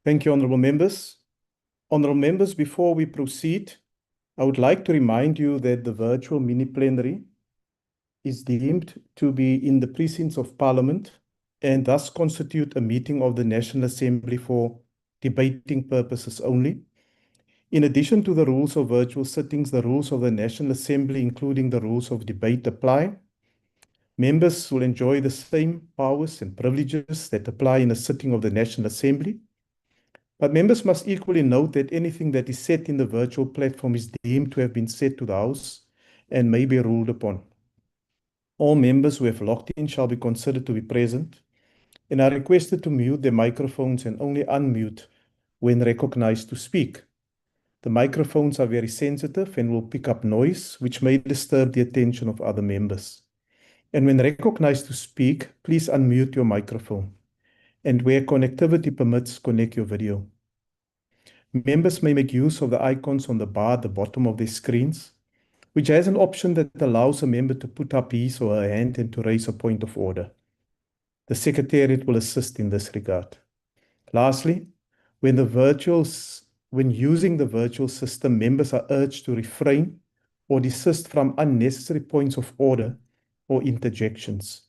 Thank you, honorable members. Honorable members, before we proceed, I would like to remind you that the virtual mini-plenary is deemed to be in the precincts of Parliament and thus constitute a meeting of the National Assembly for debating purposes only. In addition to the rules of virtual sittings, the rules of the National Assembly, including the rules of debate, apply. Members will enjoy the same powers and privileges that apply in a sitting of the National Assembly. But members must equally note that anything that is said in the virtual platform is deemed to have been said to the House and may be ruled upon. All members who have logged in shall be considered to be present and are requested to mute their microphones and only unmute when recognized to speak. The microphones are very sensitive and will pick up noise, which may disturb the attention of other members. And when recognized to speak, please unmute your microphone. And where connectivity permits, connect your video. Members may make use of the icons on the bar at the bottom of their screens, which has an option that allows a member to put up his or her hand and to raise a point of order. The Secretariat will assist in this regard. Lastly, when using the virtual system, members are urged to refrain or desist from unnecessary points of order or interjections.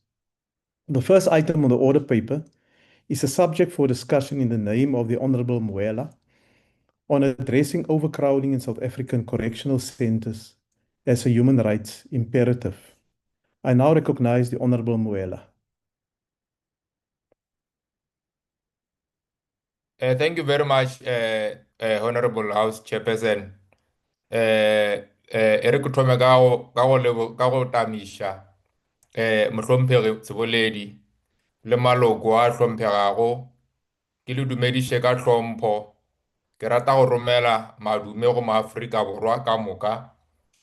The first item on the order paper is a subject for discussion in the name of the Honorable Moela on addressing overcrowding in South African correctional centers as a human rights imperative. I now recognize the Honorable Moela. Thank you very much, Honorable House Chairperson. Eric Thome ka go tamisha mohlomphegi Seboledi le maloko a hlomphegago ke le dumediše ka hlompho. Ke rata go romela madume go maAforika Borwa ka moka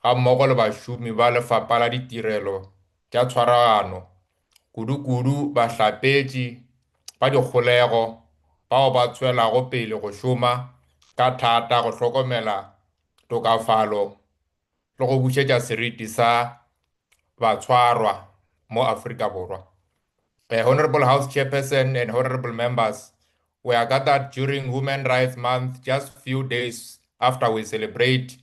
ga mmogo le bašomi ba Lefapha la Ditirelo tša Tshwaragano, kudu-kudu bahlapetši ba dikgolego bao ba tswelago pele go šoma ka thata go hlokomela tokafalo le go bušetša seriti sa batshwarwa mo Afrika Borwa. Honorable House Chairperson and honorable members, we are gathered during Human Rights Month, just few days after we celebrate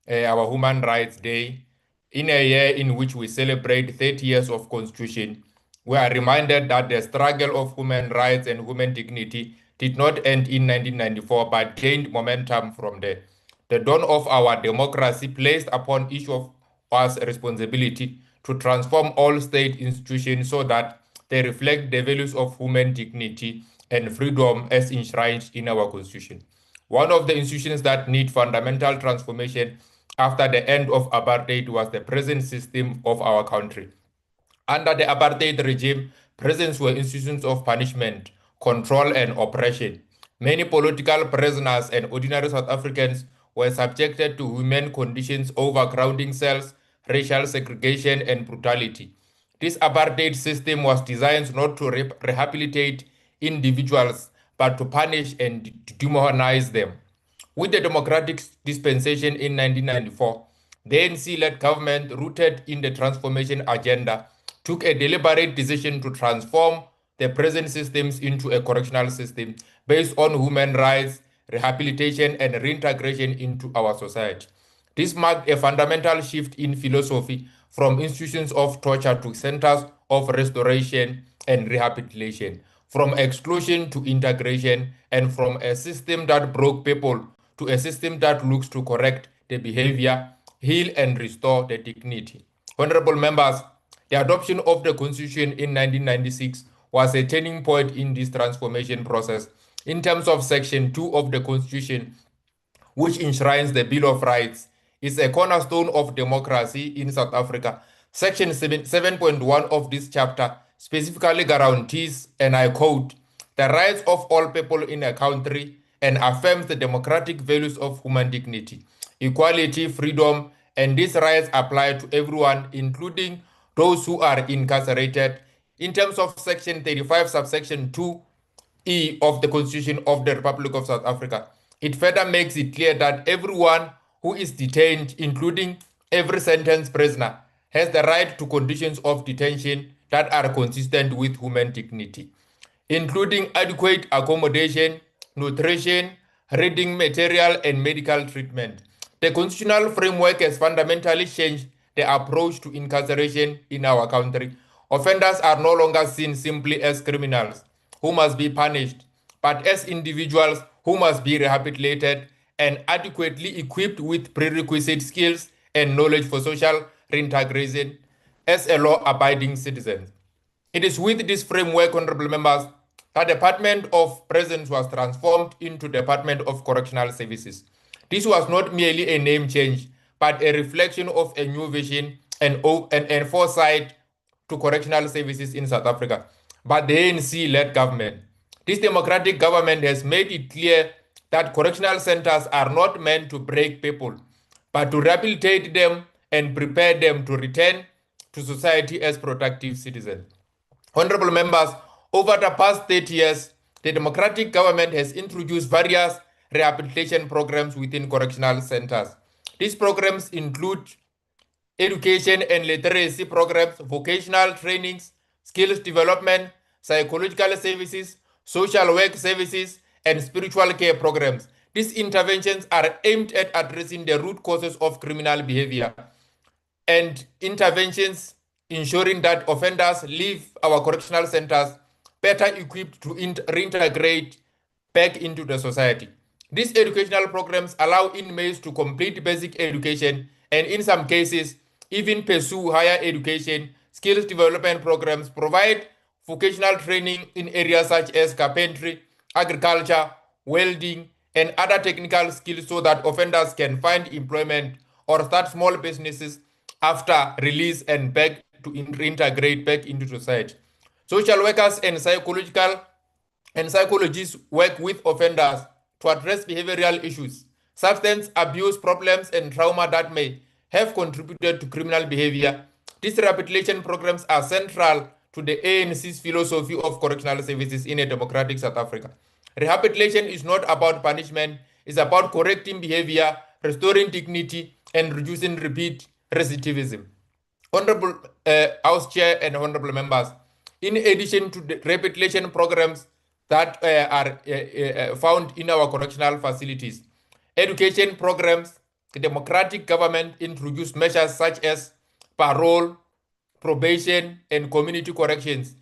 our Human Rights Day. In a year in which we celebrate 30 years of Constitution, we are reminded that the struggle of human rights and human dignity did not end in 1994 but gained momentum from there. The dawn of our democracy placed upon each of us a responsibility to transform all state institutions so that they reflect the values of human dignity and freedom as enshrined in our Constitution. One of the institutions that need fundamental transformation after the end of apartheid was the prison system of our country. Under the apartheid regime, prisons were institutions of punishment, control, and oppression. Many political prisoners and ordinary South Africans were subjected to human conditions, overcrowding cells, racial segregation, and brutality. This apartheid system was designed not to rehabilitate individuals, but to punish and demonize them. With the democratic dispensation in 1994, the ANC-led government, rooted in the transformation agenda, took a deliberate decision to transform the prison systems into a correctional system based on human rights, rehabilitation, and reintegration into our society. This marked a fundamental shift in philosophy from institutions of torture to centers of restoration and rehabilitation, from exclusion to integration, and from a system that broke people to a system that looks to correct the behavior, heal, and restore the dignity. Honorable members, the adoption of the Constitution in 1996 was a turning point in this transformation process. In terms of Section 2 of the Constitution, which enshrines the Bill of Rights, is a cornerstone of democracy in South Africa. Section 7.1 of this chapter specifically guarantees, and I quote, the rights of all people in a country and affirms the democratic values of human dignity, equality, freedom, and these rights apply to everyone, including those who are incarcerated. In terms of Section 35, subsection 2E of the Constitution of the Republic of South Africa, it further makes it clear that everyone who is detained, including every sentenced prisoner, has the right to conditions of detention that are consistent with human dignity, including adequate accommodation, nutrition, reading material, and medical treatment. The constitutional framework has fundamentally changed the approach to incarceration in our country. Offenders are no longer seen simply as criminals who must be punished, but as individuals who must be rehabilitated and adequately equipped with prerequisite skills and knowledge for social reintegration as a law-abiding citizen. It is with this framework, honorable members, that Department of Prisons was transformed into Department of Correctional Services. This was not merely a name change, but a reflection of a new vision and foresight to correctional services in South Africa. But the ANC-led government, this democratic government has made it clear that correctional centers are not meant to break people, but to rehabilitate them and prepare them to return to society as productive citizens. Honorable members, over the past 30 years, the democratic government has introduced various rehabilitation programs within correctional centers. These programs include education and literacy programs, vocational trainings, skills development, psychological services, social work services, and spiritual care programs. These interventions are aimed at addressing the root causes of criminal behavior and interventions ensuring that offenders leave our correctional centers better equipped to reintegrate back into the society. These educational programs allow inmates to complete basic education and, in some cases, even pursue higher education. Skills development programs provide vocational training in areas such as carpentry, agriculture, welding, and other technical skills so that offenders can find employment or start small businesses after release and back to reintegrate back into society. Social workers and psychologists work with offenders to address behavioral issues, substance abuse problems, and trauma that may have contributed to criminal behavior. These rehabilitation programs are central to the ANC's philosophy of correctional services in a democratic South Africa. Rehabilitation is not about punishment, it's about correcting behavior, restoring dignity, and reducing repeat recidivism. Honorable House Chair and honorable members, in addition to the rehabilitation programs that are found in our correctional facilities, education programs, the democratic government introduced measures such as parole, probation, and community corrections.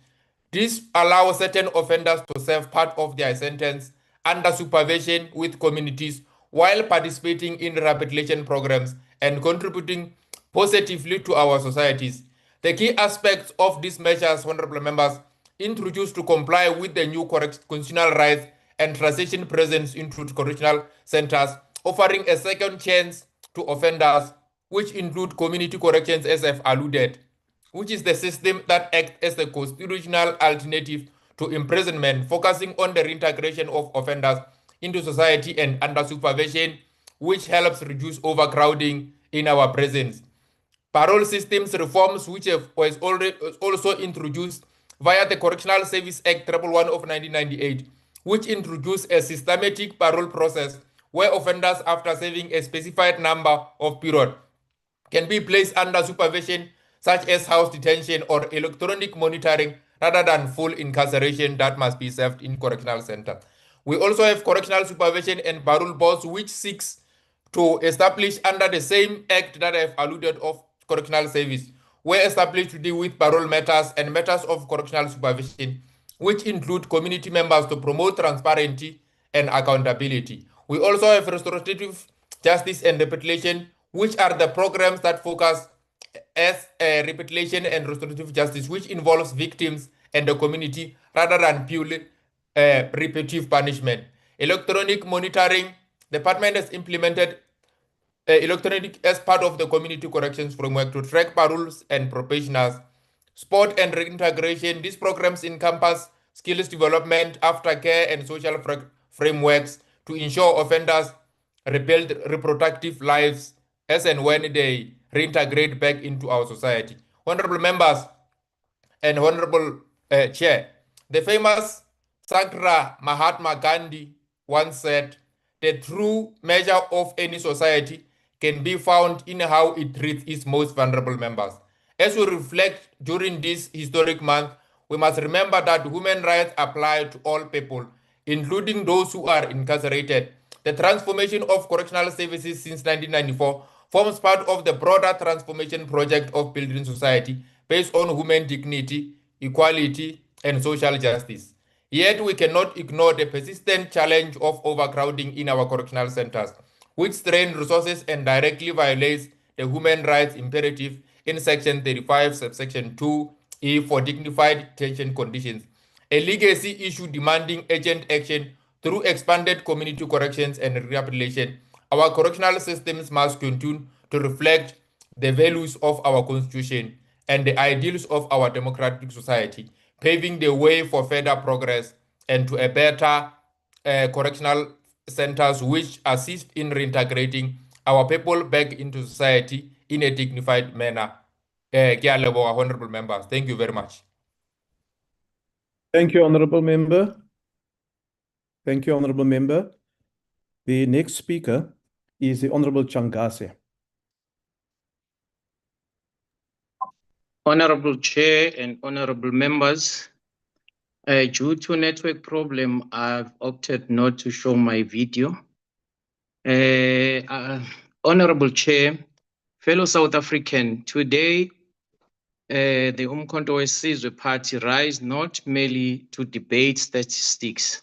This allows certain offenders to serve part of their sentence under supervision with communities while participating in rehabilitation programs and contributing positively to our societies. The key aspects of these measures, honorable members, introduced to comply with the new constitutional rights and transition presence into correctional centers, offering a second chance to offenders, which include community corrections, as I've alluded, which is the system that acts as the constitutional alternative to imprisonment, focusing on the reintegration of offenders into society and under supervision, which helps reduce overcrowding in our prisons. Parole systems reforms, which was also introduced via the Correctional Service Act 111 of 1998, which introduced a systematic parole process where offenders, after serving a specified number of period, can be placed under supervision such as house detention or electronic monitoring rather than full incarceration that must be served in correctional center. We also have correctional supervision and parole boards, which seeks to establish under the same act that I have alluded of correctional service, were established to deal with parole matters and matters of correctional supervision, which include community members to promote transparency and accountability. We also have restorative justice and repatriation, which are the programs that focus as repatriation and restorative justice, which involves victims and the community rather than purely repetitive punishment. Electronic monitoring, the department has implemented electronic as part of the community corrections framework to track paroles and probationers. Sport and reintegration, these programs encompass skills development, aftercare, and social frameworks to ensure offenders rebuild reproductive lives as and when they reintegrate back into our society. Honorable members and honorable chair, the famous Sakra Mahatma Gandhi once said, the true measure of any society can be found in how it treats its most vulnerable members. As we reflect during this historic month, we must remember that human rights apply to all people, including those who are incarcerated. The transformation of correctional services since 1994 forms part of the broader transformation project of building society based on human dignity, equality, and social justice. Yet we cannot ignore the persistent challenge of overcrowding in our correctional centers, which strain resources and directly violates the human rights imperative in Section 35, subsection 2E for dignified detention conditions, a legacy issue demanding urgent action through expanded community corrections and rehabilitation. Our correctional systems must continue to reflect the values of our Constitution and the ideals of our democratic society, paving the way for further progress and to a better correctional centers which assist in reintegrating our people back into society in a dignified manner. Ke a leboga, honorable members. Thank you very much. Thank you, honorable member. Thank you, honorable member. The next speaker is the Honorable Changase. Honorable Chair and honorable members, due to network problem, I've opted not to show my video. Honorable Chair, fellow South African, today the Umkhonto weSizwe Party rise not merely to debate statistics,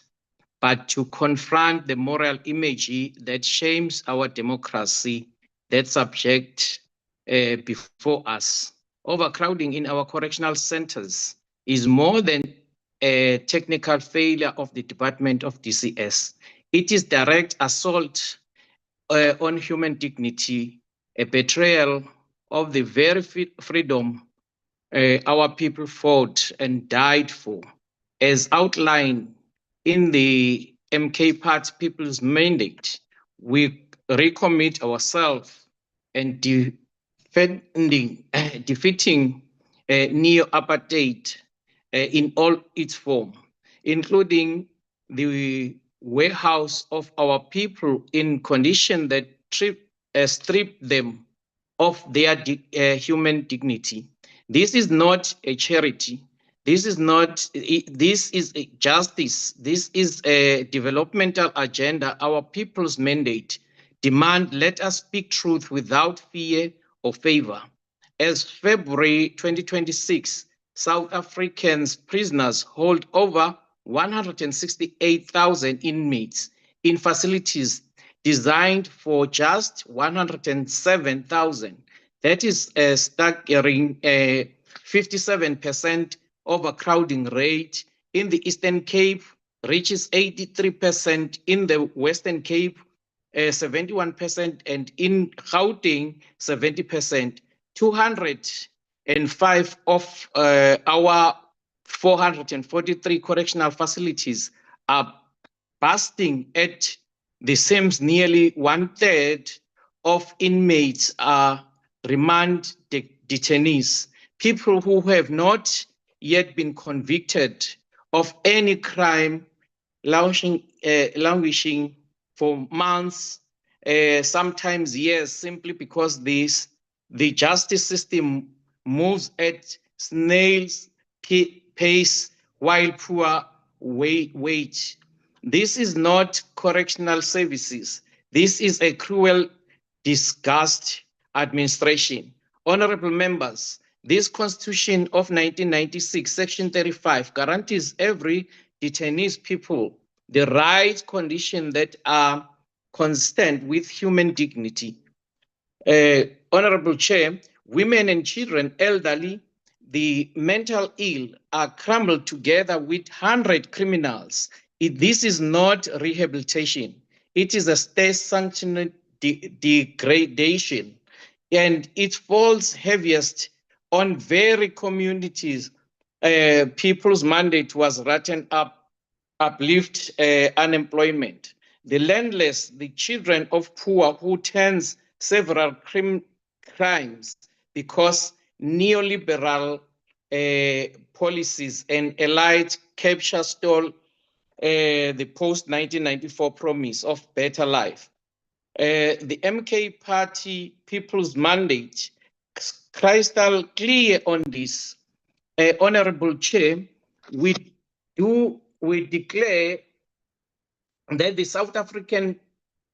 but to confront the moral imagery that shames our democracy that subject before us. Overcrowding in our correctional centers is more than a technical failure of the Department of DCS. It is direct assault on human dignity, a betrayal of the very freedom our people fought and died for, as outlined in the MK Party People's Mandate. We recommit ourselves and defeating neo-apartheid in all its form, including the warehouse of our people in condition that strip them of their human dignity. This is not a charity. This is a justice. This is a developmental agenda. Our people's mandate demand, let us speak truth without fear or favor. As February 2026, South Africans prisoners hold over 168,000 inmates in facilities designed for just 107,000. That is a staggering 57% overcrowding rate. In the Eastern Cape, reaches 83%, in the Western Cape, 71%, and in Gauteng, 70%. 205 of our 443 correctional facilities are busting at the same. Nearly 1/3 of inmates are remand detainees, people who have not yet been convicted of any crime, languishing for months, sometimes years, simply because the justice system moves at snail's pace while poor wait. This is not correctional services. This is a cruel, disgust administration. Honorable members, this Constitution of 1996, Section 35, guarantees every detainee's people the right conditions that are consistent with human dignity. Honorable Chair, women and children, elderly, the mental ill are crumbled together with 100 criminals. This is not rehabilitation. It is a state-sanctioned degradation, and it falls heaviest on very communities. People's mandate was written up, uplift unemployment. The landless, the children of poor who turns several crimes because neoliberal policies and elite capture stole the post-1994 promise of better life. The MK Party People's Mandate crystal clear on this. Honorable Chair, we declare that the South African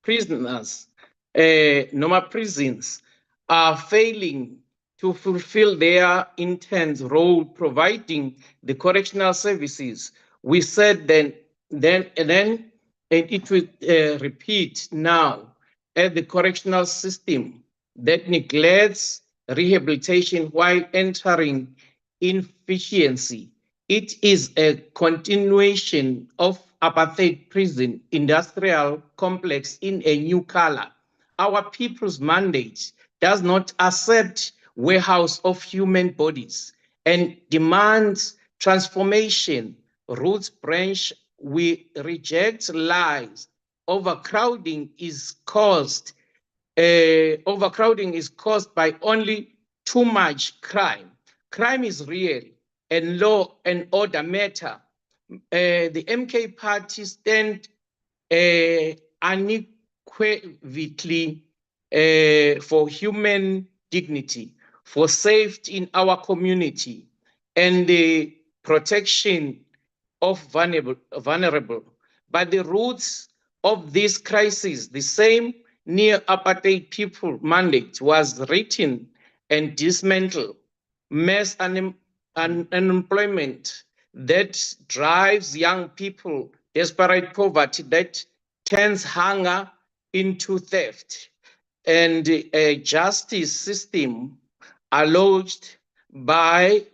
prisoners, normal prisons, are failing to fulfill their intense role providing the correctional services. We said then and it will repeat now at the correctional system that neglects rehabilitation while entering inefficiency. It is a continuation of apartheid prison industrial complex in a new color. Our people's mandate does not accept warehouse of human bodies and demands transformation. Roots branch, we reject lies. Overcrowding is caused by only too much crime. Crime is real and law and order matter. The MK party stand unequivocally for human dignity, for safety in our community, and the protection of vulnerable. But the roots of this crisis, the same near-apartheid people mandate was written and dismantled. Mass unemployment that drives young people, desperate poverty that turns hunger into theft, and a justice system allowed by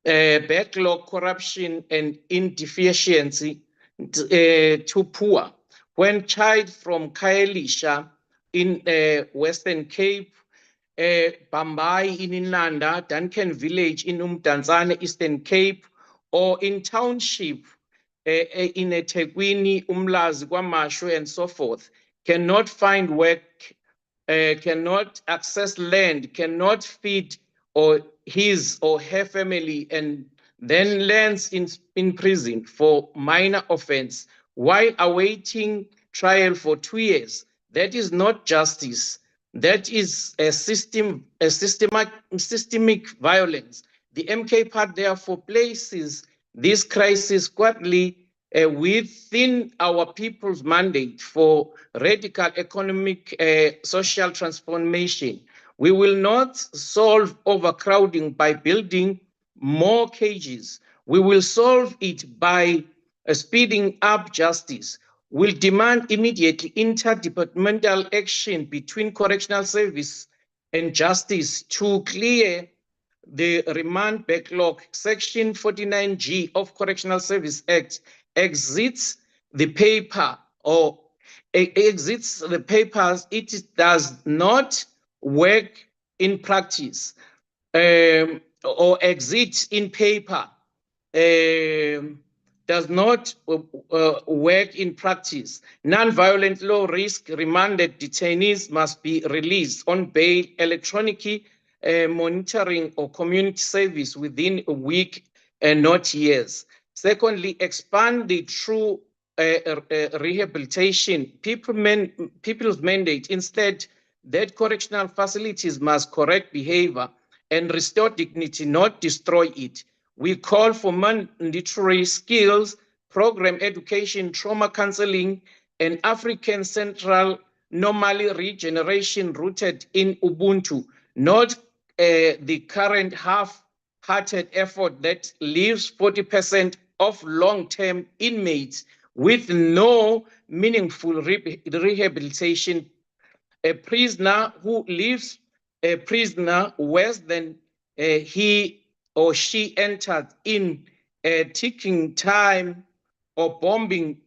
backlog, corruption, and inefficiency to poor. When child from Khayelitsha in Western Cape, Bambai in Inanda, Duncan Village in Umdanzane, Eastern Cape, or in township in eThekwini, Umlazi, KwaMashu, and so forth, cannot find work, cannot access land, cannot feed or his or her family, and then lands in prison for minor offense while awaiting trial for 2 years. That is not justice. That is a systemic violence. The MK part therefore places this crisis squarely within our people's mandate for radical economic social transformation. We will not solve overcrowding by building more cages. We will solve it by speeding up justice. We'll demand immediately interdepartmental action between correctional service and justice to clear the remand backlog. Section 49G of Correctional Service Act exits the paper or exits the papers. It does not work in practice or exit in paper. Does not work in practice. Non-violent low risk remanded detainees must be released on bail, electronic monitoring or community service within a week and not years. Secondly, expand the true rehabilitation people's mandate. Instead, that correctional facilities must correct behavior and restore dignity, not destroy it. We call for mandatory skills, program education, trauma counseling, and African Central normally regeneration rooted in Ubuntu, not the current half-hearted effort that leaves 40% of long-term inmates with no meaningful rehabilitation. A prisoner who leaves a prisoner worse than he or she entered in a ticking time or bombing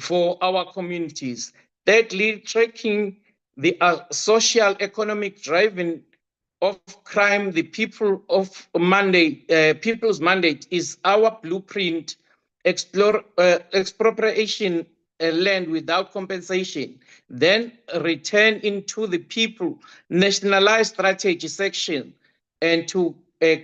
for our communities. Thirdly, tracking the social economic driving of crime, the people's mandate is our blueprint. Expropriation land without compensation, then return into the people nationalized strategy section, and to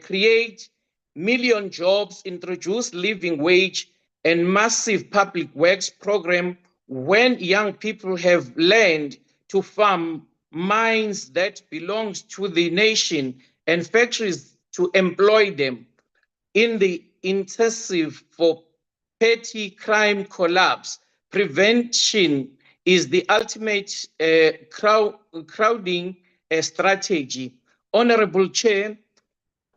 create million jobs, introduce living wage and massive public works program when young people have learned to farm, mines that belongs to the nation, and factories to employ them. In the intensive for petty crime collapse, prevention is the ultimate crowding strategy. Honorable Chair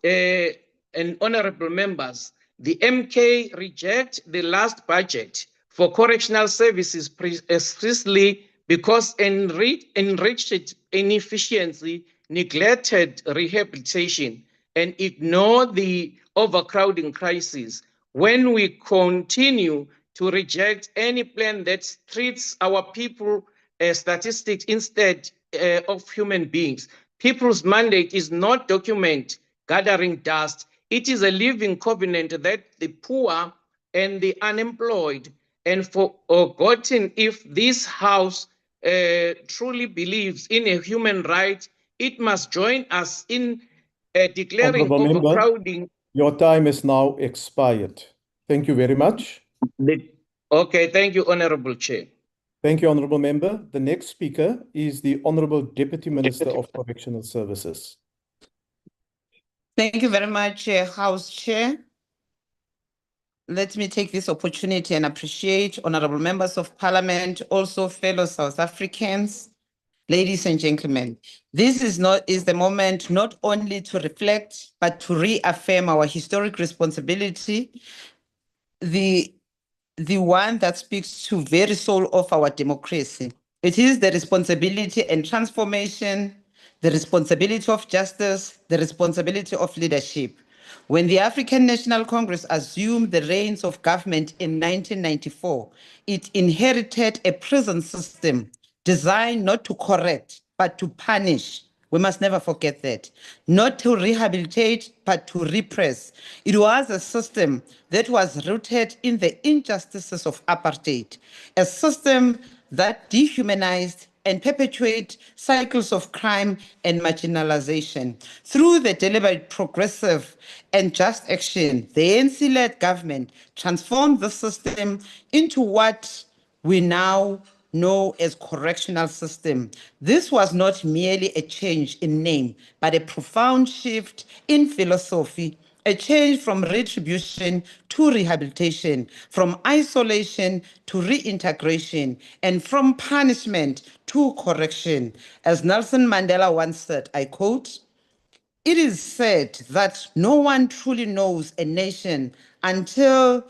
and honorable members, the MK reject the last budget for correctional services precisely because enriched inefficiency, neglected rehabilitation, and ignore the overcrowding crisis. When we continue to reject any plan that treats our people as statistics instead of human beings, people's mandate is not document gathering dust. It is a living covenant that the poor and the unemployed and forgotten. If this House truly believes in a human right, it must join us in declaring Honourable Member, overcrowding. your time has now expired. Thank you very much. Okay, thank you, Honourable Chair. Thank you, Honourable Member. The next speaker is the Honourable Deputy Minister of Correctional Services. Thank you very much, House Chair. Let me take this opportunity and appreciate honorable members of parliament, also fellow South Africans, ladies and gentlemen. This is the moment not only to reflect, but to reaffirm our historic responsibility, the one that speaks to very soul of our democracy. It is the responsibility and transformation, the responsibility of justice, the responsibility of leadership. When the African National Congress assumed the reins of government in 1994, it inherited a prison system designed not to correct, but to punish. We must never forget that. Not to rehabilitate, but to repress. It was a system that was rooted in the injustices of apartheid, a system that dehumanized and perpetuate cycles of crime and marginalization. Through the deliberate, progressive, and just action, the ANC-led government transformed the system into what we now know as correctional system. This was not merely a change in name, but a profound shift in philosophy, a change from retribution to rehabilitation, from isolation to reintegration, and from punishment to correction. As Nelson Mandela once said, I quote, "It is said that no one truly knows a nation until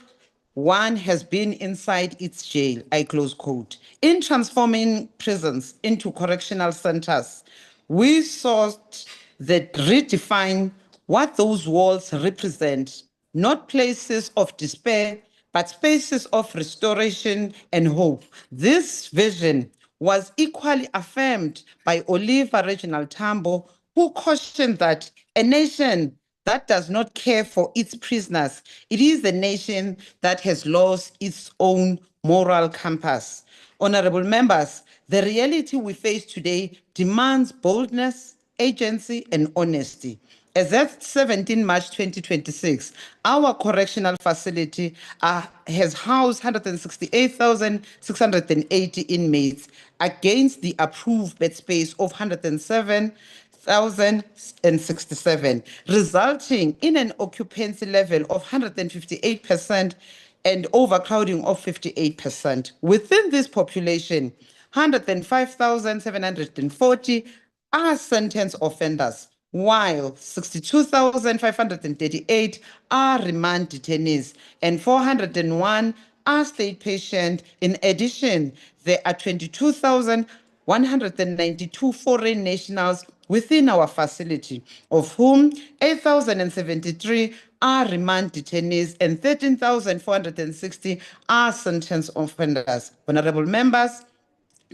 one has been inside its jail," I close quote. In transforming prisons into correctional centers, we sought that redefine what those walls represent, not places of despair, but spaces of restoration and hope. This vision was equally affirmed by Oliver Reginald Tambo, who cautioned that a nation that does not care for its prisoners, it is the nation that has lost its own moral compass. Honorable members, the reality we face today demands boldness, agency, and honesty. As at 17 March 2026, our correctional facility has housed 168,680 inmates against the approved bed space of 107,067, resulting in an occupancy level of 158% and overcrowding of 58%. Within this population, 105,740 are sentenced offenders, while 62,538 are remand detainees and 401 are state patients. In addition, there are 22,192 foreign nationals within our facility, of whom 8,073 are remand detainees and 13,460 are sentenced offenders. Honorable members,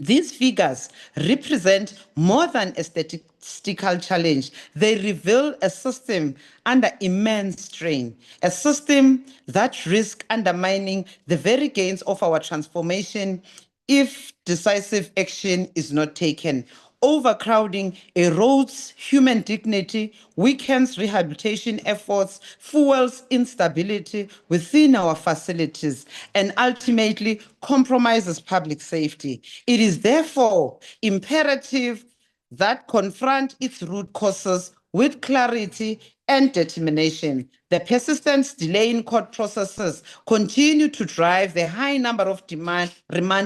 these figures represent more than a statistical challenge. They reveal a system under immense strain, a system that risks undermining the very gains of our transformation if decisive action is not taken. Overcrowding erodes human dignity, weakens rehabilitation efforts, fuels instability within our facilities, and ultimately compromises public safety. It is therefore imperative that confront its root causes with clarity and determination. The persistent delay in court processes continue to drive the high number of remand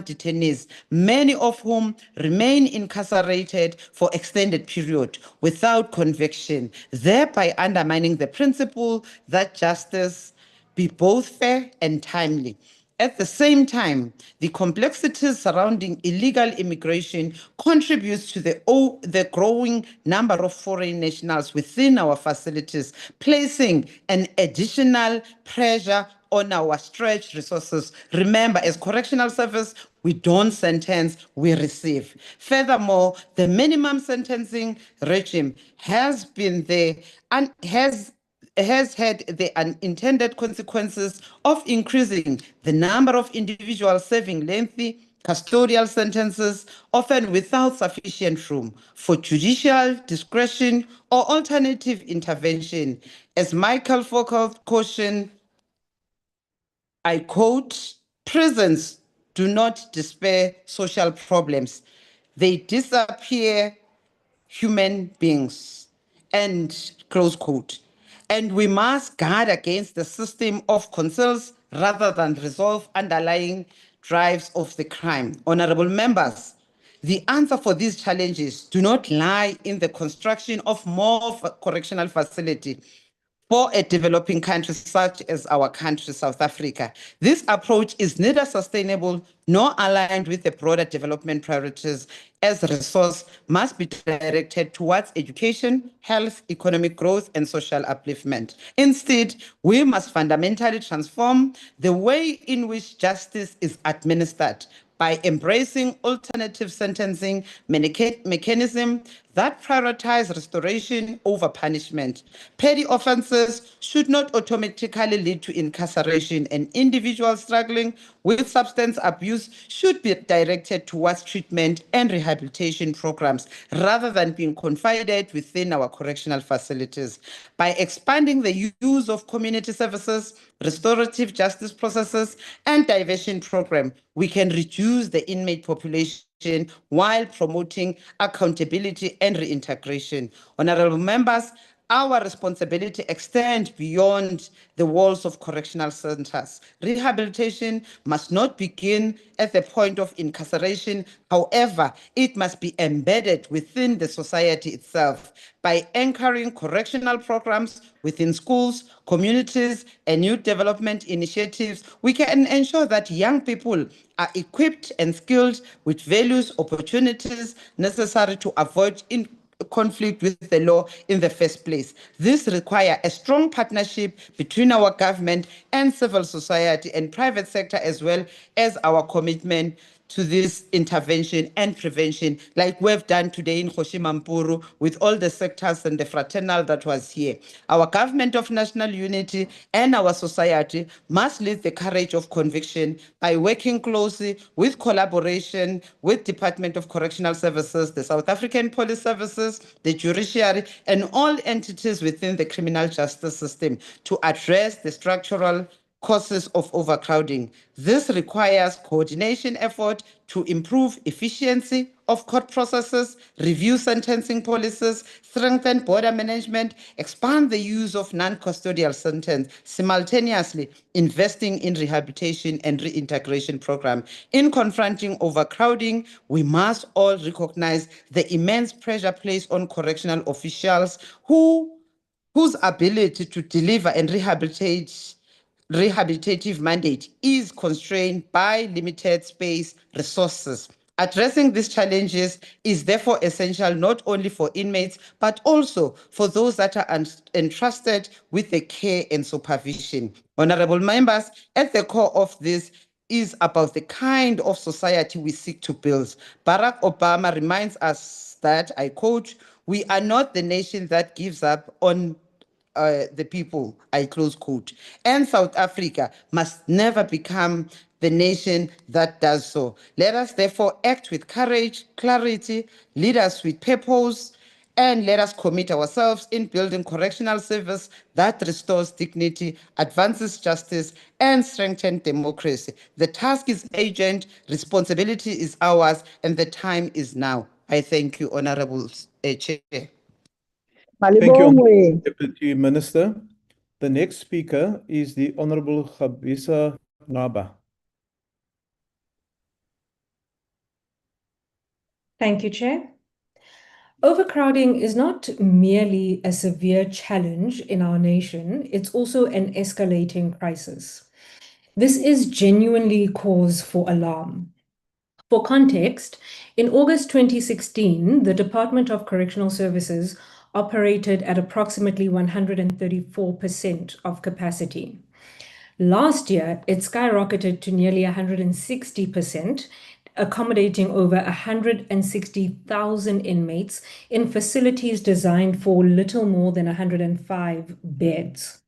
detainees, many of whom remain incarcerated for extended period without conviction, thereby undermining the principle that justice be both fair and timely. At the same time, the complexities surrounding illegal immigration contributes to the growing number of foreign nationals within our facilities, placing an additional pressure on our stretched resources. Remember, as correctional service, we don't sentence, we receive. Furthermore, the minimum sentencing regime has been there and has had the unintended consequences of increasing the number of individuals serving lengthy custodial sentences, often without sufficient room for judicial discretion or alternative intervention. As Michael Foucault cautioned, I quote, prisons do not despair social problems. They disappear human beings, and close quote. And we must guard against the system of conceals rather than resolve underlying drives of the crime. Honorable members, the answer for these challenges do not lie in the construction of more correctional facility for a developing country such as our country, South Africa. This approach is neither sustainable nor aligned with the broader development priorities, as resource must be directed towards education, health, economic growth, and social upliftment. Instead, we must fundamentally transform the way in which justice is administered by embracing alternative sentencing mechanisms that prioritize restoration over punishment. Petty offenses should not automatically lead to incarceration, and individuals struggling with substance abuse should be directed towards treatment and rehabilitation programs rather than being confined within our correctional facilities. By expanding the use of community services, restorative justice processes, and diversion program, we can reduce the inmate population while promoting accountability and reintegration. Honorable members, our responsibility extends beyond the walls of correctional centers. Rehabilitation must not begin at the point of incarceration. However, it must be embedded within the society itself. By anchoring correctional programs within schools, communities, and youth development initiatives, we can ensure that young people are equipped and skilled with values, opportunities necessary to avoid conflict with the law in the first place. This requires a strong partnership between our government and civil society and private sector, as well as our commitment to this intervention and prevention, like we've done today in Hoshimampuru with all the sectors and the fraternal that was here. Our government of national unity and our society must lead the courage of conviction by working closely with collaboration with Department of Correctional Services, the South African Police Services, the judiciary, and all entities within the criminal justice system to address the structural causes of overcrowding. This requires coordination effort to improve efficiency of court processes, review sentencing policies, strengthen border management, expand the use of non-custodial sentence, simultaneously investing in rehabilitation and reintegration program. In confronting overcrowding, we must all recognize the immense pressure placed on correctional officials whose ability to deliver and rehabilitative mandate is constrained by limited space resources. Addressing these challenges is therefore essential not only for inmates, but also for those that are entrusted with the care and supervision. Honorable members, at the core of this is about the kind of society we seek to build. Barack Obama reminds us that, I quote, "We are not the nation that gives up on the people," I close quote. And South Africa must never become the nation that does so. Let us therefore act with courage, clarity, lead us with purpose, and let us commit ourselves in building correctional service that restores dignity, advances justice, and strengthens democracy. The task is urgent, responsibility is ours, and the time is now. I thank you, Honorable Chair. Thank you, Malibongwe. Deputy Minister. The next speaker is the Honorable Khabisa Ngaba. Thank you, Chair. Overcrowding is not merely a severe challenge in our nation, it's also an escalating crisis. This is genuinely cause for alarm. For context, in August 2016, the Department of Correctional Services operated at approximately 134% of capacity. Last year, it skyrocketed to nearly 160%, accommodating over 160,000 inmates in facilities designed for little more than 105 beds.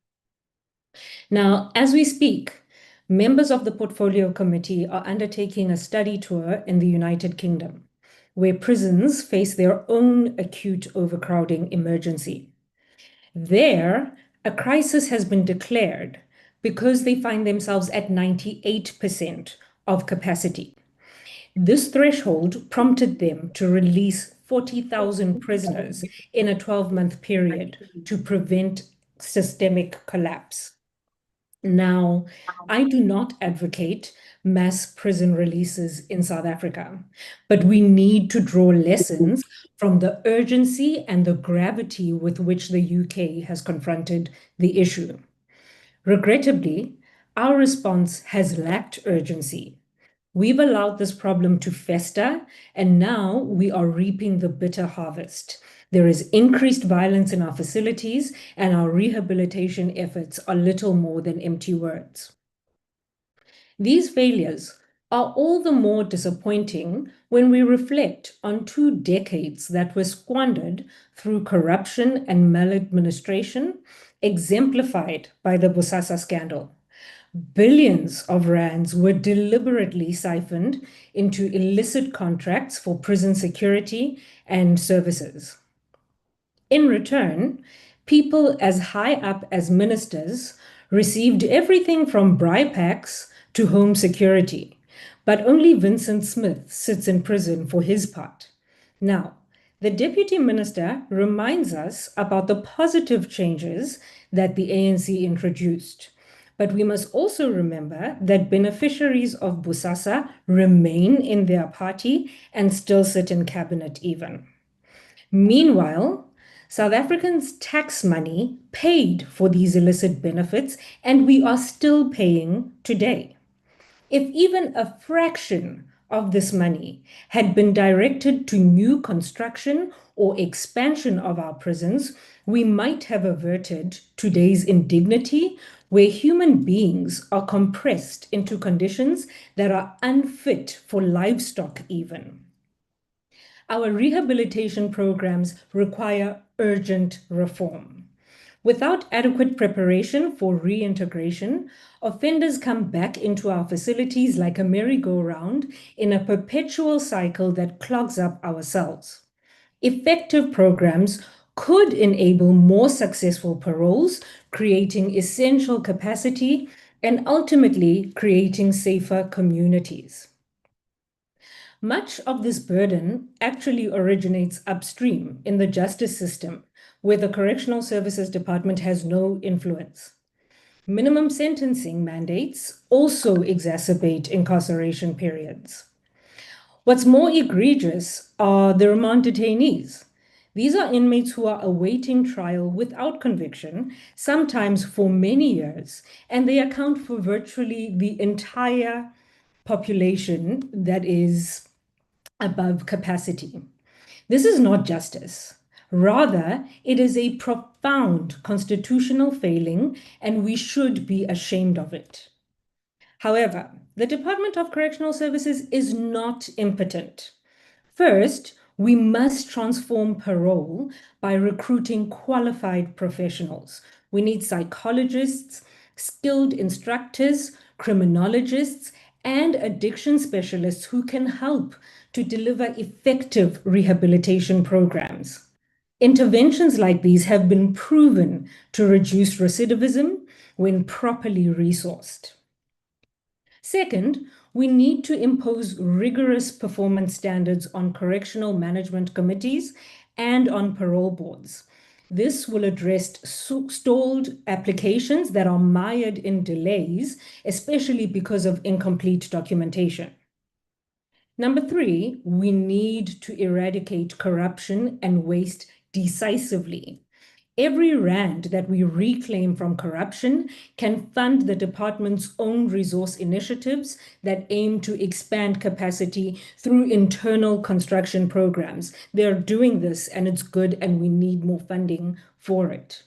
Now, as we speak, members of the Portfolio Committee are undertaking a study tour in the United Kingdom, where prisons face their own acute overcrowding emergency. There, a crisis has been declared because they find themselves at 98% of capacity. This threshold prompted them to release 40,000 prisoners in a 12-month period to prevent systemic collapse. Now, I do not advocate mass prison releases in South Africa, but we need to draw lessons from the urgency and the gravity with which the UK has confronted the issue. Regrettably, our response has lacked urgency. We've allowed this problem to fester, and now we are reaping the bitter harvest. There is increased violence in our facilities, and our rehabilitation efforts are little more than empty words. These failures are all the more disappointing when we reflect on 2 decades that were squandered through corruption and maladministration, exemplified by the Bosasa scandal. Billions of rands were deliberately siphoned into illicit contracts for prison security and services. In return, people as high up as ministers received everything from bribe packs to home security, but only Vincent Smith sits in prison for his part. Now, the Deputy Minister reminds us about the positive changes that the ANC introduced. But we must also remember that beneficiaries of Bosasa remain in their party and still sit in cabinet even. Meanwhile, South Africans' tax money paid for these illicit benefits, and we are still paying today. If even a fraction of this money had been directed to new construction or expansion of our prisons, we might have averted today's indignity, where human beings are compressed into conditions that are unfit for livestock even. Our rehabilitation programs require urgent reform. Without adequate preparation for reintegration, offenders come back into our facilities like a merry-go-round in a perpetual cycle that clogs up our cells. Effective programs could enable more successful paroles, creating essential capacity, and ultimately creating safer communities. Much of this burden actually originates upstream in the justice system, where the Correctional Services Department has no influence. Minimum sentencing mandates also exacerbate incarceration periods. What's more egregious are the remand detainees. These are inmates who are awaiting trial without conviction, sometimes for many years, and they account for virtually the entire population that is above capacity. This is not justice. Rather, it is a profound constitutional failing, and we should be ashamed of it. However, the Department of Correctional Services is not impotent. First, we must transform parole by recruiting qualified professionals. We need psychologists, skilled instructors, criminologists, and addiction specialists who can help to deliver effective rehabilitation programs. Interventions like these have been proven to reduce recidivism when properly resourced. Second, we need to impose rigorous performance standards on correctional management committees and on parole boards. This will address stalled applications that are mired in delays, especially because of incomplete documentation. Number 3, we need to eradicate corruption and waste decisively. Every rand that we reclaim from corruption can fund the department's own resource initiatives that aim to expand capacity through internal construction programs. They're doing this and it's good, and we need more funding for it.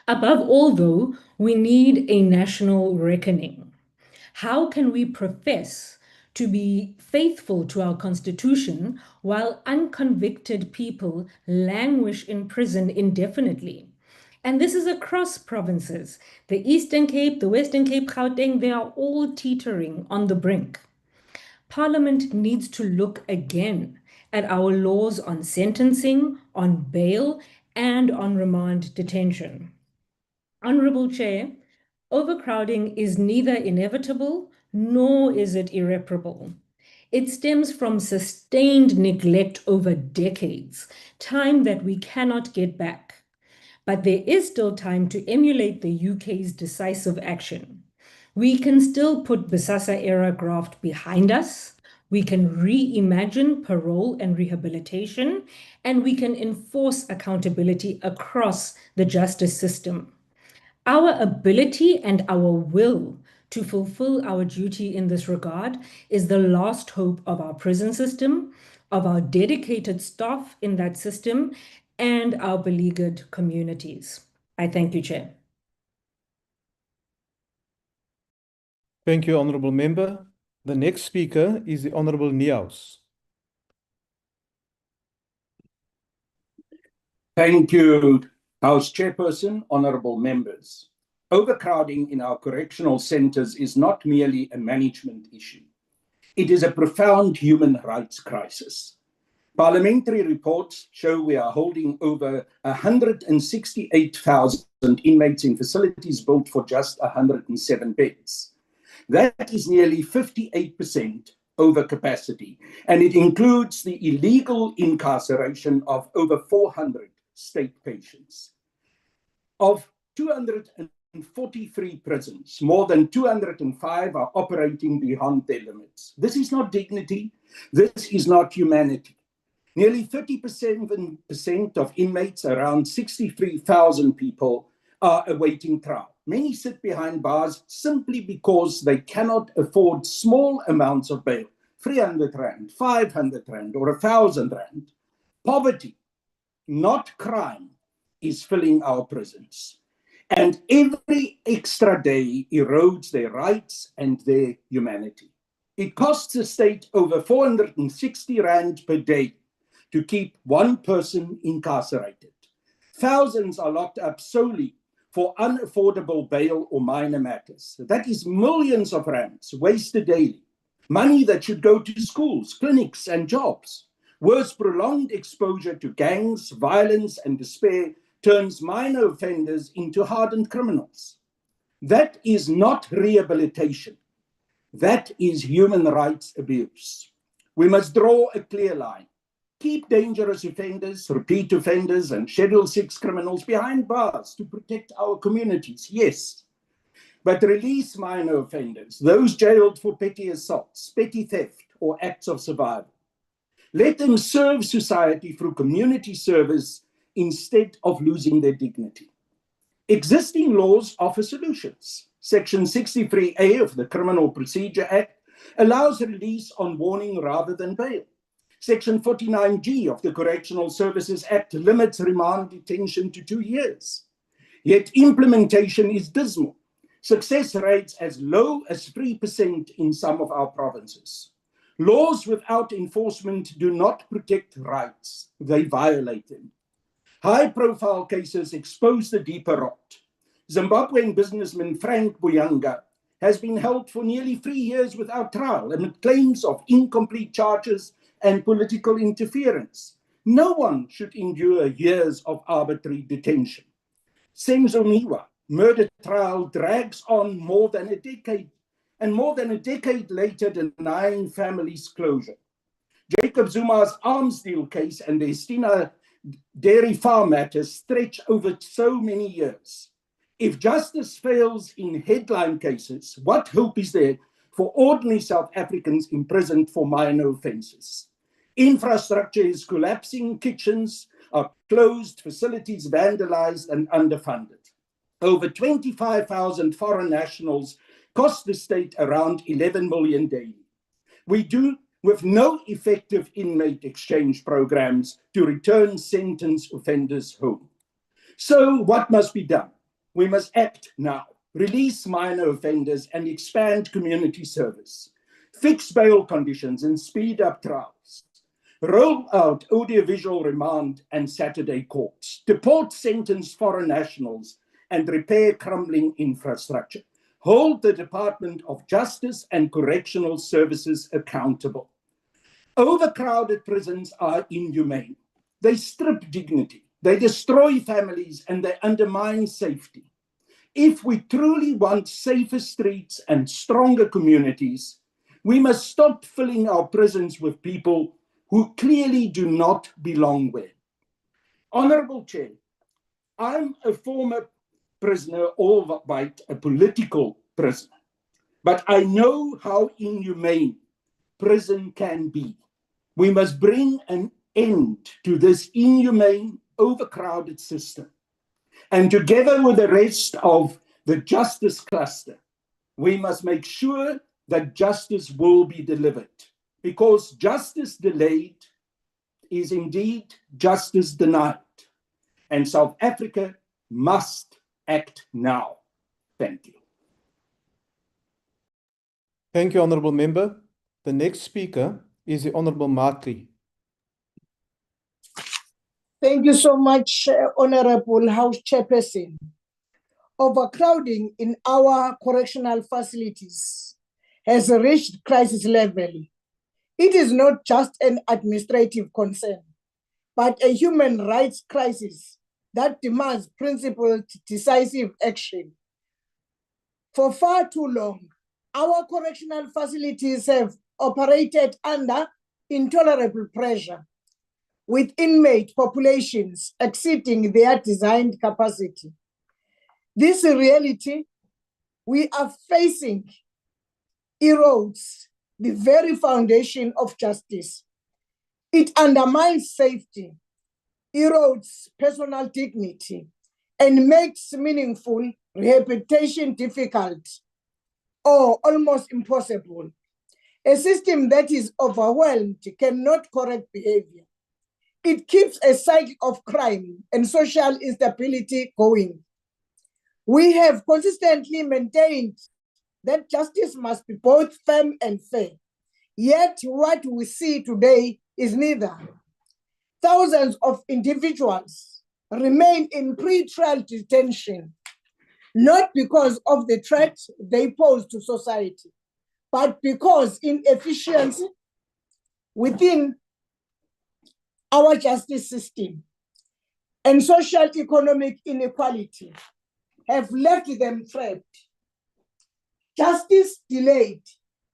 Above all, though, we need a national reckoning. How can we profess to be faithful to our constitution while unconvicted people languish in prison indefinitely? And this is across provinces. The Eastern Cape, the Western Cape, Gauteng, they are all teetering on the brink. Parliament needs to look again at our laws on sentencing, on bail, and on remand detention. Honorable Chair, overcrowding is neither inevitable nor is it irreparable. It stems from sustained neglect over decades, time that we cannot get back. But there is still time to emulate the UK's decisive action. We can still put Bosasa-era graft behind us, we can reimagine parole and rehabilitation, and we can enforce accountability across the justice system. Our ability and our will to fulfill our duty in this regard is the last hope of our prison system, of our dedicated staff in that system, and our beleaguered communities. I thank you, Chair. Thank you, Honourable Member. The next speaker is the Honourable Niaus. Thank you, House Chairperson, honourable members. Overcrowding in our correctional centres is not merely a management issue. It is a profound human rights crisis. Parliamentary reports show we are holding over 168,000 inmates in facilities built for just 107 beds. That is nearly 58% over capacity, and it includes the illegal incarceration of over 400 state patients. Of 243 prisons, more than 205 are operating beyond their limits. This is not dignity. This is not humanity. Nearly 37% of inmates, around 63,000 people, are awaiting trial. Many sit behind bars simply because they cannot afford small amounts of bail, 300 rand, 500 rand, or 1,000 rand. Poverty, not crime, is filling our prisons. And every extra day erodes their rights and their humanity. It costs the state over 460 rand per day to keep one person incarcerated. Thousands are locked up solely for unaffordable bail or minor matters. That is millions of rands wasted daily. Money that should go to schools, clinics, and jobs. Worse, prolonged exposure to gangs, violence, and despair turns minor offenders into hardened criminals. That is not rehabilitation. That is human rights abuse. We must draw a clear line. Keep dangerous offenders, repeat offenders, and Schedule 6 criminals behind bars to protect our communities, yes. But release minor offenders, those jailed for petty assaults, petty theft, or acts of survival. Let them serve society through community service instead of losing their dignity. Existing laws offer solutions. Section 63A of the Criminal Procedure Act allows release on warning rather than bail. Section 49G of the Correctional Services Act limits remand detention to 2 years. Yet implementation is dismal. Success rates as low as 3% in some of our provinces. Laws without enforcement do not protect rights, they violate them. High-profile cases expose the deeper rot. Zimbabwean businessman Frank Buyanga has been held for nearly 3 years without trial amid claims of incomplete charges and political interference. No one should endure years of arbitrary detention. Senzomiwa murder trial drags on more than a decade, and more than a decade later denying families closure. Jacob Zuma's arms deal case and the Estina dairy farm matters stretch over so many years. If justice fails in headline cases, what hope is there for ordinary South Africans imprisoned for minor offenses? Infrastructure is collapsing, kitchens are closed, facilities vandalized and underfunded. Over 25,000 foreign nationals cost the state around 11 million daily. We do with no effective inmate exchange programs to return sentenced offenders home. So what must be done? We must act now, release minor offenders and expand community service, fix bail conditions and speed up trials, roll out audiovisual remand and Saturday courts, deport sentenced foreign nationals and repair crumbling infrastructure, hold the Department of Justice and Correctional Services accountable. Overcrowded prisons are inhumane. They strip dignity, they destroy families, and they undermine safety. If we truly want safer streets and stronger communities, we must stop filling our prisons with people who clearly do not belong there. Honorable Chair, I'm a former prisoner, albeit a political prisoner, but I know how inhumane prison can be. We must bring an end to this inhumane, overcrowded system. And together with the rest of the justice cluster, we must make sure that justice will be delivered, because justice delayed is indeed justice denied. And South Africa must act now. Thank you. Thank you, Honourable Member. The next speaker is the Honourable Matri. Thank you so much, Honorable House Chairperson. Overcrowding in our correctional facilities has reached crisis level. It is not just an administrative concern, but a human rights crisis that demands principled, decisive action. For far too long, our correctional facilities have operated under intolerable pressure, with inmate populations exceeding their designed capacity. This reality we are facing erodes the very foundation of justice. It undermines safety, erodes personal dignity, and makes meaningful rehabilitation difficult or almost impossible. A system that is overwhelmed cannot correct behavior. It keeps a cycle of crime and social instability going. We have consistently maintained that justice must be both firm and fair. Yet what we see today is neither. Thousands of individuals remain in pre-trial detention, not because of the threat they pose to society, but because inefficiency within our justice system and socio-economic inequality have left them trapped. Justice delayed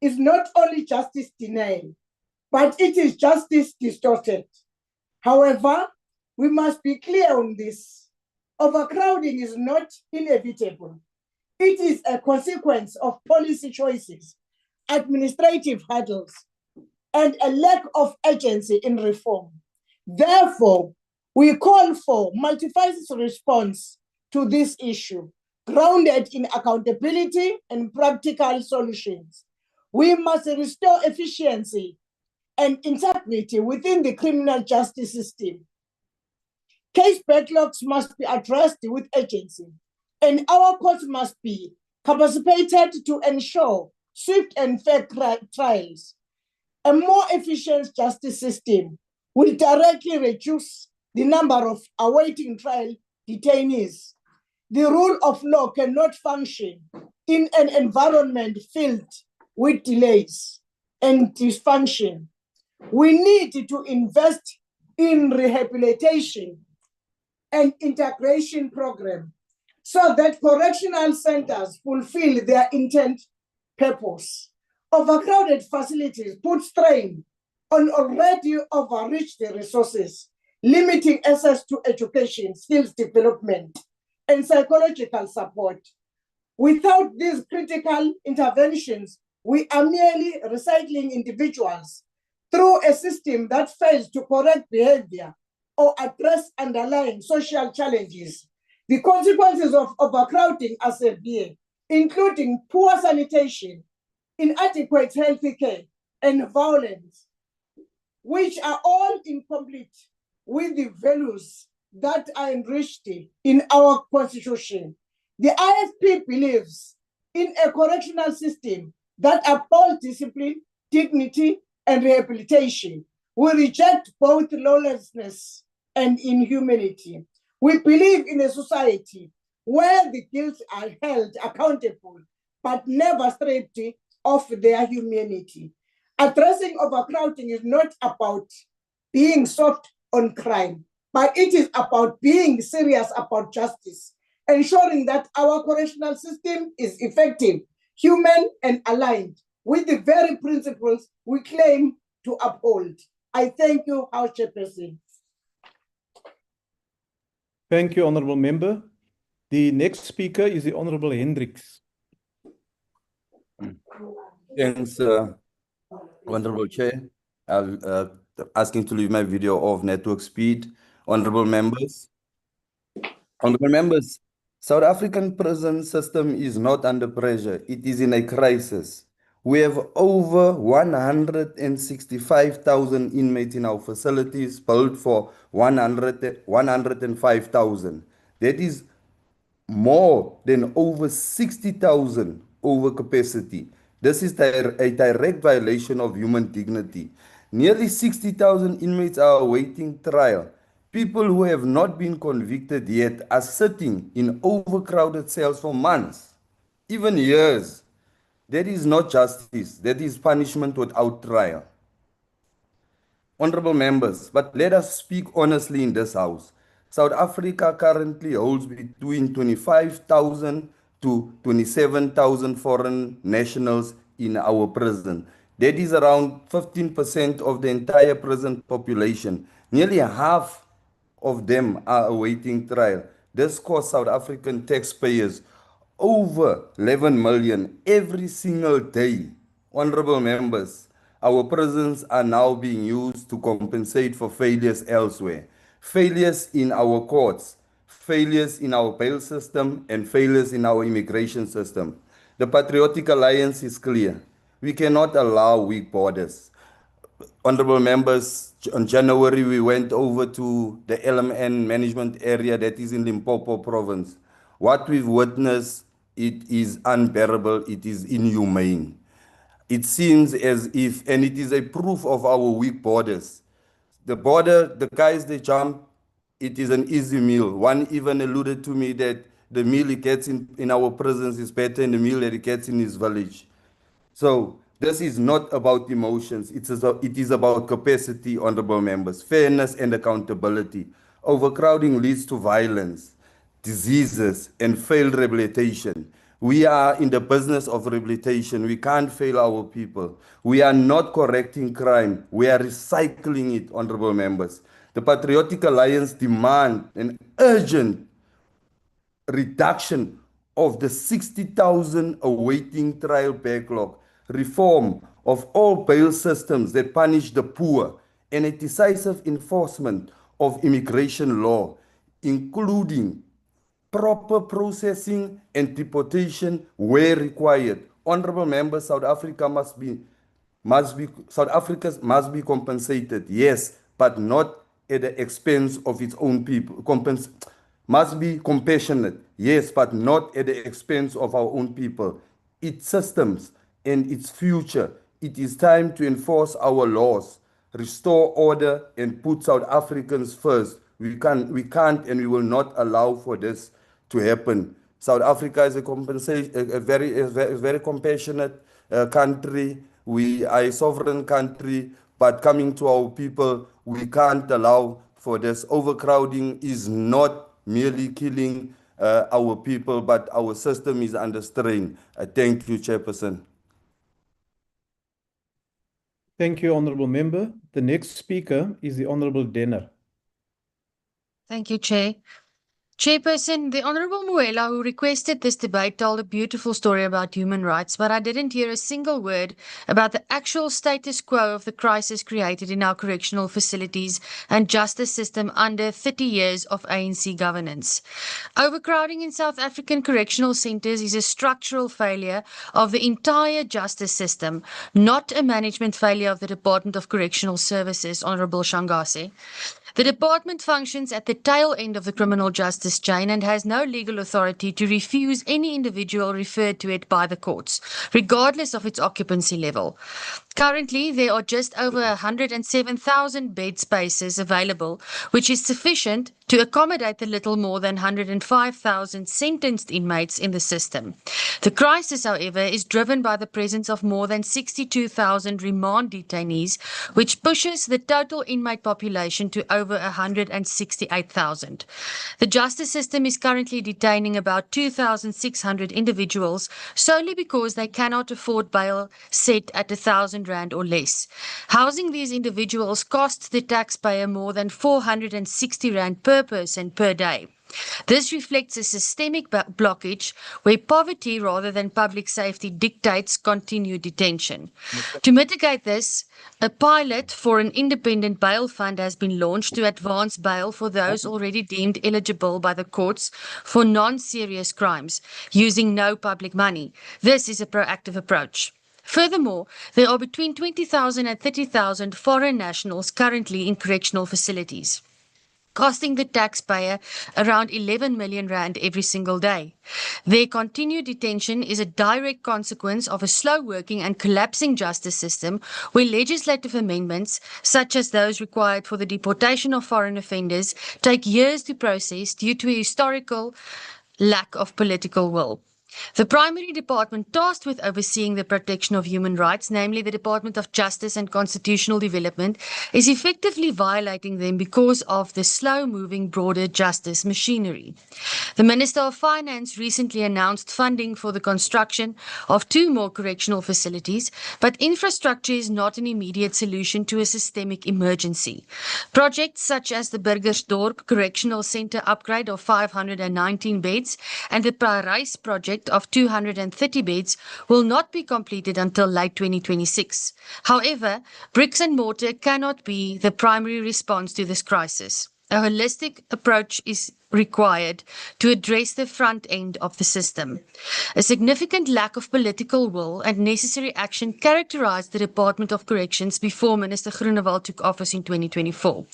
is not only justice denial, but it is justice distorted. However, we must be clear on this. Overcrowding is not inevitable. It is a consequence of policy choices, administrative hurdles, and a lack of agency in reform. Therefore, we call for multifaceted response to this issue, grounded in accountability and practical solutions. We must restore efficiency and integrity within the criminal justice system. Case backlogs must be addressed with agency, and our courts must be capacitated to ensure swift and fair trials. A more efficient justice system will directly reduce the number of awaiting trial detainees. The rule of law cannot function in an environment filled with delays and dysfunction. We need to invest in rehabilitation and integration program so that correctional centers fulfill their intent purpose. Overcrowded facilities put strain on already overreached resources, limiting access to education, skills development, and psychological support. Without these critical interventions, we are merely recycling individuals through a system that fails to correct behavior or address underlying social challenges. The consequences of overcrowding are severe, including poor sanitation, inadequate health care, and violence, which are all incomplete with the values that are enriched in our constitution. The IFP believes in a correctional system that upholds discipline, dignity, and rehabilitation. We reject both lawlessness and inhumanity. We believe in a society where the guilty are held accountable, but never stripped of their humanity. Addressing overcrowding is not about being soft on crime, but it is about being serious about justice, ensuring that our correctional system is effective, human, and aligned with the very principles we claim to uphold. I thank you, House Chairperson. Thank you, Honourable Member. The next speaker is the Honourable Hendricks. Thanks, Honourable Chair. I'll asking to leave my video off network speed. Honourable members. Honourable members, South African prison system is not under pressure. It is in a crisis. We have over 165,000 inmates in our facilities, built for 105,000. That is more than over 60,000 over capacity. This is a direct violation of human dignity. Nearly 60,000 inmates are awaiting trial. People who have not been convicted yet are sitting in overcrowded cells for months, even years. That is not justice. That is punishment without trial. Honorable members, but let us speak honestly in this house. South Africa currently holds between 25,000 to 27,000 foreign nationals in our prison. That is around 15% of the entire prison population. Nearly half of them are awaiting trial. This costs South African taxpayers over 11 million every single day. Honorable members, our prisons are now being used to compensate for failures elsewhere. Failures in our courts, failures in our bail system, and failures in our immigration system. The Patriotic Alliance is clear. We cannot allow weak borders. Honorable members, in January, we went over to the LMN management area that is in Limpopo province. What we've witnessed, it is unbearable, it is inhumane. It seems as if, and it is a proof of our weak borders. The border, the guys, they jump, it is an easy meal. One even alluded to me that the meal he gets in our prisons is better than the meal that he gets in his village. So this is not about emotions. It is about capacity, honorable members, fairness and accountability. Overcrowding leads to violence, diseases, and failed rehabilitation. We are in the business of rehabilitation. We can't fail our people. We are not correcting crime. We are recycling it, honorable members. The Patriotic Alliance demand an urgent reduction of the 60,000 awaiting trial backlog, reform of all bail systems that punish the poor, and a decisive enforcement of immigration law, including proper processing and deportation where required. Honorable members, South Africa South Africa must be compensated, yes, but not at the expense of its own people. Must be compassionate, yes, but not at the expense of our own people, its systems, and its future. It is time to enforce our laws, restore order, and put South Africans first. We can't, and we will not allow for this to happen. South Africa is a very compassionate country. We are a sovereign country, but coming to our people, we can't allow for this. Overcrowding is not merely killing our people, but our system is under strain. I thank you, Chairperson. Thank you, Honourable Member. The next speaker is the Honourable Denner. Thank you, Chair. Chairperson, the Honourable Moela, who requested this debate, told a beautiful story about human rights, but I didn't hear a single word about the actual status quo of the crisis created in our correctional facilities and justice system under 30 years of ANC governance. Overcrowding in South African correctional centres is a structural failure of the entire justice system, not a management failure of the Department of Correctional Services, Honourable Shangase. The department functions at the tail end of the criminal justice chain and has no legal authority to refuse any individual referred to it by the courts, regardless of its occupancy level. Currently, there are just over 107,000 bed spaces available, which is sufficient to accommodate the little more than 105,000 sentenced inmates in the system. The crisis, however, is driven by the presence of more than 62,000 remand detainees, which pushes the total inmate population to over 168,000. The justice system is currently detaining about 2,600 individuals solely because they cannot afford bail set at R1,000 or less. Housing these individuals costs the taxpayer more than R460 per person per day. This reflects a systemic blockage where poverty rather than public safety dictates continued detention. To mitigate this, a pilot for an independent bail fund has been launched to advance bail for those already deemed eligible by the courts for non-serious crimes using no public money. This is a proactive approach. Furthermore, there are between 20,000 and 30,000 foreign nationals currently in correctional facilities, costing the taxpayer around R11 million every single day. Their continued detention is a direct consequence of a slow-working and collapsing justice system where legislative amendments, such as those required for the deportation of foreign offenders, take years to process due to a historical lack of political will. The primary department tasked with overseeing the protection of human rights, namely the Department of Justice and Constitutional Development, is effectively violating them because of the slow-moving broader justice machinery. The Minister of Finance recently announced funding for the construction of 2 more correctional facilities, but infrastructure is not an immediate solution to a systemic emergency. Projects such as the Burgersdorp Correctional Centre upgrade of 519 beds and the Parys project of 230 beds will not be completed until late 2026. However, bricks and mortar cannot be the primary response to this crisis. A holistic approach is required to address the front end of the system. A significant lack of political will and necessary action characterized the Department of Corrections before Minister Groenewald took office in 2024.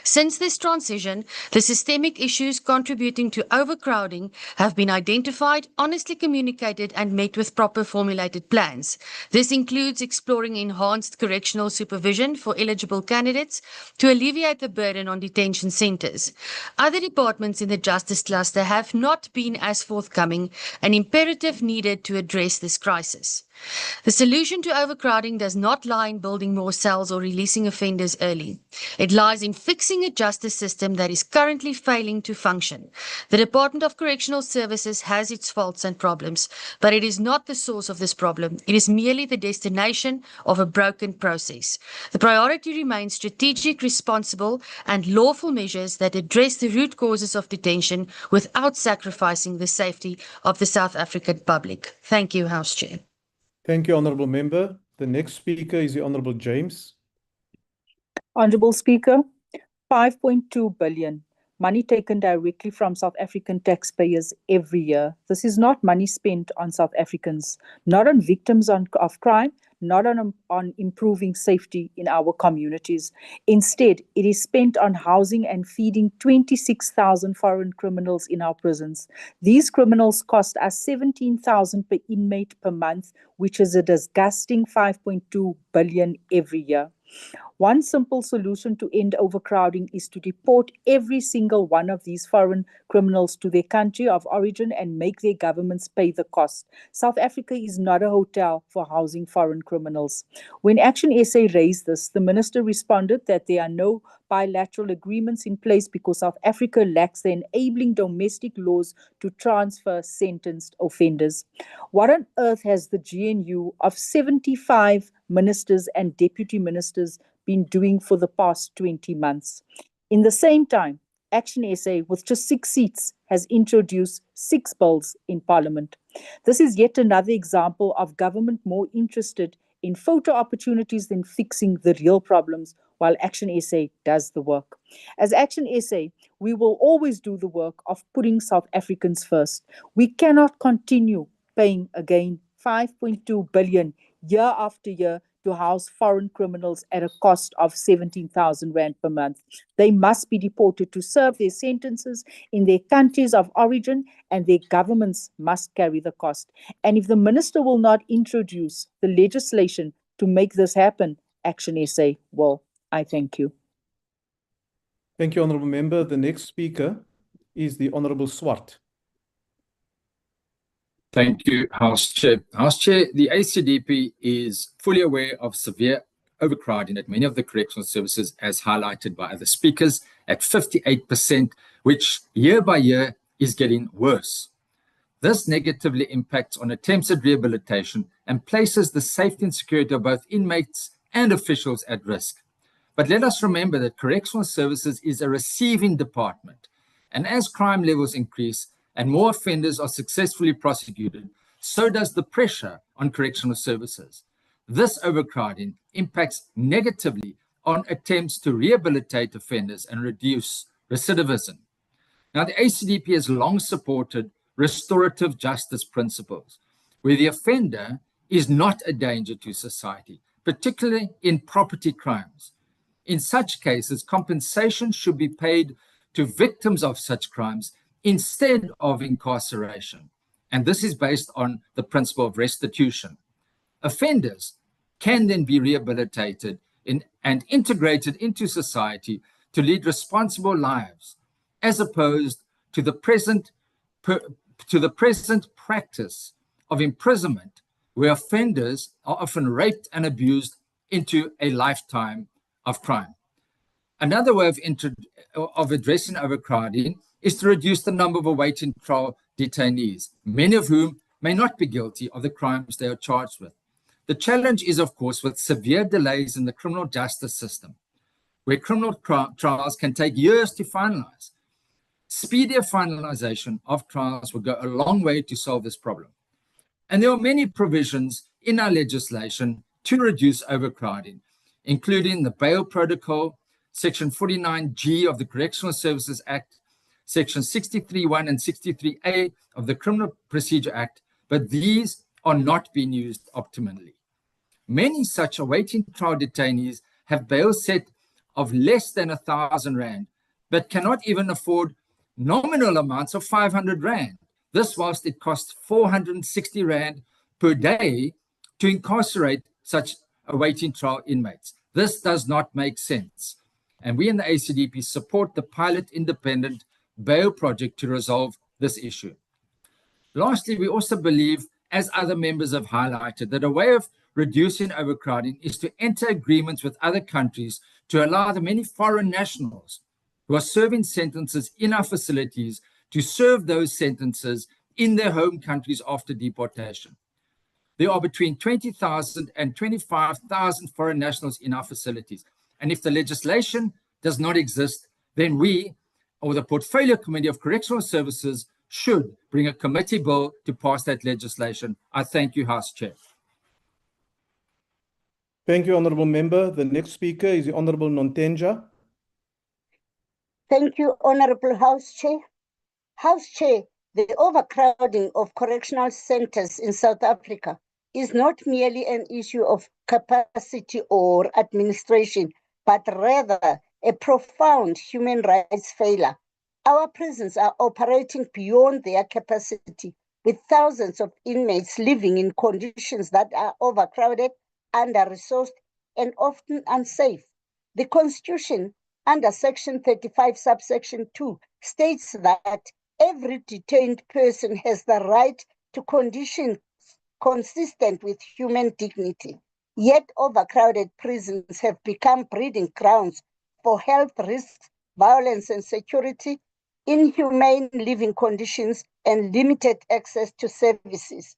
Since this transition, the systemic issues contributing to overcrowding have been identified, honestly communicated, and met with proper formulated plans. This includes exploring enhanced correctional supervision for eligible candidates to alleviate the burden on detention centres. Other departments in the justice cluster have not been as forthcoming, an imperative needed to address this crisis. The solution to overcrowding does not lie in building more cells or releasing offenders early. It lies in fixing a justice system that is currently failing to function. The Department of Correctional Services has its faults and problems, but it is not the source of this problem. It is merely the destination of a broken process. The priority remains strategic, responsible, and lawful measures that address the root causes of detention without sacrificing the safety of the South African public. Thank you, House Chair. Thank you, Honourable Member. The next speaker is the Honourable James. Honourable Speaker, 5.2 billion, money taken directly from South African taxpayers every year. This is not money spent on South Africans, not on victims of crime, not on improving safety in our communities. Instead, it is spent on housing and feeding 26,000 foreign criminals in our prisons. These criminals cost us 17,000 per inmate per month, which is a disgusting 5.2 billion every year. One simple solution to end overcrowding is to deport every single one of these foreign criminals to their country of origin and make their governments pay the cost. South Africa is not a hotel for housing foreign criminals. When Action SA raised this, the minister responded that there are no bilateral agreements in place because South Africa lacks the enabling domestic laws to transfer sentenced offenders. What on earth has the GNU of 75 ministers and deputy ministers been doing for the past 20 months? In the same time, Action SA, with just 6 seats, has introduced 6 bills in Parliament. This is yet another example of government more interested in photo opportunities than fixing the real problems, while Action SA does the work. As Action SA, we will always do the work of putting South Africans first. We cannot continue paying again 5.2 billion year after year to house foreign criminals at a cost of 17,000 rand per month. They must be deported to serve their sentences in their countries of origin, and their governments must carry the cost. And if the minister will not introduce the legislation to make this happen, Action SA will. I thank you. Thank you, Honourable Member. The next speaker is the Honourable Swart. Thank you, House Chair. House Chair, the ACDP is fully aware of severe overcrowding at many of the correctional services, as highlighted by other speakers, at 58%, which year by year is getting worse. This negatively impacts on attempts at rehabilitation and places the safety and security of both inmates and officials at risk. But let us remember that correctional services is a receiving department, and as crime levels increase and more offenders are successfully prosecuted, so does the pressure on correctional services. This overcrowding impacts negatively on attempts to rehabilitate offenders and reduce recidivism. Now, the ACDP has long supported restorative justice principles, where the offender is not a danger to society, particularly in property crimes. In such cases, compensation should be paid to victims of such crimes instead of incarceration. And this is based on the principle of restitution. Offenders can then be rehabilitated and integrated into society to lead responsible lives, as opposed to the present practice of imprisonment, where offenders are often raped and abused into a lifetime of crime. Another way of addressing overcrowding is to reduce the number of awaiting trial detainees, many of whom may not be guilty of the crimes they are charged with. The challenge is, of course, with severe delays in the criminal justice system, where criminal trials can take years to finalize. Speedier finalization of trials will go a long way to solve this problem. And there are many provisions in our legislation to reduce overcrowding, including the Bail Protocol, Section 49G of the Correctional Services Act, Section 63(1) and 63A of the Criminal Procedure Act, but these are not being used optimally. Many such awaiting trial detainees have bail set of less than 1,000 rand, but cannot even afford nominal amounts of 500 rand. This whilst it costs 460 rand per day to incarcerate such awaiting trial inmates. This does not make sense. And we in the ACDP support the pilot independent bail project to resolve this issue. Lastly, we also believe, as other members have highlighted, that a way of reducing overcrowding is to enter agreements with other countries to allow the many foreign nationals who are serving sentences in our facilities to serve those sentences in their home countries after deportation. There are between 20,000 and 25,000 foreign nationals in our facilities. And if the legislation does not exist, then we, or the Portfolio Committee of Correctional Services, should bring a committee bill to pass that legislation. I thank you, House Chair. Thank you, Honourable Member. The next speaker is the Honourable Nontenja. Thank you, Honourable House Chair. House Chair, the overcrowding of correctional centres in South Africa is not merely an issue of capacity or administration, but rather a profound human rights failure. Our prisons are operating beyond their capacity, with thousands of inmates living in conditions that are overcrowded, under-resourced, and often unsafe. The Constitution, under Section 35, subsection 2, states that every detained person has the right to conditions consistent with human dignity. Yet overcrowded prisons have become breeding grounds for health risks, violence and security, inhumane living conditions, and limited access to services.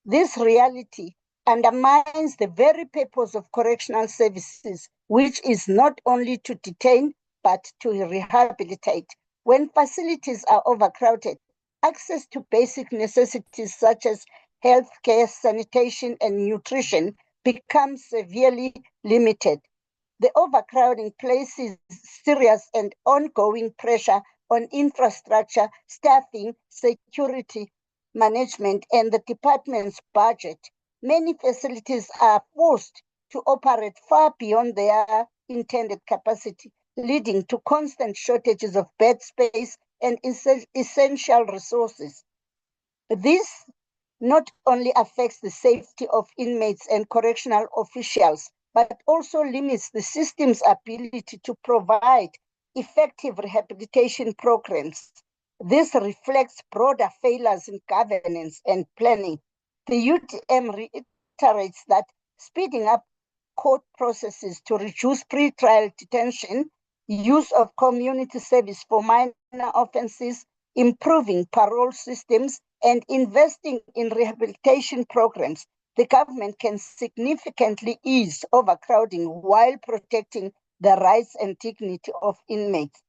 This reality undermines the very purpose of correctional services, which is not only to detain, but to rehabilitate. When facilities are overcrowded, access to basic necessities such as healthcare, sanitation, and nutrition becomes severely limited. The overcrowding places serious and ongoing pressure on infrastructure, staffing, security management, and the department's budget. Many facilities are forced to operate far beyond their intended capacity, leading to constant shortages of bed space and essential resources. This not only affects the safety of inmates and correctional officials, but also limits the system's ability to provide effective rehabilitation programs. This reflects broader failures in governance and planning. The UTM reiterates that speeding up court processes to reduce pre-trial detention, use of community service for minor offenses, improving parole systems, and investing in rehabilitation programs, the government can significantly ease overcrowding while protecting the rights and dignity of inmates.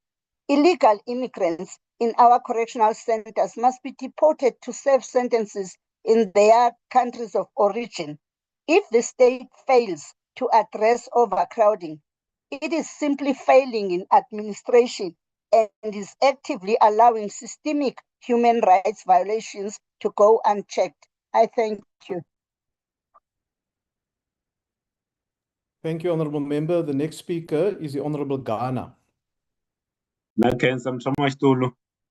Illegal immigrants in our correctional centers must be deported to serve sentences in their countries of origin. If the state fails to address overcrowding, it is simply failing in administration and is actively allowing systemic human rights violations to go unchecked. I thank you. Thank you, Honourable Member. The next speaker is the Honourable Ghana.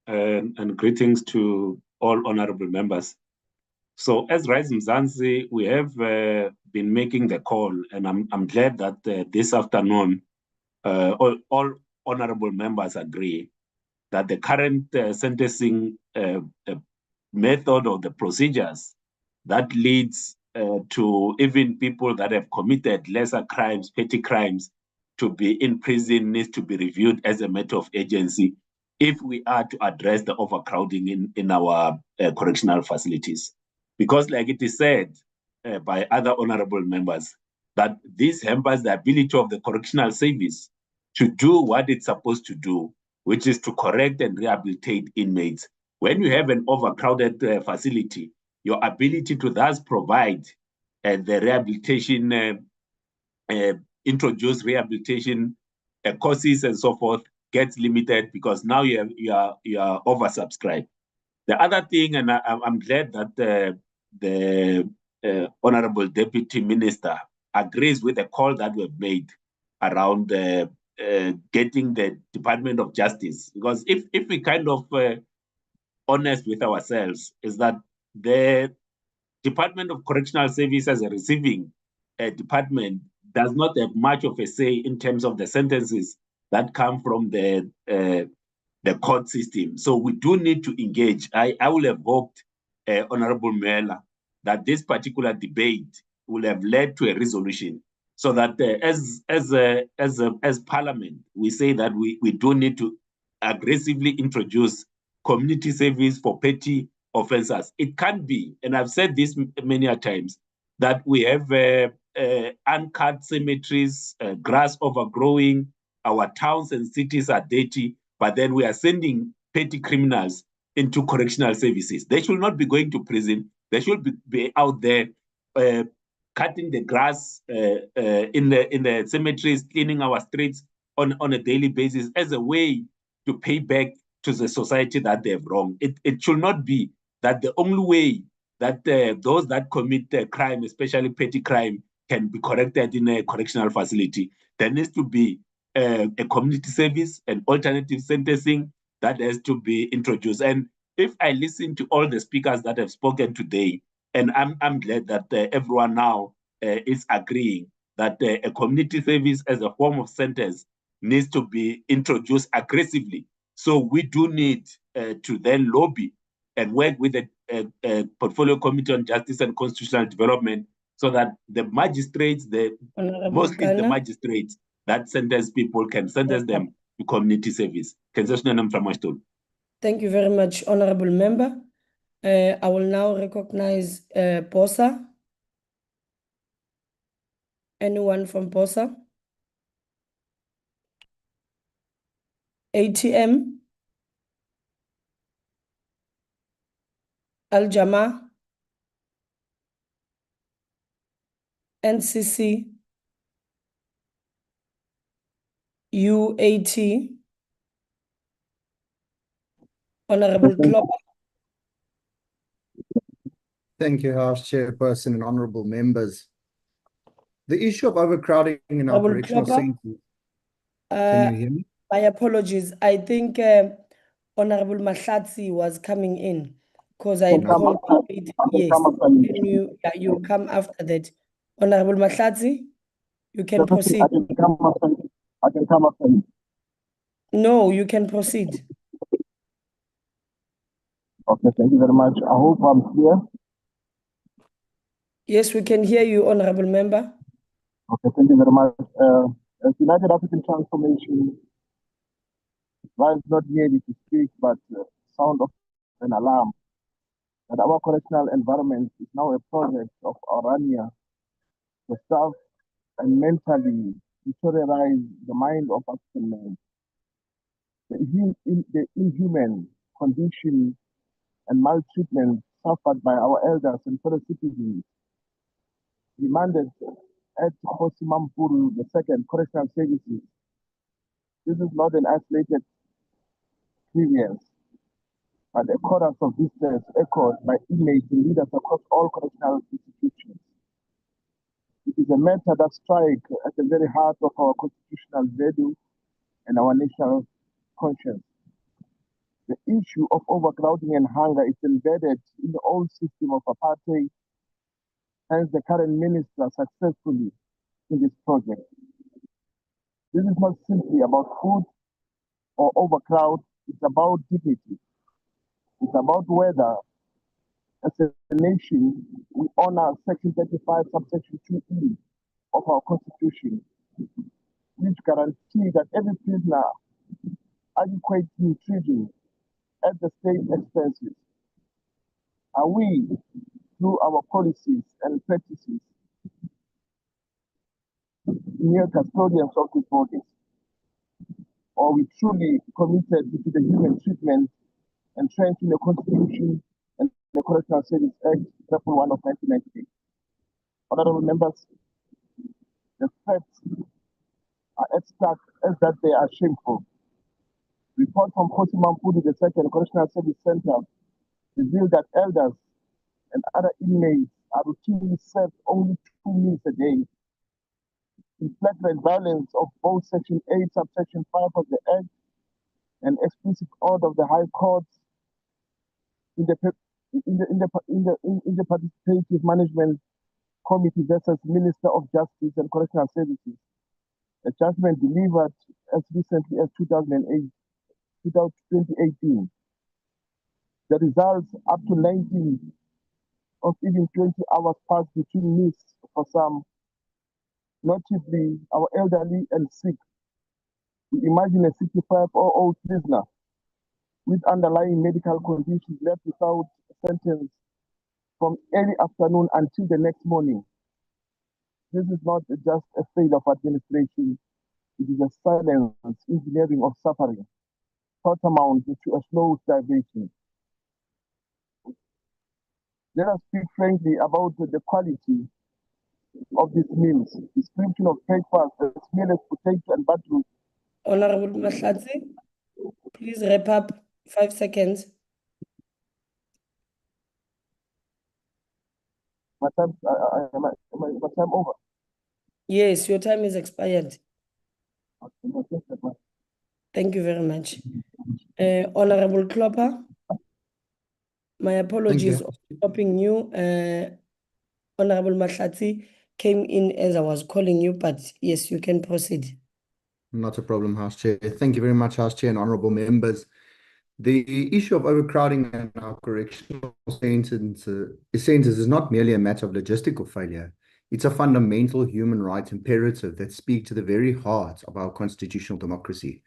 And greetings to all honourable members. So as Rise Mzansi, we have been making the call, and I'm glad that this afternoon all honourable members agree that the current sentencing method or the procedures that leads to even people that have committed lesser crimes, petty crimes, to be in prison needs to be reviewed as a matter of urgency if we are to address the overcrowding in our correctional facilities. Because like it is said by other honourable members, that this hampers the ability of the correctional service to do what it's supposed to do, which is to correct and rehabilitate inmates. When you have an overcrowded facility, your ability to thus provide the rehabilitation, introduce rehabilitation courses and so forth gets limited because now you are oversubscribed. The other thing, and I'm glad that the Honourable Deputy Minister agrees with the call that we've made around getting the Department of Justice, because if we kind of honest with ourselves, is that the Department of Correctional Service as a receiving department does not have much of a say in terms of the sentences that come from the court system. So we do need to engage. I will have hoped, Honourable Moela, that this particular debate will have led to a resolution, so that as Parliament, we say that we do need to aggressively introduce community service for petty offenders. It can't be, and I've said this many a times, that we have uncut cemeteries, grass overgrowing, our towns and cities are dirty, but then we are sending petty criminals into correctional services. They should not be going to prison. They should be out there cutting the grass in the cemeteries, cleaning our streets on a daily basis as a way to pay back to the society that they have wronged. It should not be that the only way that those that commit crime, especially petty crime, can be corrected in a correctional facility. There needs to be a community service and alternative sentencing that has to be introduced. And if I listen to all the speakers that have spoken today, and I'm glad that everyone now is agreeing that a community service as a form of sentence needs to be introduced aggressively. So we do need to then lobby and work with the Portfolio Committee on Justice and Constitutional Development, so that the magistrates, mostly the magistrates that sentence people, can sentence them to community service. Thank you very much, Honourable Member. I will now recognize POSA. Anyone from POSA? ATM? Al-Jama, NCC, UAT, Honorable Klopper. Thank you, House Chairperson and honorable members. The issue of overcrowding in our Honorable correctional Klopper. centers. Can you hear me? My apologies. I think Honorable Mahlatsi was coming in because I called it. Yes, can you come after that? Honorable Mahlatsi, you can proceed. I can come after you. No, you can proceed. Okay, thank you very much. I hope I'm clear. Yes, we can hear you, Honorable Member. Okay, thank you very much. As United African Transformation, rise not merely to speak, but sound of an alarm that our correctional environment is now a project of Orania to serve and mentally deteriorate the mind of African men. The inhuman condition and maltreatment suffered by our elders and fellow citizens demanded at Hosi Mampuru II Correctional Services. This is not an isolated experience, but a chorus of distress echoed by inmates and leaders across all correctional institutions. It is a matter that strikes at the very heart of our constitutional value and our national conscience. The issue of overcrowding and hunger is embedded in the old system of apartheid, hence the current minister successfully in this project. This is not simply about food or overcrowd, it's about dignity. It's about whether, as a nation, we honor Section 35, subsection 2E of our Constitution, which guarantees that every prisoner adequate nutrition at the state expenses. Are we, through our policies and practices, mere custodians of these bodies? Or are we truly committed to the human treatment entrenched in the Constitution and the Correctional Service Act, 1 of 1998? Honorable members, the facts are abstract as that they are shameful. Report from Hosi Mampuru II Correctional Service Center revealed that elders and other inmates are routinely served only 2 meals a day. In flagrant violence of both Section 8, subsection 5 of the Act and explicit order of the High Court in the Participative Management Committee versus Minister of Justice and Correctional Services, a judgment delivered as recently as 2018. The results up to 19 of even 20 hours passed between meals for some, notably our elderly and sick. We imagine a 65-year-old prisoner with underlying medical conditions left without a sentence from early afternoon until the next morning. This is not just a failure of administration, it is a silent engineering of suffering, tantamount to a slow starvation. Let us speak frankly about the quality of these meals. Description of breakfast as meal as potato and butter. Honorable Mahlatsi, please wrap up 5 seconds. My time over? Yes, your time is expired. Thank you very much. Honorable Klopper, my apologies for stopping you. Honorable Mahlatsi came in as I was calling you, but yes, you can proceed. Not a problem, House Chair. Thank you very much, House Chair and honorable members. The issue of overcrowding in our correctional centers is not merely a matter of logistical failure. It's a fundamental human rights imperative that speaks to the very heart of our constitutional democracy.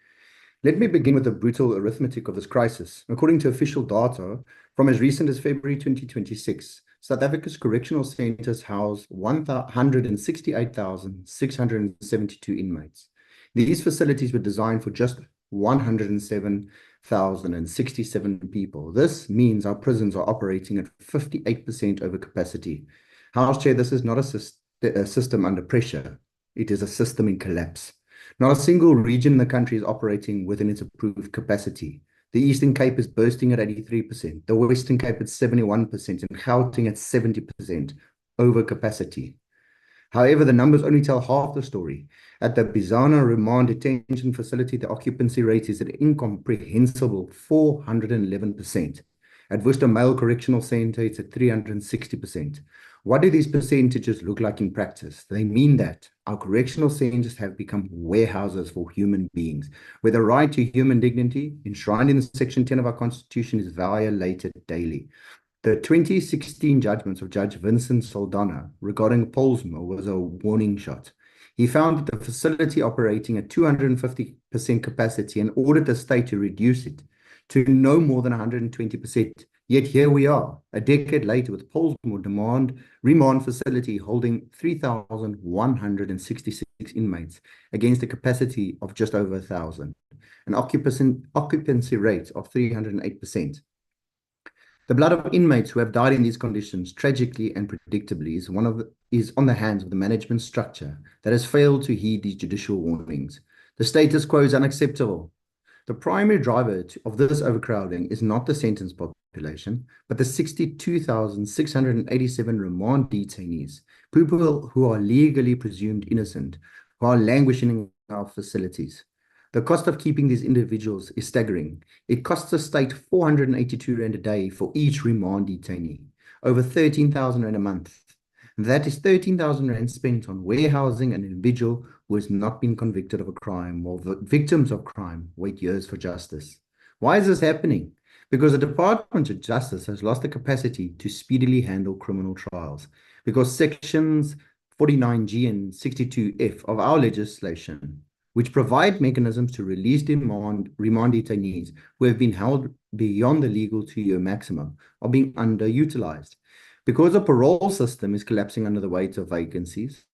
Let me begin with the brutal arithmetic of this crisis. According to official data, from as recent as February 2026, South Africa's correctional centers house 168,672 inmates. These facilities were designed for just 107 1,067 people. This means our prisons are operating at 58% over capacity. House Chair, this is not a system under pressure. It is a system in collapse. Not a single region in the country is operating within its approved capacity. The Eastern Cape is bursting at 83%, the Western Cape at 71%, and Gauteng at 70% over capacity. However, the numbers only tell half the story. At the Bizana Remand Detention Facility, the occupancy rate is at incomprehensible 411%. At Worcester Male Correctional Centre, it's at 360%. What do these percentages look like in practice? They mean that our correctional centres have become warehouses for human beings, where the right to human dignity, enshrined in Section 10 of our Constitution, is violated daily. The 2016 judgments of Judge Vincent Saldana regarding Polsmo was a warning shot. He found that the facility operating at 250% capacity and ordered the state to reduce it to no more than 120%. Yet here we are, a decade later, with Polsmo remand facility holding 3,166 inmates against a capacity of just over 1,000, an occupancy rate of 308%. The blood of inmates who have died in these conditions, tragically and predictably, is on the hands of the management structure that has failed to heed these judicial warnings. The status quo is unacceptable. The primary driver of this overcrowding is not the sentence population, but the 62,687 remand detainees, people who are legally presumed innocent, who are languishing in our facilities. The cost of keeping these individuals is staggering. It costs the state 482 Rand a day for each remand detainee, over 13,000 Rand a month. That is 13,000 Rand spent on warehousing an individual who has not been convicted of a crime, while victims of crime wait years for justice. Why is this happening? Because the Department of Justice has lost the capacity to speedily handle criminal trials. Because sections 49G and 62F of our legislation, which provide mechanisms to release remand detainees who have been held beyond the legal 2-year maximum, are being underutilized. Because the parole system is collapsing under the weight of vacancies,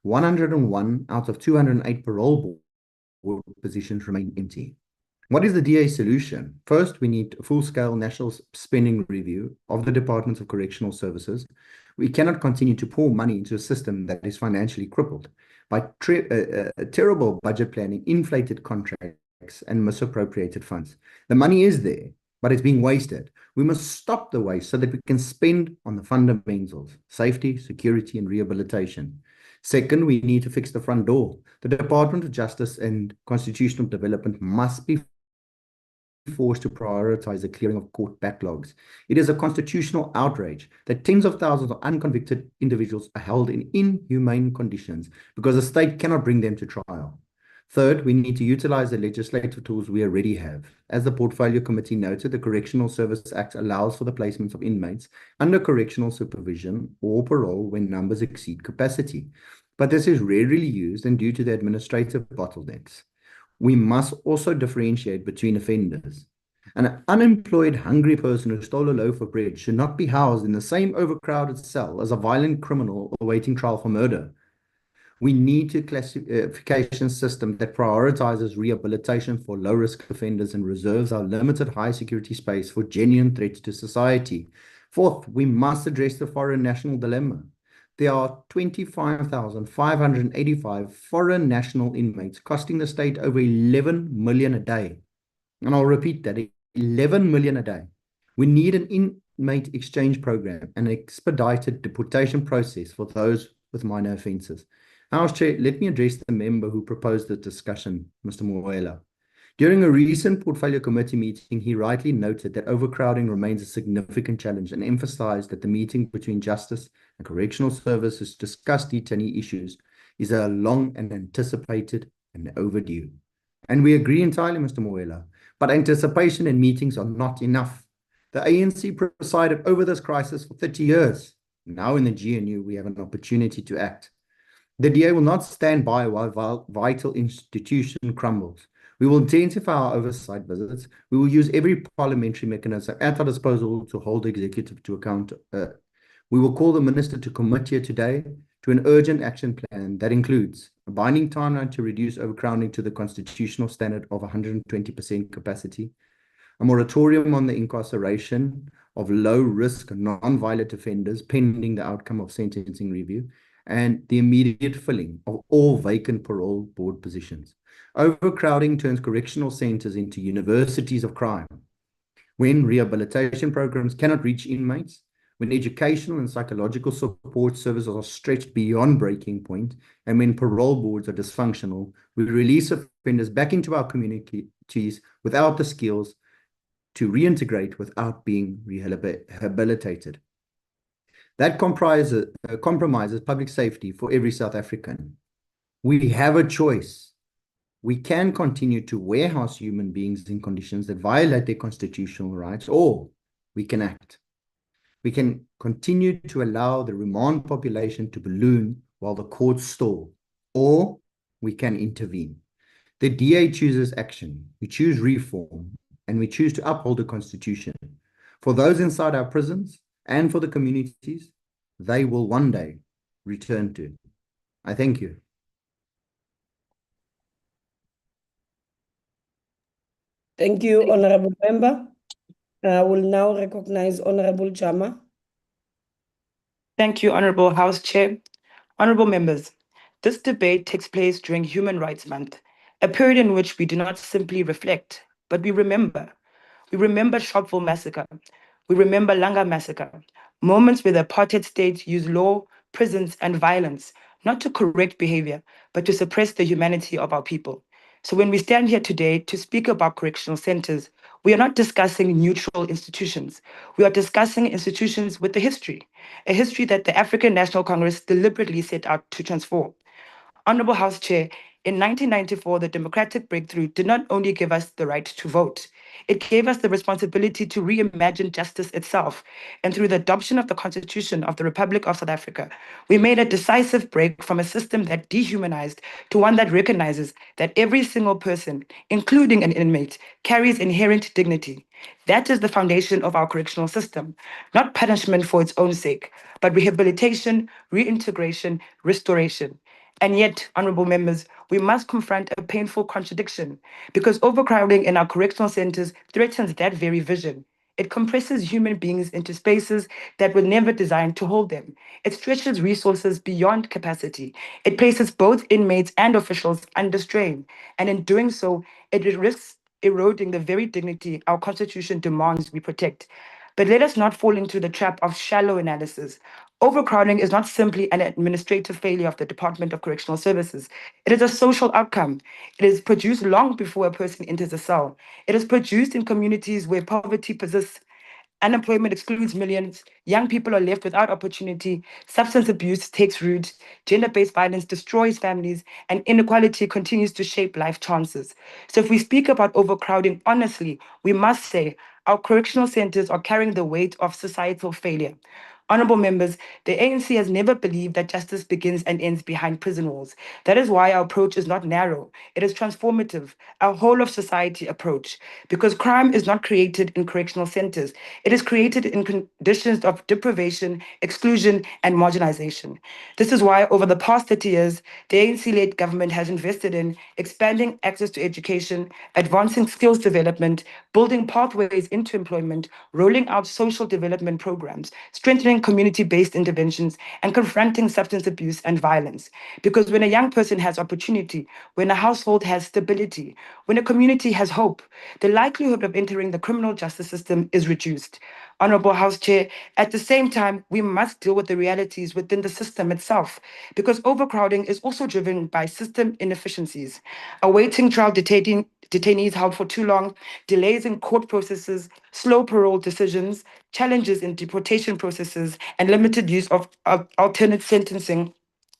101 out of 208 parole board positions remain empty. What is the DA solution? First, we need a full-scale national spending review of the Department of Correctional Services. We cannot continue to pour money into a system that is financially crippled by terrible budget planning, inflated contracts, and misappropriated funds. The money is there, but it's being wasted. We must stop the waste so that we can spend on the fundamentals: safety, security, and rehabilitation. Second, we need to fix the front door. The Department of Justice and Constitutional Development must be forced to prioritize the clearing of court backlogs. It is a constitutional outrage that tens of thousands of unconvicted individuals are held in inhumane conditions because the state cannot bring them to trial. Third, we need to utilize the legislative tools we already have. As the Portfolio Committee noted, the Correctional Service Act allows for the placement of inmates under correctional supervision or parole when numbers exceed capacity. But this is rarely used and due to the administrative bottlenecks. We must also differentiate between offenders. An unemployed, hungry person who stole a loaf of bread should not be housed in the same overcrowded cell as a violent criminal awaiting trial for murder. We need a classification system that prioritizes rehabilitation for low-risk offenders and reserves our limited high-security space for genuine threats to society. Fourth, we must address the foreign national dilemma. There are 25,585 foreign national inmates costing the state over 11 million a day. And I'll repeat that, 11 million a day. We need an inmate exchange program and an expedited deportation process for those with minor offences. House Chair, let me address the member who proposed the discussion, Mr. Moela. During a recent Portfolio Committee meeting, he rightly noted that overcrowding remains a significant challenge and emphasized that the meeting between Justice and Correctional Services to discuss detainee issues is a long and anticipated and overdue. And we agree entirely, Mr. Moela, but anticipation and meetings are not enough. The ANC presided over this crisis for 30 years. Now in the GNU, we have an opportunity to act. The DA will not stand by while vital institution crumbles. We will intensify our oversight visits. We will use every parliamentary mechanism at our disposal to hold the executive to account. We will call the minister to commit here today to an urgent action plan that includes a binding timeline to reduce overcrowding to the constitutional standard of 120% capacity, a moratorium on the incarceration of low-risk, non-violent offenders pending the outcome of sentencing review, and the immediate filling of all vacant parole board positions. Overcrowding turns correctional centers into universities of crime. When rehabilitation programs cannot reach inmates, when educational and psychological support services are stretched beyond breaking point, and when parole boards are dysfunctional, we release offenders back into our communities without the skills to reintegrate without being rehabilitated. That compromises public safety for every South African. We have a choice. We can continue to warehouse human beings in conditions that violate their constitutional rights, or we can act. We can continue to allow the remand population to balloon while the courts stall, or we can intervene. The DA chooses action. We choose reform, and we choose to uphold the Constitution. For those inside our prisons and for the communities they will one day return to. I thank you. Thank you, Honorable Member. I will now recognize Honorable Jama. Thank you, Honorable House Chair. Honorable members, this debate takes place during Human Rights Month, a period in which we do not simply reflect, but we remember. We remember Sharpeville Massacre. We remember Langa Massacre, moments where the apartheid state used law, prisons, and violence, not to correct behavior, but to suppress the humanity of our people. So when we stand here today to speak about correctional centers, we are not discussing neutral institutions. We are discussing institutions with a history that the African National Congress deliberately set out to transform. Honorable House Chair, in 1994, the democratic breakthrough did not only give us the right to vote, it gave us the responsibility to reimagine justice itself. And through the adoption of the Constitution of the Republic of South Africa, we made a decisive break from a system that dehumanized to one that recognizes that every single person, including an inmate, carries inherent dignity. That is the foundation of our correctional system, not punishment for its own sake, but rehabilitation, reintegration, restoration. And yet, honorable members, we must confront a painful contradiction because overcrowding in our correctional centers threatens that very vision. It compresses human beings into spaces that were never designed to hold them. It stretches resources beyond capacity. It places both inmates and officials under strain. And in doing so, it risks eroding the very dignity our Constitution demands we protect. But let us not fall into the trap of shallow analysis. Overcrowding is not simply an administrative failure of the Department of Correctional Services. It is a social outcome. It is produced long before a person enters a cell. It is produced in communities where poverty persists. Unemployment excludes millions. Young people are left without opportunity. Substance abuse takes root. Gender-based violence destroys families, and inequality continues to shape life chances. So if we speak about overcrowding honestly, we must say our correctional centers are carrying the weight of societal failure. Honorable members, the ANC has never believed that justice begins and ends behind prison walls. That is why our approach is not narrow, it is transformative, a whole of society approach. Because crime is not created in correctional centers, it is created in conditions of deprivation, exclusion, and marginalization. This is why over the past 30 years, the ANC-led government has invested in expanding access to education, advancing skills development, building pathways into employment, rolling out social development programs, strengthening community-based interventions, and confronting substance abuse and violence. Because when a young person has opportunity, when a household has stability, when a community has hope, the likelihood of entering the criminal justice system is reduced. Honorable House Chair, at the same time, we must deal with the realities within the system itself, because overcrowding is also driven by system inefficiencies. Awaiting trial detainees held for too long, delays in court processes, slow parole decisions, challenges in deportation processes, and limited use of alternate sentencing.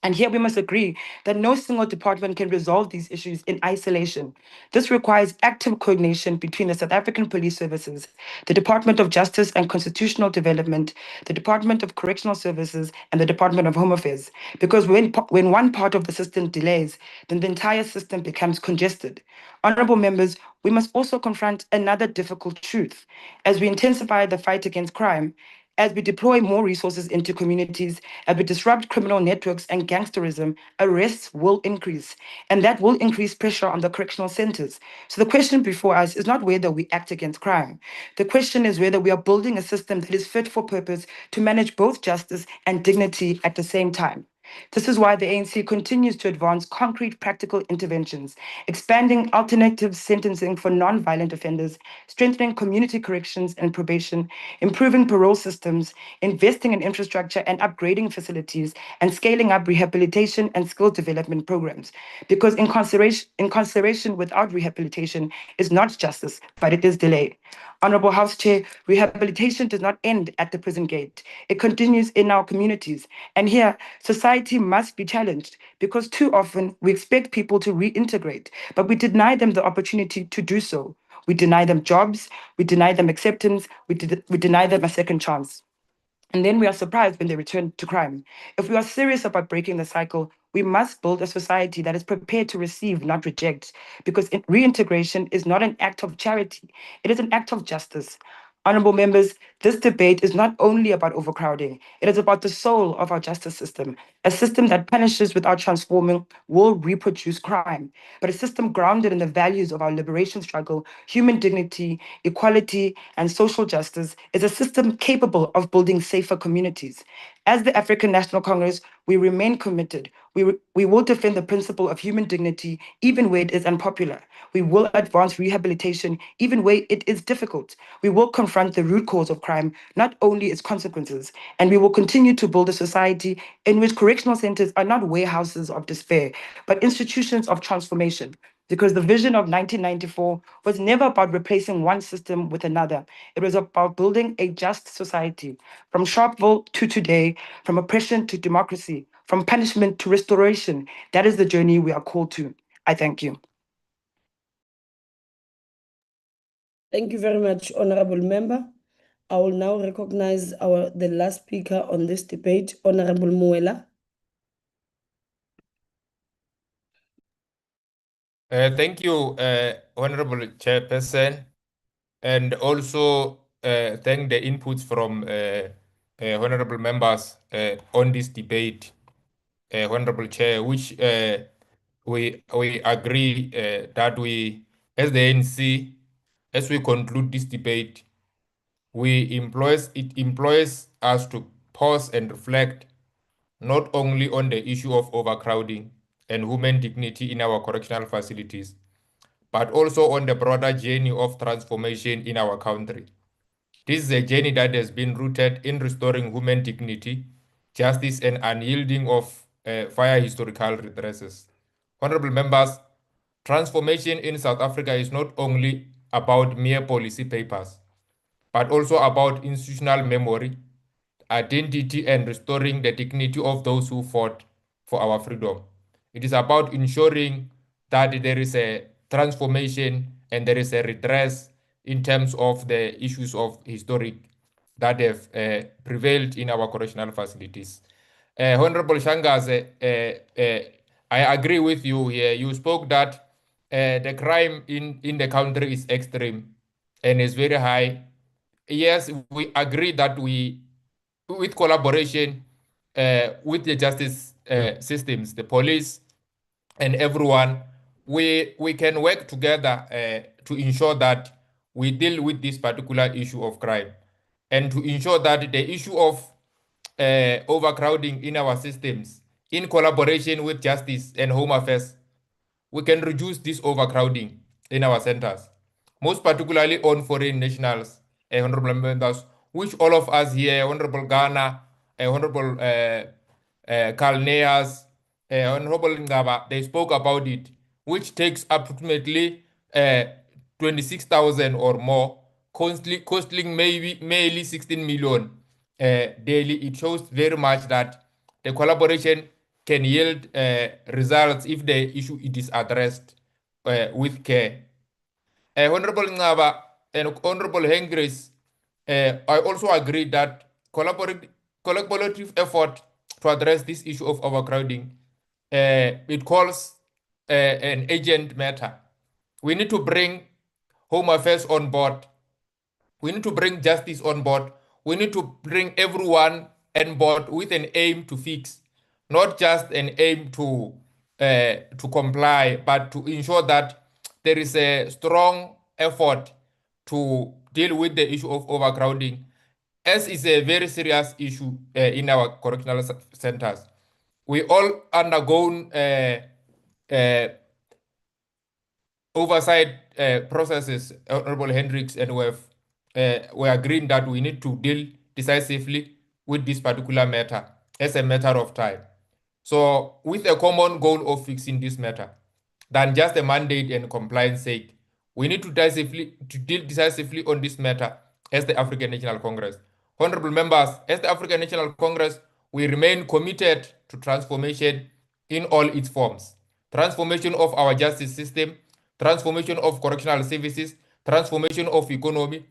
And here we must agree that no single department can resolve these issues in isolation. This requires active coordination between the South African Police Services, the Department of Justice and Constitutional Development, the Department of Correctional Services, and the Department of Home Affairs. Because when one part of the system delays, then the entire system becomes congested. Honorable members, we must also confront another difficult truth. As we intensify the fight against crime, As we deploy more resources into communities, as we disrupt criminal networks and gangsterism, arrests will increase, and that will increase pressure on the correctional centers. So the question before us is not whether we act against crime. The question is whether we are building a system that is fit for purpose to manage both justice and dignity at the same time. This is why the ANC continues to advance concrete practical interventions, expanding alternative sentencing for non-violent offenders, strengthening community corrections and probation, improving parole systems, investing in infrastructure and upgrading facilities, and scaling up rehabilitation and skill development programs. Because incarceration without rehabilitation is not justice, but it is delay. Honorable House Chair, rehabilitation does not end at the prison gate. It continues in our communities. And here, society must be challenged because too often we expect people to reintegrate, but we deny them the opportunity to do so. We deny them jobs, we deny them acceptance, we deny them a second chance. And then we are surprised when they return to crime. If we are serious about breaking the cycle, we must build a society that is prepared to receive, not reject, because reintegration is not an act of charity, it is an act of justice. Honorable members, this debate is not only about overcrowding, it is about the soul of our justice system. A system that punishes without transforming will reproduce crime, but a system grounded in the values of our liberation struggle, human dignity, equality, and social justice is a system capable of building safer communities. As the African National Congress, we remain committed. We will defend the principle of human dignity even where it is unpopular. We will advance rehabilitation even where it is difficult. We will confront the root cause of crime, not only its consequences. And we will continue to build a society in which correctional centers are not warehouses of despair, but institutions of transformation. Because the vision of 1994 was never about replacing one system with another. It was about building a just society. From Sharpeville to today, from oppression to democracy, from punishment to restoration. That is the journey we are called to. I thank you. Thank you very much, Honorable Member. I will now recognize the last speaker on this debate, Honorable Moela. Thank you, Honorable Chairperson, and also thank the inputs from honorable members on this debate, Honorable Chair, which we agree that we, as the ANC, as we conclude this debate, it employs us to pause and reflect not only on the issue of overcrowding and human dignity in our correctional facilities, but also on the broader journey of transformation in our country. This is a journey that has been rooted in restoring human dignity, justice, and unyielding of via historical redresses. Honorable members, transformation in South Africa is not only about mere policy papers, but also about institutional memory, identity, and restoring the dignity of those who fought for our freedom. It is about ensuring that there is a transformation and there is a redress in terms of the issues of historic that have prevailed in our correctional facilities. Honorable Shangas, I agree with you here. You spoke that the crime in the country is extreme and is very high. Yes, we agree that with collaboration with the justice systems, the police, and everyone, we can work together to ensure that we deal with this particular issue of crime and to ensure that the issue of overcrowding in our systems, in collaboration with justice and home affairs, we can reduce this overcrowding in our centers, most particularly on foreign nationals, honorable members, which all of us here, Honorable Ghana, Honorable Carl Neyas, Honorable Ngaba, they spoke about it, which takes approximately 26,000 or more, costing maybe 16 million daily. It shows very much that the collaboration can yield results if the issue it is addressed with care. Honorable Ngaba and Honorable Hengris, I also agree that collaborative effort to address this issue of overcrowding, it calls an urgent matter. We need to bring Home Affairs on board. We need to bring justice on board. we need to bring everyone on board with an aim to fix, not just an aim to comply, but to ensure that there is a strong effort to deal with the issue of overcrowding, as is a very serious issue in our correctional centers. We all undergone oversight processes, Honorable Hendricks, and we agreed that we need to deal decisively with this particular matter as a matter of time. So, with a common goal of fixing this matter, than just a mandate and compliance sake, we need to deal decisively on this matter as the African National Congress. Honorable members, as the African National Congress, we remain committed to transformation in all its forms. Transformation of our justice system, transformation of correctional services, transformation of economy,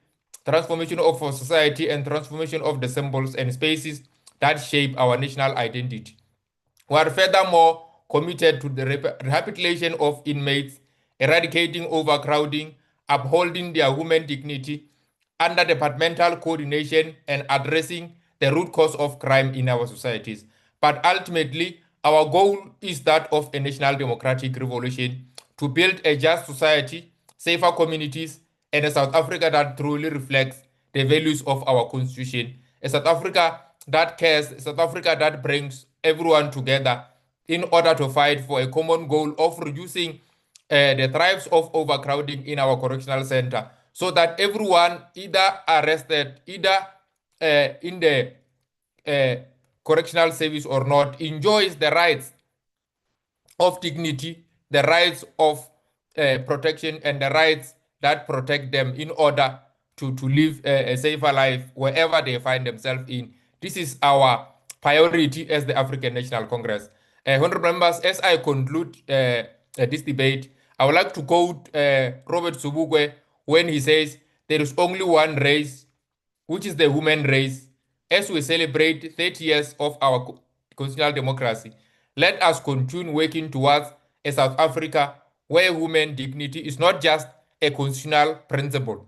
transformation of our society, and transformation of the symbols and spaces that shape our national identity. We are furthermore committed to the rehabilitation of inmates, eradicating overcrowding, upholding their human dignity under departmental coordination, and addressing the root cause of crime in our societies. But ultimately, our goal is that of a national democratic revolution to build a just society, safer communities, and a South Africa that truly reflects the values of our constitution. A South Africa that cares, a South Africa that brings everyone together in order to fight for a common goal of reducing the thrives of overcrowding in our correctional center, so that everyone, either arrested, either in the correctional service or not, enjoys the rights of dignity, the rights of protection, and the rights that protect them in order to live a safer life wherever they find themselves in. This is our priority as the African National Congress. Honorable members, as I conclude this debate, I would like to quote Robert Sobukwe when he says, "There is only one race, which is the human race." As we celebrate 30 years of our constitutional democracy, let us continue working towards a South Africa where human dignity is not just a constitutional principle,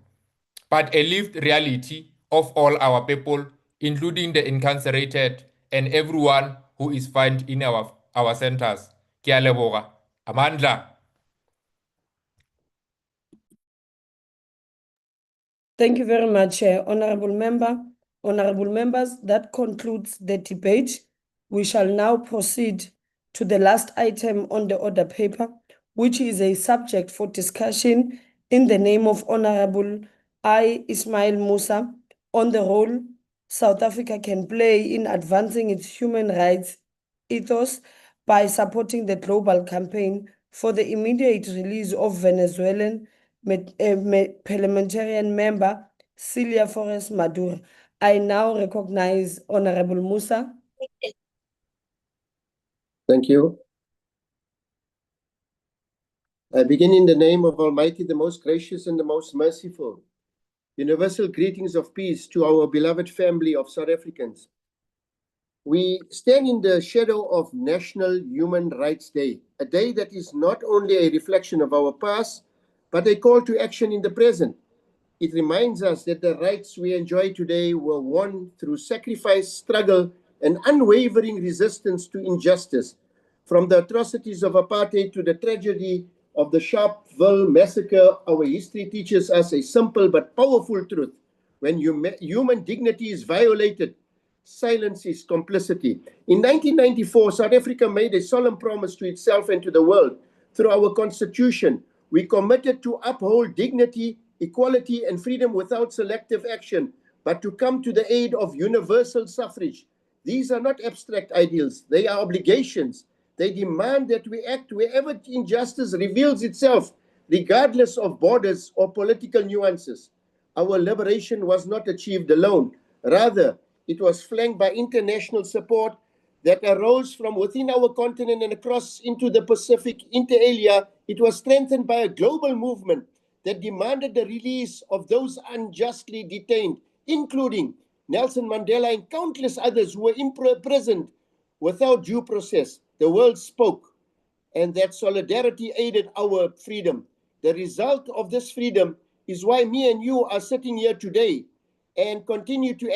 but a lived reality of all our people, including the incarcerated and everyone who is found in our centers. Ke a leboga. Amandla. Thank you very much, Honorable Member. Honorable members, that concludes the debate. We shall now proceed to the last item on the order paper, which is a subject for discussion in the name of Honorable I Ismail-Moosa on the role South Africa can play in advancing its human rights ethos by supporting the global campaign for the immediate release of Venezuelan Parliamentary member Cilia Flores Maduro. I now recognize Honorable Moosa. Thank you. I begin in the name of Almighty, the most gracious and the most merciful. Universal greetings of peace to our beloved family of South Africans. We stand in the shadow of National Human Rights Day, a day that is not only a reflection of our past, but a call to action in the present. It reminds us that the rights we enjoy today were won through sacrifice, struggle, and unwavering resistance to injustice. From the atrocities of apartheid to the tragedy of the Sharpeville massacre, our history teaches us a simple but powerful truth. When human dignity is violated, silence is complicity. In 1994, South Africa made a solemn promise to itself and to the world. Through our constitution, we committed to uphold dignity, equality, and freedom without selective action, but to come to the aid of universal suffrage. These are not abstract ideals, they are obligations. They demand that we act wherever injustice reveals itself, regardless of borders or political nuances. Our liberation was not achieved alone. Rather, it was flanked by international support that arose from within our continent and across into the Pacific, inter alia. It was strengthened by a global movement that demanded the release of those unjustly detained, including Nelson Mandela and countless others who were imprisoned without due process. The world spoke, and that solidarity aided our freedom. The result of this freedom is why me and you are sitting here today. and continue to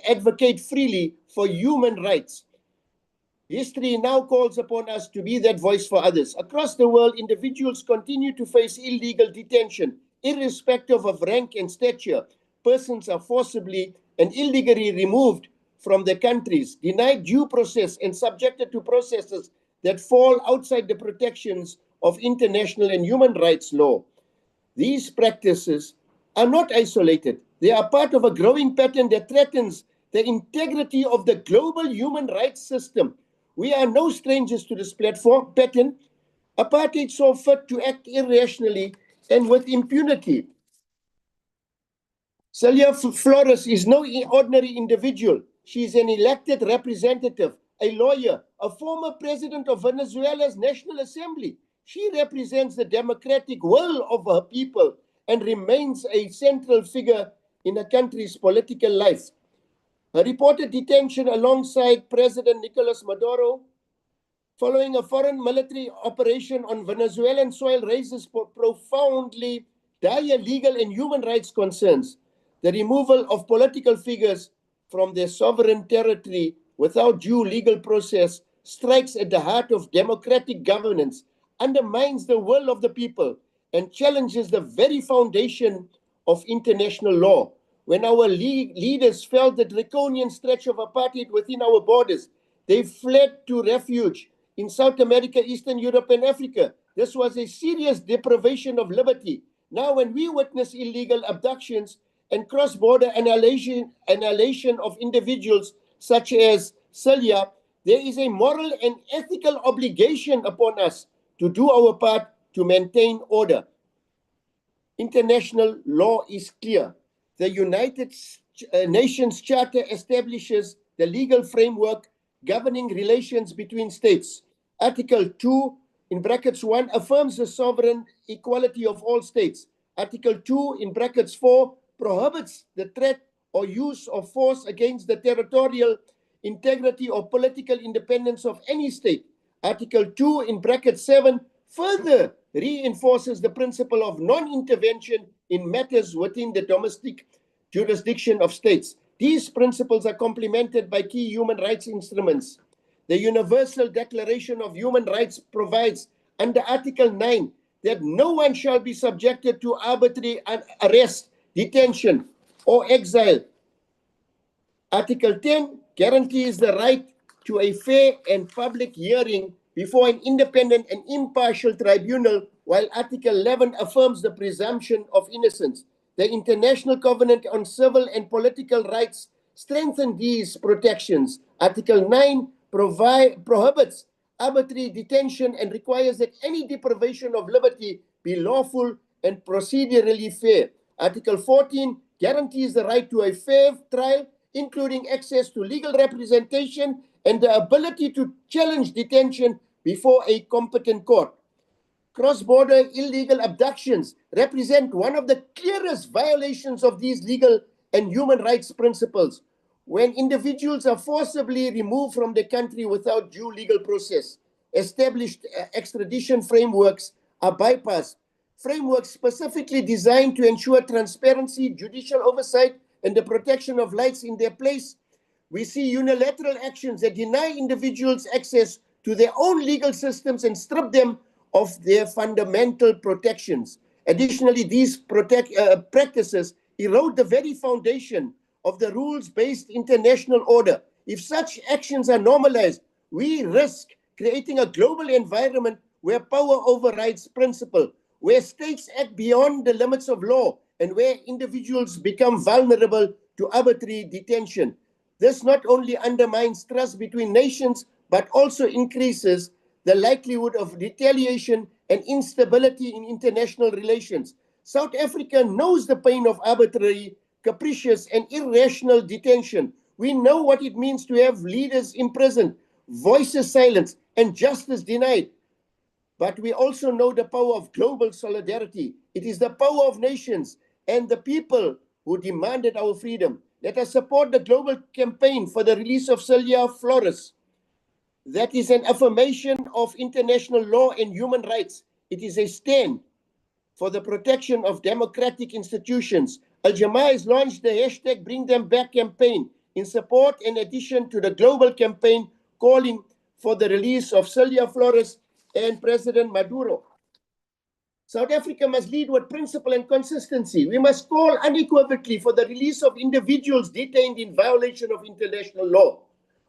advocate freely for human rights. History now calls upon us to be that voice for others. Across the world, individuals continue to face illegal detention, irrespective of rank and stature. Persons are forcibly and illegally removed from their countries, denied due process, and subjected to processes that fall outside the protections of international and human rights law. These practices are not isolated. They are part of a growing pattern that threatens the integrity of the global human rights system. We are no strangers to this pattern. Apartheid saw fit to act irrationally and with impunity. Cilia Flores is no ordinary individual. She is an elected representative, a lawyer, a former president of Venezuela's National Assembly. She represents the democratic will of her people and remains a central figure in the country's political life. Her reported detention alongside President Nicolas Maduro following a foreign military operation on Venezuelan soil raises profoundly dire legal and human rights concerns. The removal of political figures from their sovereign territory without due legal process strikes at the heart of democratic governance, undermines the will of the people, and challenges the very foundation of international law. When our leaders felt the draconian stretch of apartheid within our borders, they fled to refuge in South America, Eastern Europe, and Africa. This was a serious deprivation of liberty. Now, when we witness illegal abductions and cross-border annihilation of individuals such as Cilia, there is a moral and ethical obligation upon us to do our part to maintain order. International law is clear. The United Nations Charter establishes the legal framework governing relations between states. Article 2, in brackets 1, affirms the sovereign equality of all states. Article 2, in brackets 4, prohibits the threat or use of force against the territorial integrity or political independence of any state. Article 2, in bracket 7, further reinforces the principle of non-intervention in matters within the domestic jurisdiction of states. These principles are complemented by key human rights instruments. The Universal Declaration of Human Rights provides under Article 9 that no one shall be subjected to arbitrary arrest, detention, or exile. Article 10 guarantees the right to a fair and public hearing before an independent and impartial tribunal, while Article 11 affirms the presumption of innocence. The International Covenant on Civil and Political Rights strengthens these protections. Article 9 prohibits arbitrary detention and requires that any deprivation of liberty be lawful and procedurally fair. Article 14 guarantees the right to a fair trial, including access to legal representation and the ability to challenge detention before a competent court. Cross-border illegal abductions represent one of the clearest violations of these legal and human rights principles. When individuals are forcibly removed from the country without due legal process, established extradition frameworks are bypassed. Frameworks specifically designed to ensure transparency, judicial oversight, and the protection of rights in their place. We see unilateral actions that deny individuals access to their own legal systems and strip them of their fundamental protections. Additionally, these practices erode the very foundation of the rules-based international order. If such actions are normalized, we risk creating a global environment where power overrides principle, where states act beyond the limits of law, and where individuals become vulnerable to arbitrary detention. This not only undermines trust between nations, but also increases the likelihood of retaliation and instability in international relations. South Africa knows the pain of arbitrary, capricious, and irrational detention. We know what it means to have leaders imprisoned, voices silenced, and justice denied. But we also know the power of global solidarity. It is the power of nations and the people who demanded our freedom. Let us support the global campaign for the release of Cilia Flores. That is an affirmation of international law and human rights. It is a stand for the protection of democratic institutions, Al-Jamaa has launched the hashtag Bring Them Back campaign in support in addition to the global campaign calling for the release of Cilia, Flores, and President Maduro. South Africa must lead with principle and consistency. We must call unequivocally for the release of individuals detained in violation of international law.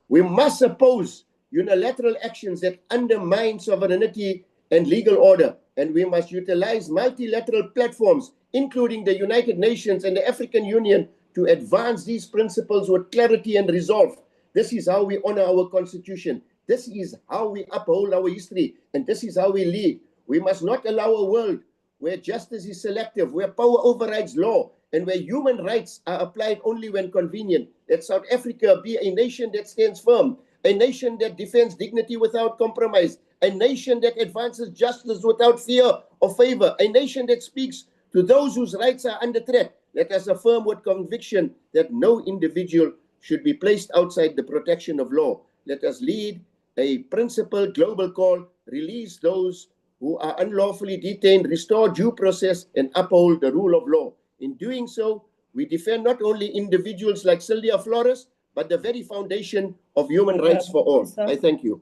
We must oppose unilateral actions that undermine sovereignty and legal order, and we must utilize multilateral platforms, including the United Nations and the African Union, to advance these principles with clarity and resolve. This is how we honor our constitution. This is how we uphold our history, and this is how we lead. We must not allow a world where justice is selective, where power overrides law, and where human rights are applied only when convenient. Let South Africa be a nation that stands firm, a nation that defends dignity without compromise, a nation that advances justice without fear or favor, a nation that speaks to those whose rights are under threat. Let us affirm with conviction that no individual should be placed outside the protection of law. Let us lead a principled global call, release those who are unlawfully detained, restore due process, and uphold the rule of law. In doing so, we defend not only individuals like Cilia Flores, but the very foundation of human rights for all. I thank you.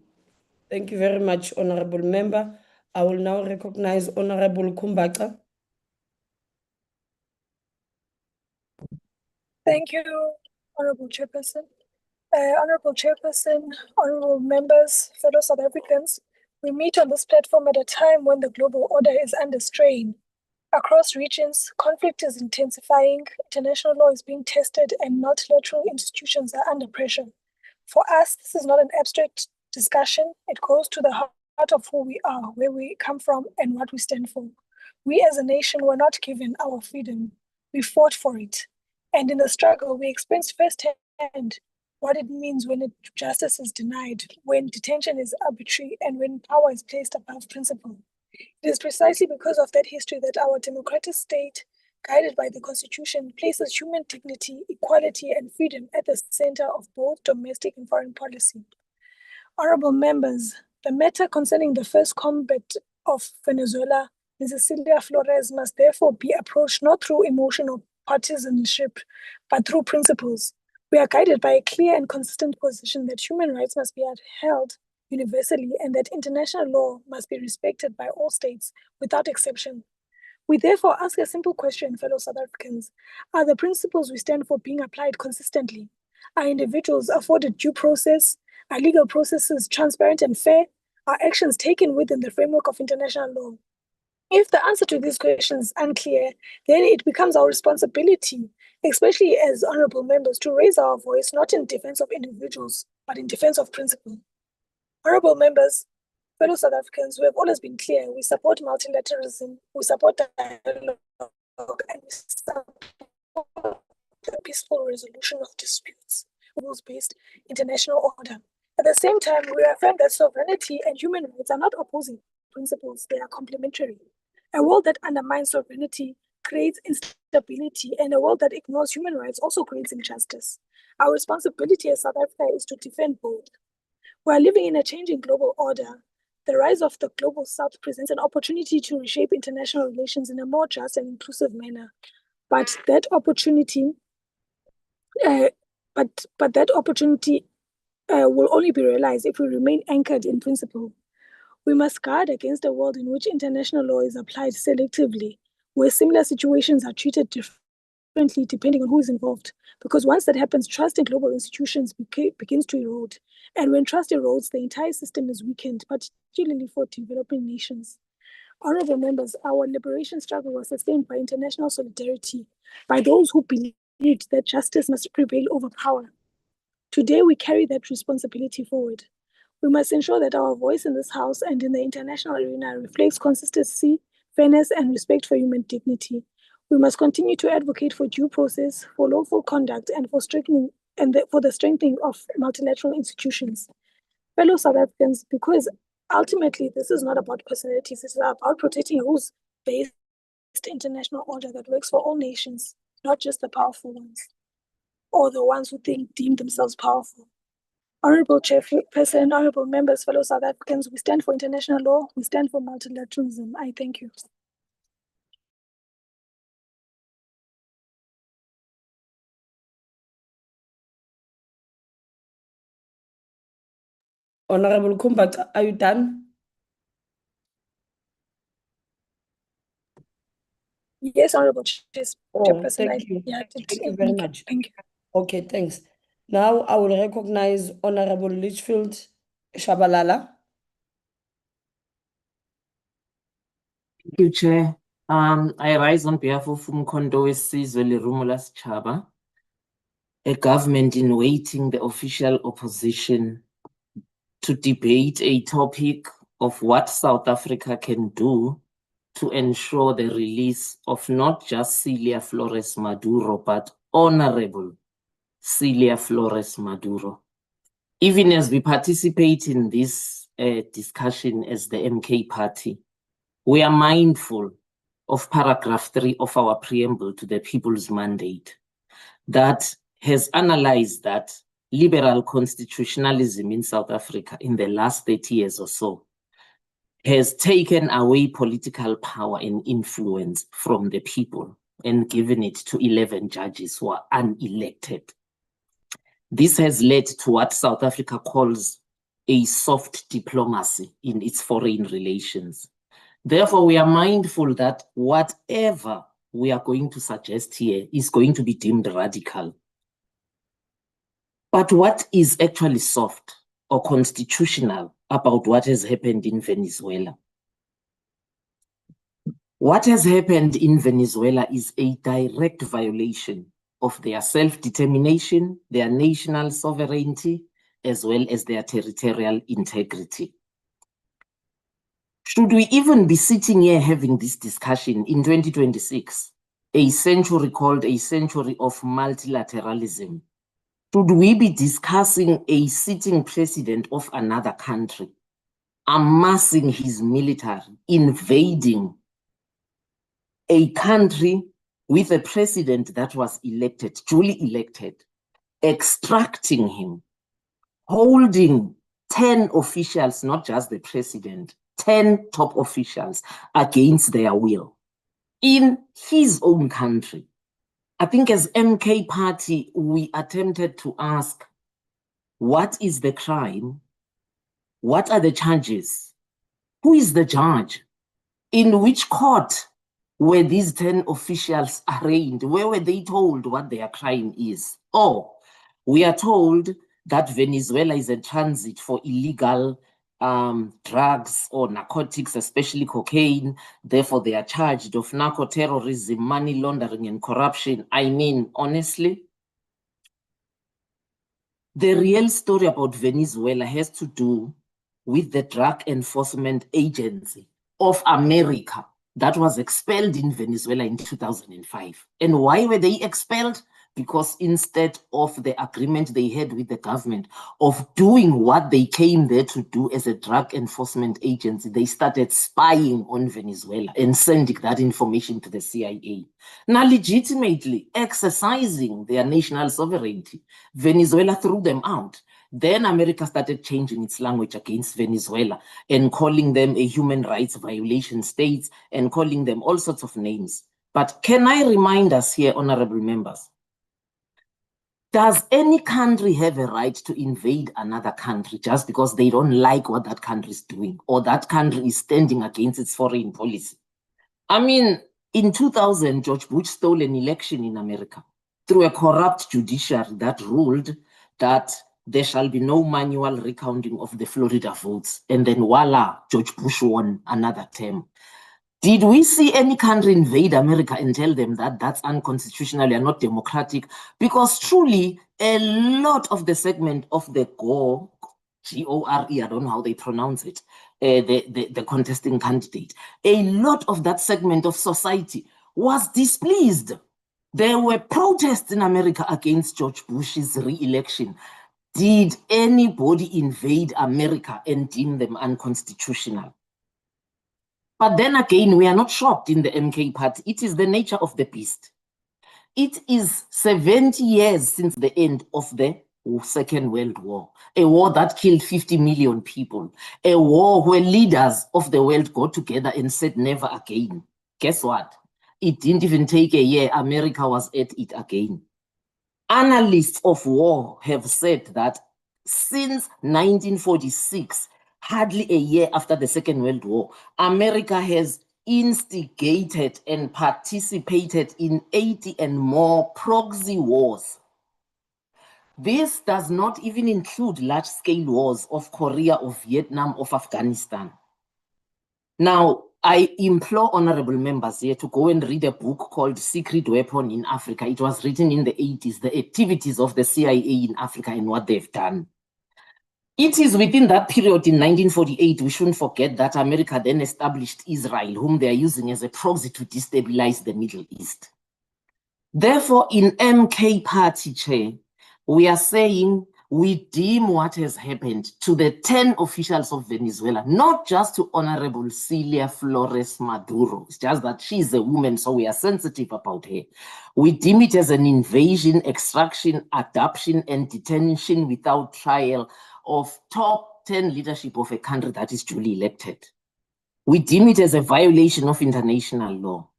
Thank you very much, Honorable Member. I will now recognize Honorable Kumbaca. Thank you, Honorable Chairperson. Honorable Chairperson, honorable members, fellow South Africans, we meet on this platform at a time when the global order is under strain. Across regions, conflict is intensifying, international law is being tested, and multilateral institutions are under pressure. For us, this is not an abstract discussion. It goes to the heart of who we are, where we come from, and what we stand for. We as a nation were not given our freedom. We fought for it. And in the struggle, we experienced firsthand what it means when justice is denied, when detention is arbitrary, and when power is placed above principle. It is precisely because of that history that our democratic state, guided by the Constitution, places human dignity, equality, and freedom at the center of both domestic and foreign policy. Honorable members, the matter concerning the first combat of Venezuela, Mrs. Cilia Flores, must therefore be approached not through emotional partisanship, but through principles. We are guided by a clear and consistent position that human rights must be upheld universally and that international law must be respected by all states without exception. We therefore ask a simple question, fellow South Africans. Are the principles we stand for being applied consistently? Are individuals afforded due process? Are legal processes transparent and fair? Are actions taken within the framework of international law? If the answer to these questions is unclear, then it becomes our responsibility, especially as honorable members, to raise our voice not in defense of individuals, but in defense of principle. Honorable members, fellow South Africans, we have always been clear. We support multilateralism, we support dialogue, and we support the peaceful resolution of disputes, rules-based international order. At the same time, we affirm that sovereignty and human rights are not opposing principles, they are complementary. A world that undermines sovereignty creates instability, and a world that ignores human rights also creates injustice. Our responsibility as South Africa is to defend both. We are living in a changing global order. The rise of the global South presents an opportunity to reshape international relations in a more just and inclusive manner. But that opportunity, will only be realized if we remain anchored in principle. We must guard against a world in which international law is applied selectively, where similar situations are treated differently depending on who is involved. Because once that happens, trust in global institutions begins to erode. And when trust erodes, the entire system is weakened, particularly for developing nations. Honorable members, our liberation struggle was sustained by international solidarity, by those who believed that justice must prevail over power. Today, we carry that responsibility forward. We must ensure that our voice in this House and in the international arena reflects consistency, fairness, and respect for human dignity. We must continue to advocate for due process, for lawful conduct, and for the strengthening of multilateral institutions. Fellow South Africans, because ultimately this is not about personalities, it's about protecting a rules-based international order that works for all nations, not just the powerful ones, or the ones who deem themselves powerful. Honorable Chairperson, honorable members, fellow South Africans, we stand for international law, we stand for multilateralism. I thank you. Honorable Kumbat, are you done? Yes, Honorable Oh, Chairperson. thank you. Yeah, I did Thank you very indicate. much. Thank you. Okay, thanks. Now I will recognize Honorable Litchfield Shabalala. Thank you, Chair. I rise on behalf of Umkhonto weSizwe Lerumo Chaba, a government in waiting, the official opposition, to debate a topic of what South Africa can do to ensure the release of not just Cilia Flores Maduro, but Honorable Cilia Flores Maduro. Even as we participate in this discussion as the MK party, we are mindful of paragraph 3 of our preamble to the People's Mandate that has analyzed that liberal constitutionalism in South Africa in the last 30 years or so has taken away political power and influence from the people and given it to 11 judges who are unelected. This has led to what South Africa calls a soft diplomacy in its foreign relations. Therefore, we are mindful that whatever we are going to suggest here is going to be deemed radical. But what is actually soft or constitutional about what has happened in Venezuela? What has happened in Venezuela is a direct violation of their self-determination, their national sovereignty, as well as their territorial integrity. Should we even be sitting here having this discussion in 2026, a century called a century of multilateralism? Should we be discussing a sitting president of another country, amassing his military, invading a country with a president that was elected, duly elected, extracting him, holding 10 officials, not just the president, 10 top officials against their will in his own country? I think as MK party, we attempted to ask, what is the crime? What are the charges? Who is the judge? In which court were these 10 officials arraigned? Where were they told what their crime is? Oh, we are told that Venezuela is a transit for illegal drugs or narcotics, especially cocaine. Therefore, they are charged of narco-terrorism, money laundering, and corruption. I mean, honestly, the real story about Venezuela has to do with the Drug Enforcement Agency of America that was expelled in Venezuela in 2005. And why were they expelled? Because instead of the agreement they had with the government of doing what they came there to do as a drug enforcement agency, they started spying on Venezuela and sending that information to the CIA. Now, legitimately exercising their national sovereignty, Venezuela threw them out. Then America started changing its language against Venezuela and calling them a human rights violation state and calling them all sorts of names. But can I remind us here, honorable members, does any country have a right to invade another country just because they don't like what that country is doing or that country is standing against its foreign policy? I mean, in 2000, George Bush stole an election in America through a corrupt judiciary that ruled that there shall be no manual recounting of the Florida votes. And then voila, George Bush won another term. Did we see any country invade America and tell them that that's unconstitutional and not democratic? Because truly, a lot of the segment of the Gore, G-O-R-E, I don't know how they pronounce it, the contesting candidate, a lot of that segment of society was displeased. There were protests in America against George Bush's re-election. Did anybody invade America and deem them unconstitutional? But then again, we are not shocked in the MK party. It is the nature of the beast. It is 70 years since the end of the Second World War, a war that killed 50 million people, a war where leaders of the world got together and said never again. Guess what? It didn't even take a year. America was at it again. Analysts of war have said that since 1946, hardly a year after the Second World War, America has instigated and participated in 80 and more proxy wars. This does not even include large-scale wars of Korea, of Vietnam, of Afghanistan. Now, I implore honorable members here to go and read a book called Secret Weapon in Africa. It was written in the 80s, the activities of the CIA in Africa and what they've done. It is within that period in 1948, we shouldn't forget that America then established Israel, whom they are using as a proxy to destabilize the Middle East. Therefore, in MK Party Chair, we are saying we deem what has happened to the 10 officials of Venezuela, not just to Honorable Cilia Flores Maduro. It's just that she's a woman, so we are sensitive about her. We deem it as an invasion, extraction, adoption, and detention without trial of top 10 leadership of a country that is duly elected. We deem it as a violation of international law.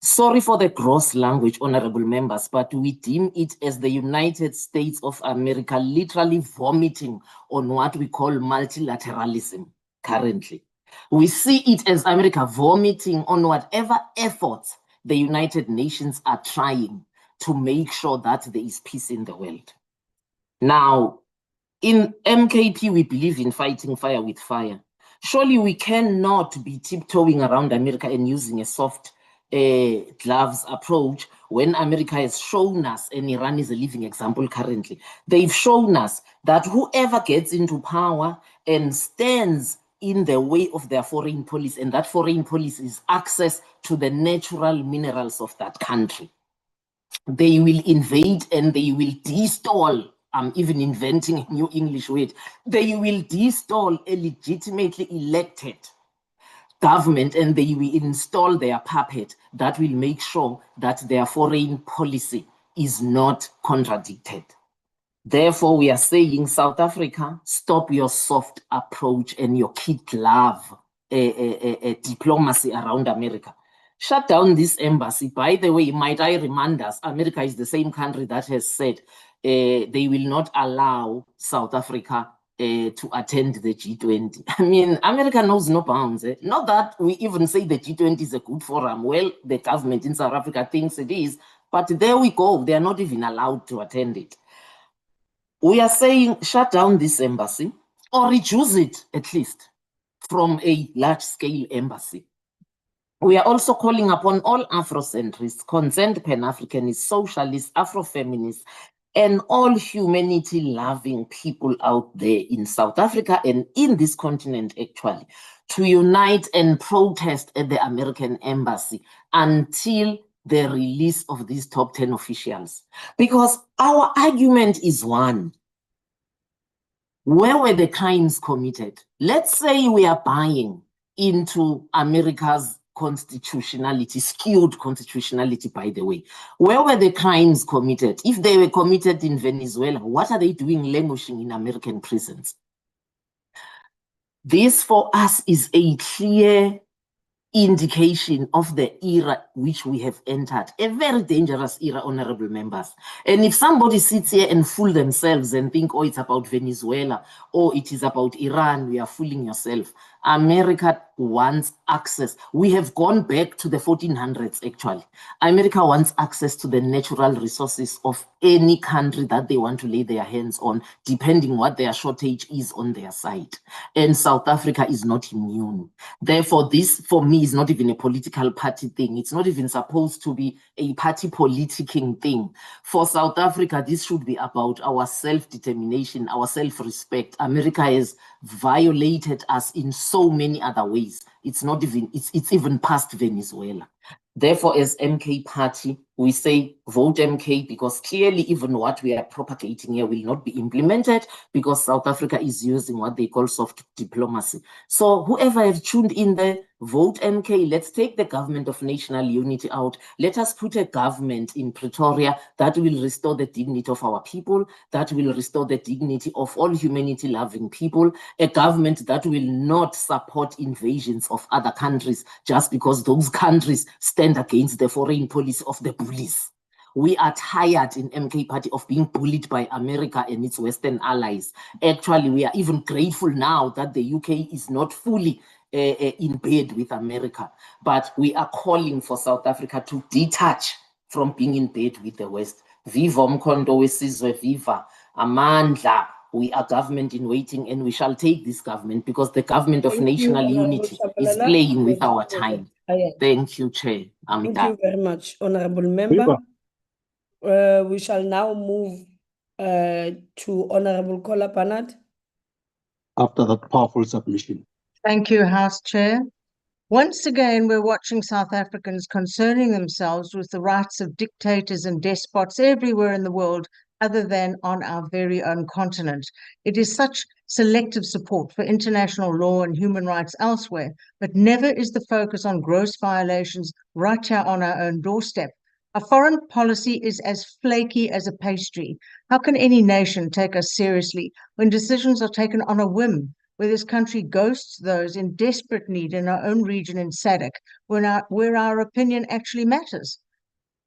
Sorry for the gross language, honorable members, but we deem it as the United States of America literally vomiting on what we call multilateralism currently. We see it as America vomiting on whatever efforts the United Nations are trying to make sure that there is peace in the world. Now, in MKP, we believe in fighting fire with fire. Surely we cannot be tiptoeing around America and using a soft gloves approach when America has shown us, and Iran is a living example currently, they've shown us that whoever gets into power and stands in the way of their foreign policy, and that foreign policy is access to the natural minerals of that country, they will invade and they will destall. I'm even inventing a new English word. They will destall a legitimately elected government and they will install their puppet that will make sure that their foreign policy is not contradicted. Therefore, we are saying, South Africa, stop your soft approach and your kid glove diplomacy around America. Shut down this embassy. By the way, might I remind us, America is the same country that has said they will not allow South Africa to attend the G20. I mean, America knows no bounds. Not that we even say the G20 is a good forum. Well, the government in South Africa thinks it is, but there we go. They are not even allowed to attend it. We are saying shut down this embassy or reduce it at least from a large-scale embassy. We are also calling upon all Afrocentrists, concerned Pan-Africanists, socialists, Afrofeminists, and all humanity-loving people out there in South Africa and in this continent, actually, to unite and protest at the American embassy until the release of these top 10 officials. Because our argument is one. Where were the crimes committed? Let's say we are buying into America's constitutionality, skewed constitutionality, by the way. Where were the crimes committed? If they were committed in Venezuela, what are they doing languishing in American prisons? This for us is a clear indication of the era which we have entered, a very dangerous era, honorable members. And if somebody sits here and fool themselves and think, oh, it's about Venezuela, or it is about Iran, we are fooling yourself. America wants access. We have gone back to the 1400s, actually. America wants access to the natural resources of any country that they want to lay their hands on, depending what their shortage is on their side. And South Africa is not immune. Therefore, this, for me, is not even a political party thing. It's not even supposed to be a party politicking thing. For South Africa, this should be about our self-determination, our self-respect. America has violated us in so many other ways. It's not even, it's even past Venezuela. Therefore, as MK Party, we say vote MK, because clearly even what we are propagating here will not be implemented because South Africa is using what they call soft diplomacy. So whoever has tuned in there, vote MK. Let's take the government of national unity out. Let us put a government in Pretoria that will restore the dignity of our people, that will restore the dignity of all humanity-loving people, a government that will not support invasions of other countries just because those countries stand against the foreign policy of the bullies. We are tired in MK Party of being bullied by America and its Western allies. Actually, we are even grateful now that the UK is not fully in bed with America, but we are calling for South Africa to detach from being in bed with the West. Viva umkhonto wesizwe, viva amandla. We are government in waiting, and we shall take this government because the government of national unity is playing with our time. Thank you, Chair. Thank you very much, Honorable Member. We shall now move to Honorable Kola Panat. After that powerful submission. Thank you, House Chair. Once again, we're watching South Africans concerning themselves with the rights of dictators and despots everywhere in the world, other than on our very own continent. It is such selective support for international law and human rights elsewhere, but never is the focus on gross violations right here on our own doorstep. Our foreign policy is as flaky as a pastry. How can any nation take us seriously when decisions are taken on a whim, where this country ghosts those in desperate need in our own region in SADC, where our opinion actually matters?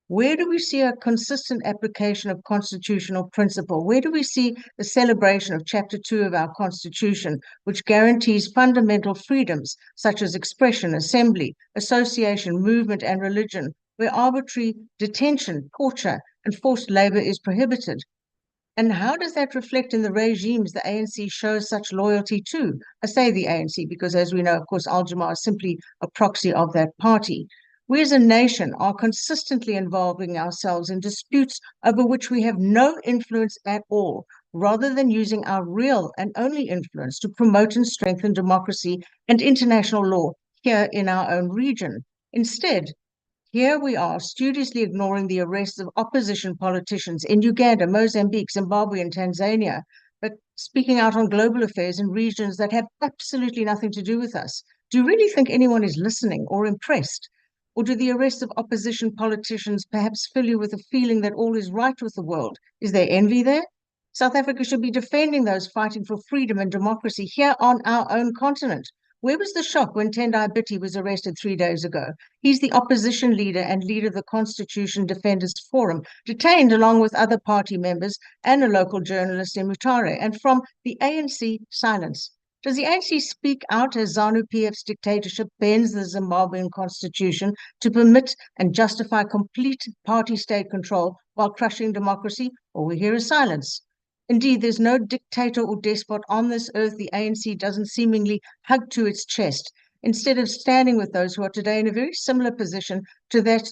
Where do we see a consistent application of constitutional principle? Where do we see the celebration of Chapter 2 of our Constitution, which guarantees fundamental freedoms such as expression, assembly, association, movement, and religion, where arbitrary detention, torture, and forced labor is prohibited? And how does that reflect in the regimes the ANC shows such loyalty to? I say the ANC because, as we know, of course, Al-Jamaa is simply a proxy of that party. We as a nation are consistently involving ourselves in disputes over which we have no influence at all, rather than using our real and only influence to promote and strengthen democracy and international law here in our own region. Instead, here we are studiously ignoring the arrests of opposition politicians in Uganda, Mozambique, Zimbabwe, and Tanzania, but speaking out on global affairs in regions that have absolutely nothing to do with us. Do you really think anyone is listening or impressed? Or do the arrests of opposition politicians perhaps fill you with a feeling that all is right with the world? Is there envy there? South Africa should be defending those fighting for freedom and democracy here on our own continent. Where was the shock when Tendai Biti was arrested 3 days ago? He's the opposition leader and leader of the Constitution Defenders Forum, detained along with other party members and a local journalist in Mutare. And from the ANC, silence. Does the ANC speak out as ZANU-PF's dictatorship bends the Zimbabwean constitution to permit and justify complete party state control while crushing democracy? Or we hear a silence. Indeed, there's no dictator or despot on this earth the ANC doesn't seemingly hug to its chest, instead of standing with those who are today in a very similar position to that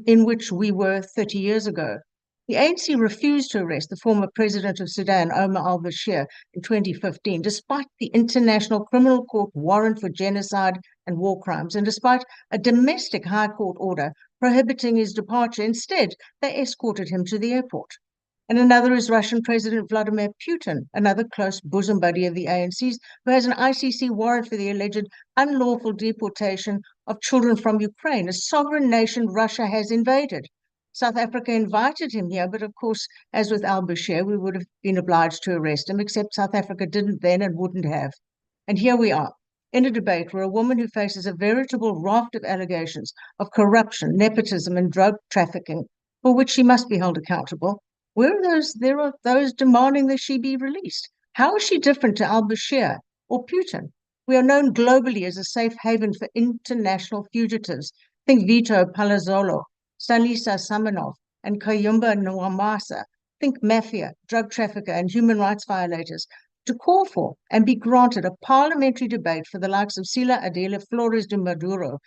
in which we were 30 years ago. The ANC refused to arrest the former president of Sudan, Omar al-Bashir, in 2015, despite the International Criminal Court warrant for genocide and war crimes, and despite a domestic high court order prohibiting his departure. Instead, they escorted him to the airport. And another is Russian President Vladimir Putin, another close bosom buddy of the ANC's, who has an ICC warrant for the alleged unlawful deportation of children from Ukraine, a sovereign nation Russia has invaded. South Africa invited him here, but of course, as with al-Bashir, we would have been obliged to arrest him, except South Africa didn't then and wouldn't have. And here we are, in a debate where a woman who faces a veritable raft of allegations of corruption, nepotism, and drug trafficking, for which she must be held accountable, there are those demanding that she be released. How is she different to al-Bashir or Putin? We are known globally as a safe haven for international fugitives. Think Vito Palazzolo, Salisa Samanov, and Kayumba Nwamasa. Think mafia, drug trafficker, and human rights violators. To call for and be granted a parliamentary debate for the likes of Cilia Adela Flores Maduro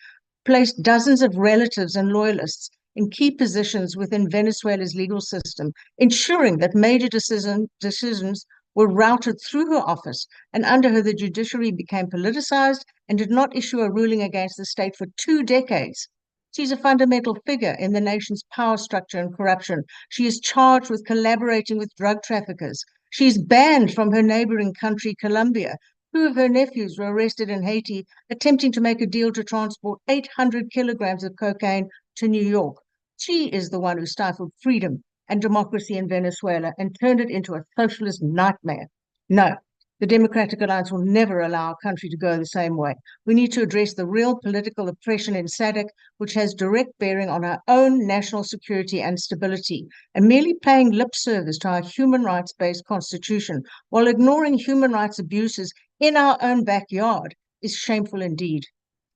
placed dozens of relatives and loyalists in key positions within Venezuela's legal system, ensuring that major decisions were routed through her office, and under her the judiciary became politicized and did not issue a ruling against the state for 2 decades. She's a fundamental figure in the nation's power structure and corruption. She is charged with collaborating with drug traffickers. She's banned from her neighboring country, Colombia. 2 of her nephews were arrested in Haiti, attempting to make a deal to transport 800 kilograms of cocaine to New York. She is the one who stifled freedom and democracy in Venezuela and turned it into a socialist nightmare. No, The Democratic Alliance will never allow our country to go the same way. We need to address the real political oppression in SADC, which has direct bearing on our own national security and stability. And merely paying lip service to our human rights-based constitution while ignoring human rights abuses in our own backyard is shameful indeed.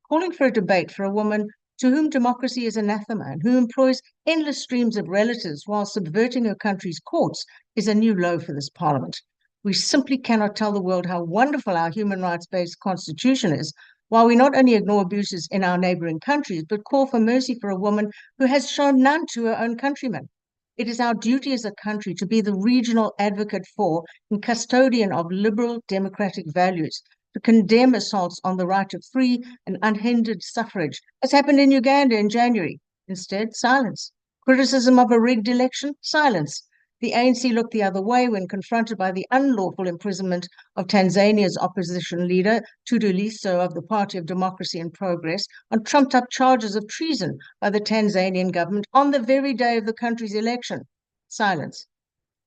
Calling for a debate for a woman to whom democracy is anathema and who employs endless streams of relatives while subverting her country's courts is a new low for this parliament. We simply cannot tell the world how wonderful our human rights-based constitution is, while we not only ignore abuses in our neighboring countries, but call for mercy for a woman who has shown none to her own countrymen. It is our duty as a country to be the regional advocate for and custodian of liberal democratic values, to condemn assaults on the right of free and unhindered suffrage, as happened in Uganda in January. Instead, silence. Criticism of a rigged election? Silence. The ANC looked the other way when confronted by the unlawful imprisonment of Tanzania's opposition leader, Tundu Lissu of the Party of Democracy and Progress, on trumped-up charges of treason by the Tanzanian government on the very day of the country's election. Silence.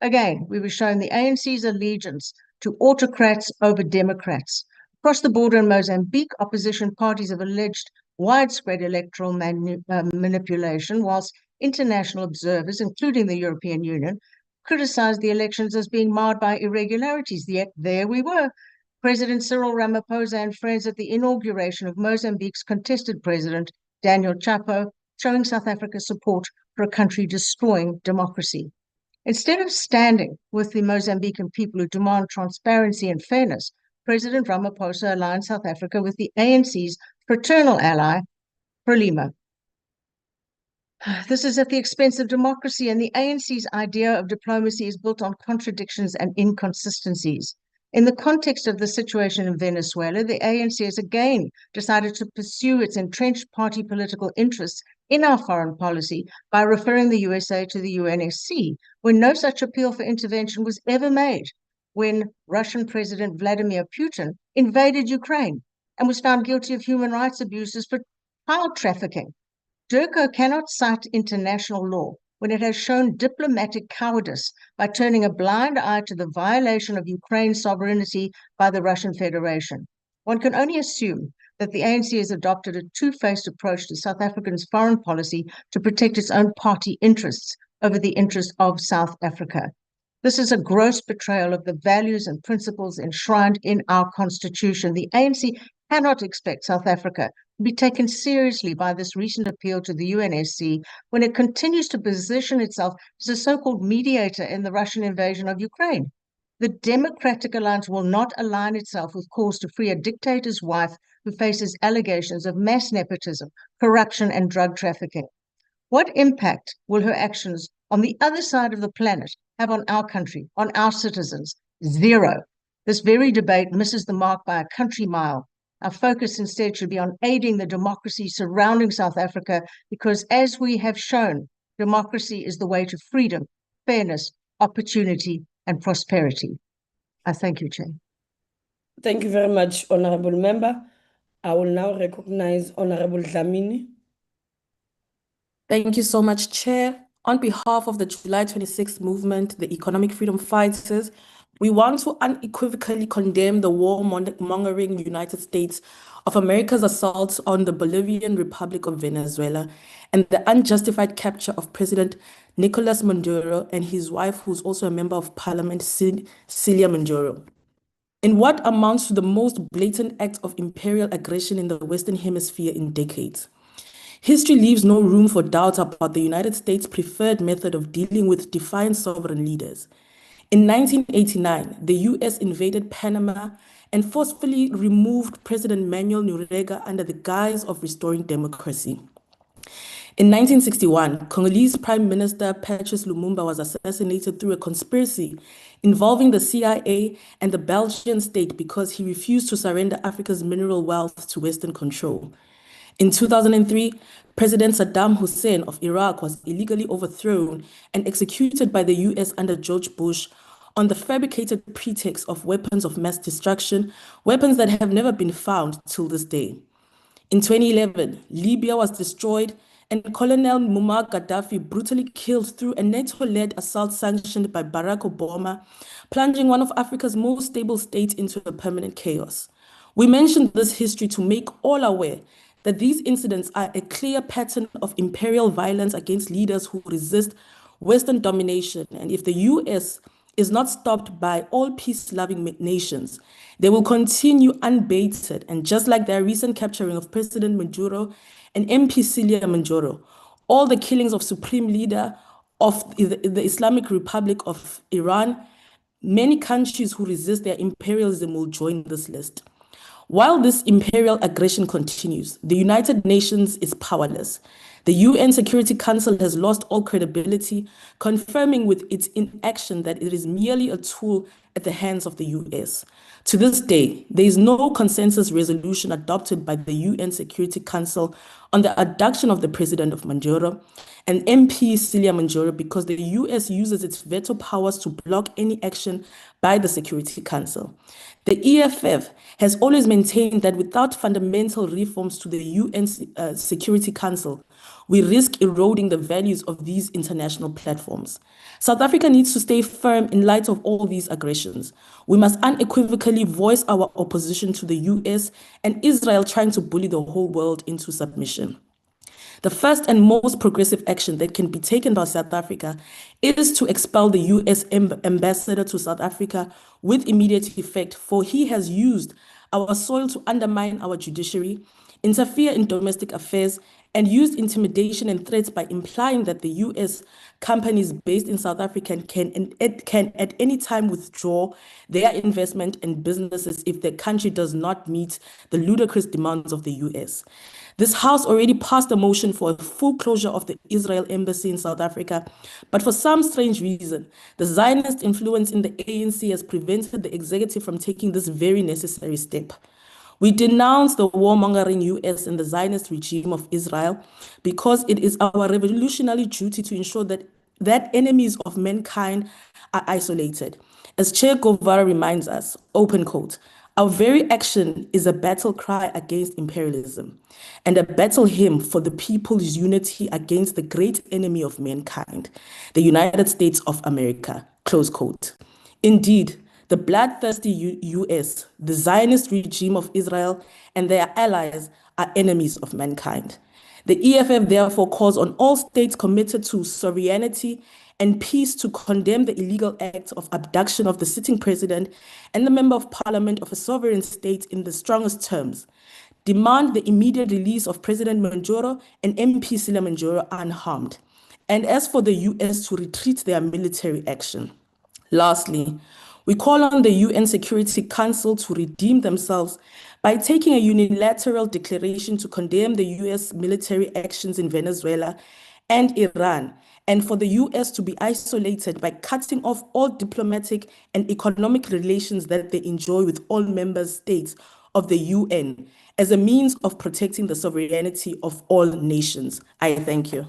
Again, we were shown the ANC's allegiance to autocrats over Democrats. Across the border in Mozambique, opposition parties have alleged widespread electoral manipulation, whilst international observers, including the European Union, criticized the elections as being marred by irregularities. Yet there we were, President Cyril Ramaphosa and friends at the inauguration of Mozambique's contested president, Daniel Chapo, showing South Africa's support for a country destroying democracy. Instead of standing with the Mozambican people who demand transparency and fairness, President Ramaphosa aligned South Africa with the ANC's fraternal ally, Frelimo. This is at the expense of democracy, and the ANC's idea of diplomacy is built on contradictions and inconsistencies. In the context of the situation in Venezuela, the ANC has again decided to pursue its entrenched party political interests in our foreign policy by referring the USA to the UNSC, when no such appeal for intervention was ever made, when Russian President Vladimir Putin invaded Ukraine and was found guilty of human rights abuses for child trafficking. DIRCO cannot cite international law when it has shown diplomatic cowardice by turning a blind eye to the violation of Ukraine's sovereignty by the Russian Federation. One can only assume that the ANC has adopted a two-faced approach to South Africa's foreign policy to protect its own party interests over the interests of South Africa. This is a gross betrayal of the values and principles enshrined in our constitution. The ANC cannot expect South Africa to be taken seriously by this recent appeal to the UNSC when it continues to position itself as a so-called mediator in the Russian invasion of Ukraine. The Democratic Alliance will not align itself with calls to free a dictator's wife who faces allegations of mass nepotism, corruption, and drug trafficking. What impact will her actions on the other side of the planet have on our country, on our citizens? Zero. This very debate misses the mark by a country mile. Our focus instead should be on aiding the democracy surrounding South Africa, because as we have shown, democracy is the way to freedom, fairness, opportunity, and prosperity. I thank you, Chair. Thank you very much, Honorable Member. I will now recognize Honorable Dlamini. Thank you so much, Chair. On behalf of the July 26th movement, the Economic Freedom Fighters, we want to unequivocally condemn the warmongering United States of America's assault on the Bolivian Republic of Venezuela and the unjustified capture of President Nicolas Maduro and his wife, who's also a member of Parliament, Cilia Maduro. In what amounts to the most blatant act of imperial aggression in the Western Hemisphere in decades. History leaves no room for doubt about the United States' preferred method of dealing with defiant sovereign leaders. In 1989, the US invaded Panama and forcefully removed President Manuel Noriega under the guise of restoring democracy. In 1961, Congolese Prime Minister Patrice Lumumba was assassinated through a conspiracy involving the CIA and the Belgian state because he refused to surrender Africa's mineral wealth to Western control. In 2003, President Saddam Hussein of Iraq was illegally overthrown and executed by the US under George Bush on the fabricated pretext of weapons of mass destruction, weapons that have never been found till this day. In 2011, Libya was destroyed and Colonel Muammar Gaddafi brutally killed through a NATO-led assault sanctioned by Barack Obama, plunging one of Africa's most stable states into a permanent chaos. We mentioned this history to make all aware that these incidents are a clear pattern of imperial violence against leaders who resist Western domination. And if the US is not stopped by all peace-loving nations, they will continue unabated. And just like their recent capturing of President Maduro and MP Cilia, all the killings of Supreme Leader of the Islamic Republic of Iran, many countries who resist their imperialism will join this list. While this imperial aggression continues, the United Nations is powerless. The UN Security Council has lost all credibility, confirming with its inaction that it is merely a tool at the hands of the US. To this day, there is no consensus resolution adopted by the UN Security Council on the abduction of the president of Maduro and MP Cilia because the US uses its veto powers to block any action by the Security Council. The EFF has always maintained that without fundamental reforms to the UN Security Council, we risk eroding the values of these international platforms. South Africa needs to stay firm in light of all these aggressions. We must unequivocally voice our opposition to the US and Israel trying to bully the whole world into submission. The first and most progressive action that can be taken by South Africa is to expel the US ambassador to South Africa with immediate effect, for he has used our soil to undermine our judiciary, interfere in domestic affairs, and used intimidation and threats by implying that the US companies based in South Africa can at any time withdraw their investment and businesses if the country does not meet the ludicrous demands of the US. This House already passed a motion for a full closure of the Israel embassy in South Africa, but for some strange reason, the Zionist influence in the ANC has prevented the executive from taking this very necessary step. We denounce the warmongering US and the Zionist regime of Israel because it is our revolutionary duty to ensure that enemies of mankind are isolated. As Chair Govara reminds us, open quote, our very action is a battle cry against imperialism and a battle hymn for the people's unity against the great enemy of mankind, the United States of America, close quote. Indeed, the bloodthirsty US, the Zionist regime of Israel, and their allies are enemies of mankind. The EFF therefore calls on all states committed to sovereignty and peace to condemn the illegal act of abduction of the sitting president and the member of parliament of a sovereign state in the strongest terms. Demand the immediate release of President Maduro and MP Cilia unharmed. And as for the US to retreat their military action. Lastly, we call on the UN Security Council to redeem themselves by taking a unilateral declaration to condemn the US military actions in Venezuela and Iran, and for the US to be isolated by cutting off all diplomatic and economic relations that they enjoy with all member states of the UN as a means of protecting the sovereignty of all nations. I thank you.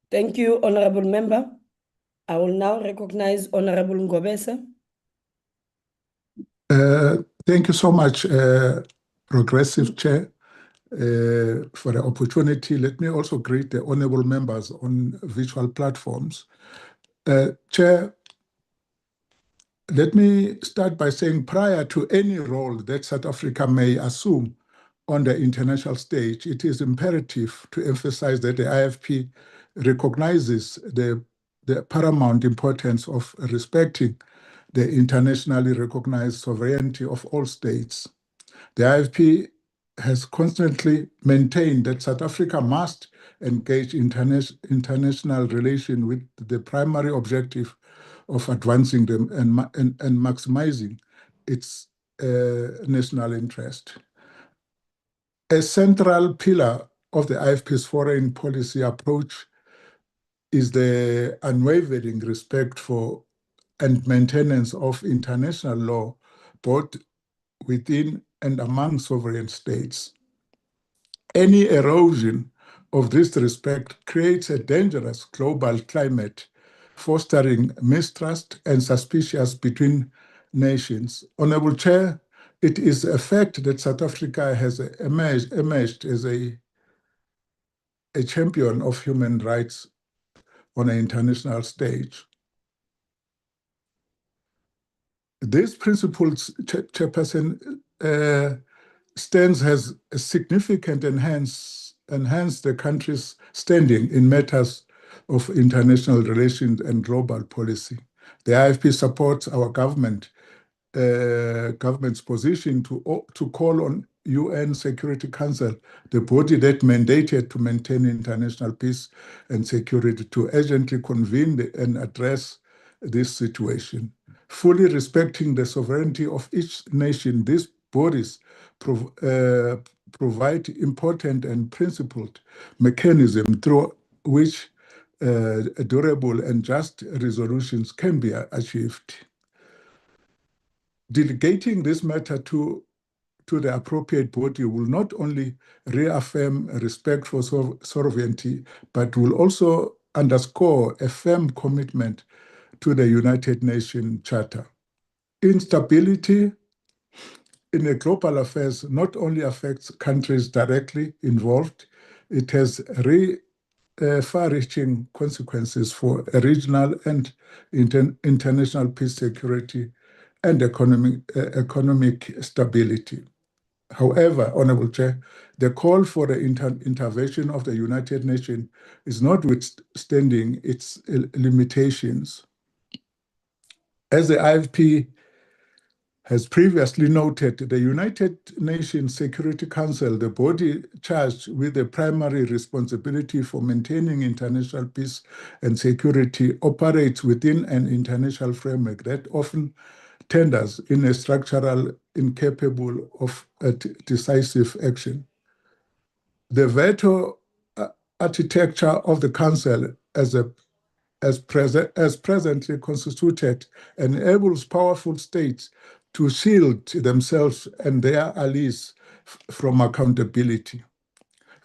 Thank you, Honorable Member. I will now recognize Honorable Ngobese. Thank you so much, Progressive Chair, for the opportunity. Let me also greet the honorable members on virtual platforms. Chair, let me start by saying prior to any role that South Africa may assume on the international stage, it is imperative to emphasize that the IFP recognizes the paramount importance of respecting the internationally recognized sovereignty of all states. The IFP has constantly maintained that South Africa must engage international relations with the primary objective of advancing them and maximizing its national interest. A central pillar of the IFP's foreign policy approach is the unwavering respect for and maintenance of international law, both within and among sovereign states. Any erosion of this respect creates a dangerous global climate, fostering mistrust and suspicion between nations. Honorable Chair, it is a fact that South Africa has emerged as a champion of human rights on an international stage. These principles, Chairperson, stands has significant enhance the country's standing in matters of international relations and global policy. The IFP supports our government's position to call on UN Security Council, the body that mandated to maintain international peace and security, to urgently convene and address this situation. Fully respecting the sovereignty of each nation, these bodies provide important and principled mechanism through which durable and just resolutions can be achieved. Delegating this matter to the appropriate body will not only reaffirm respect for sovereignty, but will also underscore a firm commitment to the United Nations Charter. Instability in the global affairs not only affects countries directly involved, it has far-reaching consequences for regional and international peace, security, and economic stability. However, Honorable Chair, the call for the intervention of the United Nations is notwithstanding its limitations. As the IFP has previously noted, the United Nations Security Council, the body charged with the primary responsibility for maintaining international peace and security, operates within an international framework that often tenders in a structural incapable of decisive action. The veto architecture of the Council as presently constituted enables powerful states to shield themselves and their allies from accountability.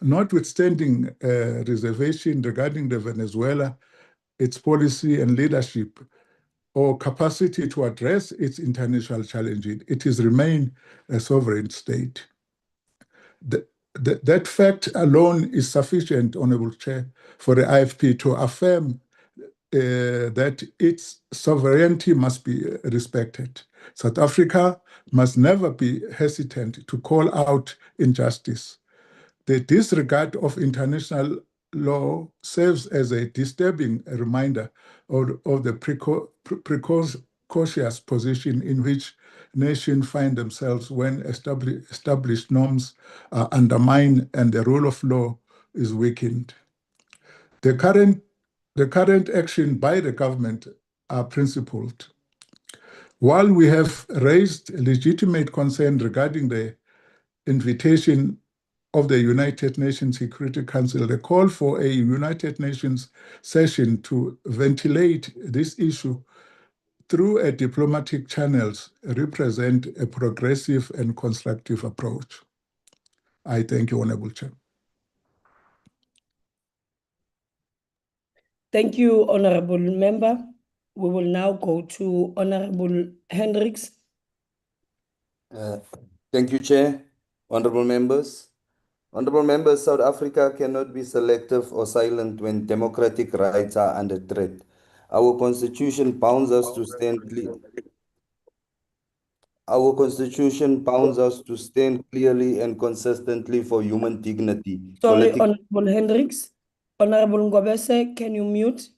Notwithstanding reservation regarding the Venezuela, its policy and leadership, or capacity to address its international challenges, it has remained a sovereign state. That fact alone is sufficient, Honorable Chair, for the IFP to affirm that its sovereignty must be respected. South Africa must never be hesitant to call out injustice. The disregard of international law serves as a disturbing reminder of the precocious position in which nations find themselves when established norms are undermined and the rule of law is weakened. The current action by the government are principled. While we have raised legitimate concern regarding the invitation of the United Nations Security Council, the call for a United Nations session to ventilate this issue through diplomatic channels represent a progressive and constructive approach. I thank you, Honorable Chair. Thank you, Honorable Member. We will now go to Honorable Hendricks. Thank you, Chair. Honorable members. Honorable members, South Africa cannot be selective or silent when democratic rights are under threat. Our constitution bounds us to stand clearly and consistently for human dignity. Sorry, Honorable Hendricks. Honorable Ngobese, can you mute?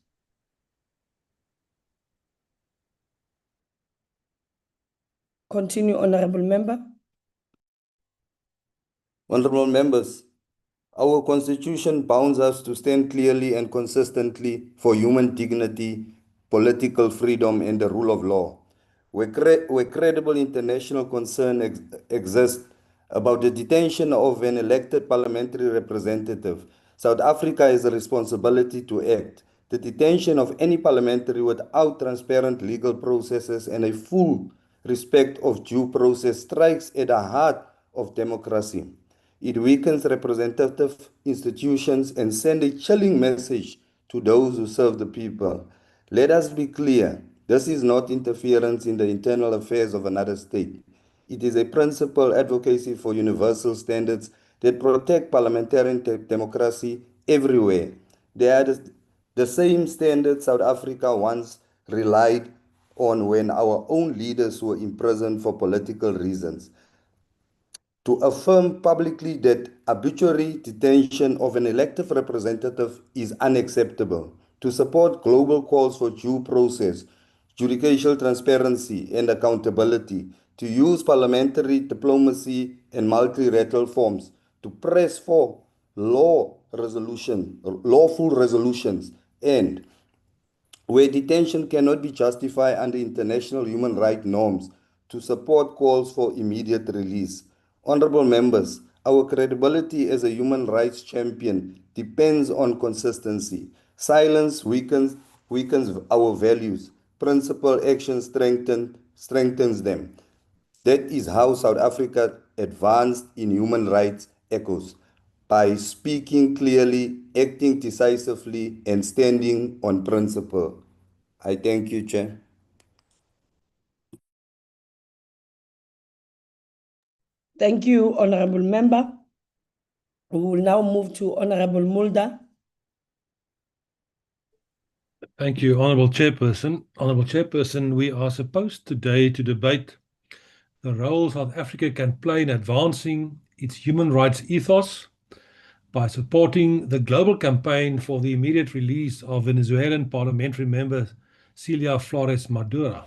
Continue, Honorable Member. Honorable members, our constitution bounds us to stand clearly and consistently for human dignity, political freedom, and the rule of law. Where credible international concern exists about the detention of an elected parliamentary representative, South Africa has a responsibility to act. The detention of any parliamentary without transparent legal processes and a full respect of due process strikes at the heart of democracy. It weakens representative institutions and sends a chilling message to those who serve the people. Let us be clear, this is not interference in the internal affairs of another state. It is a principal advocacy for universal standards that protect parliamentarian democracy everywhere. They are the same standards South Africa once relied on when our own leaders were imprisoned for political reasons. To affirm publicly that arbitrary detention of an elected representative is unacceptable, to support global calls for due process, judicial transparency, and accountability, to use parliamentary diplomacy and multilateral forms to press for lawful resolutions, and where detention cannot be justified under international human rights norms, to support calls for immediate release. Honorable members, our credibility as a human rights champion depends on consistency. Silence weakens our values. Principal action strengthens them. That is how South Africa advanced in human rights ethos, by speaking clearly, acting decisively, and standing on principle. I thank you, Chair. Thank you, Honorable Member. We will now move to Honorable Mulda. Thank you, Honorable Chairperson. Honorable Chairperson, we are supposed today to debate the role South Africa can play in advancing its human rights ethos by supporting the global campaign for the immediate release of Venezuelan parliamentary member Cilia Flores Maduro.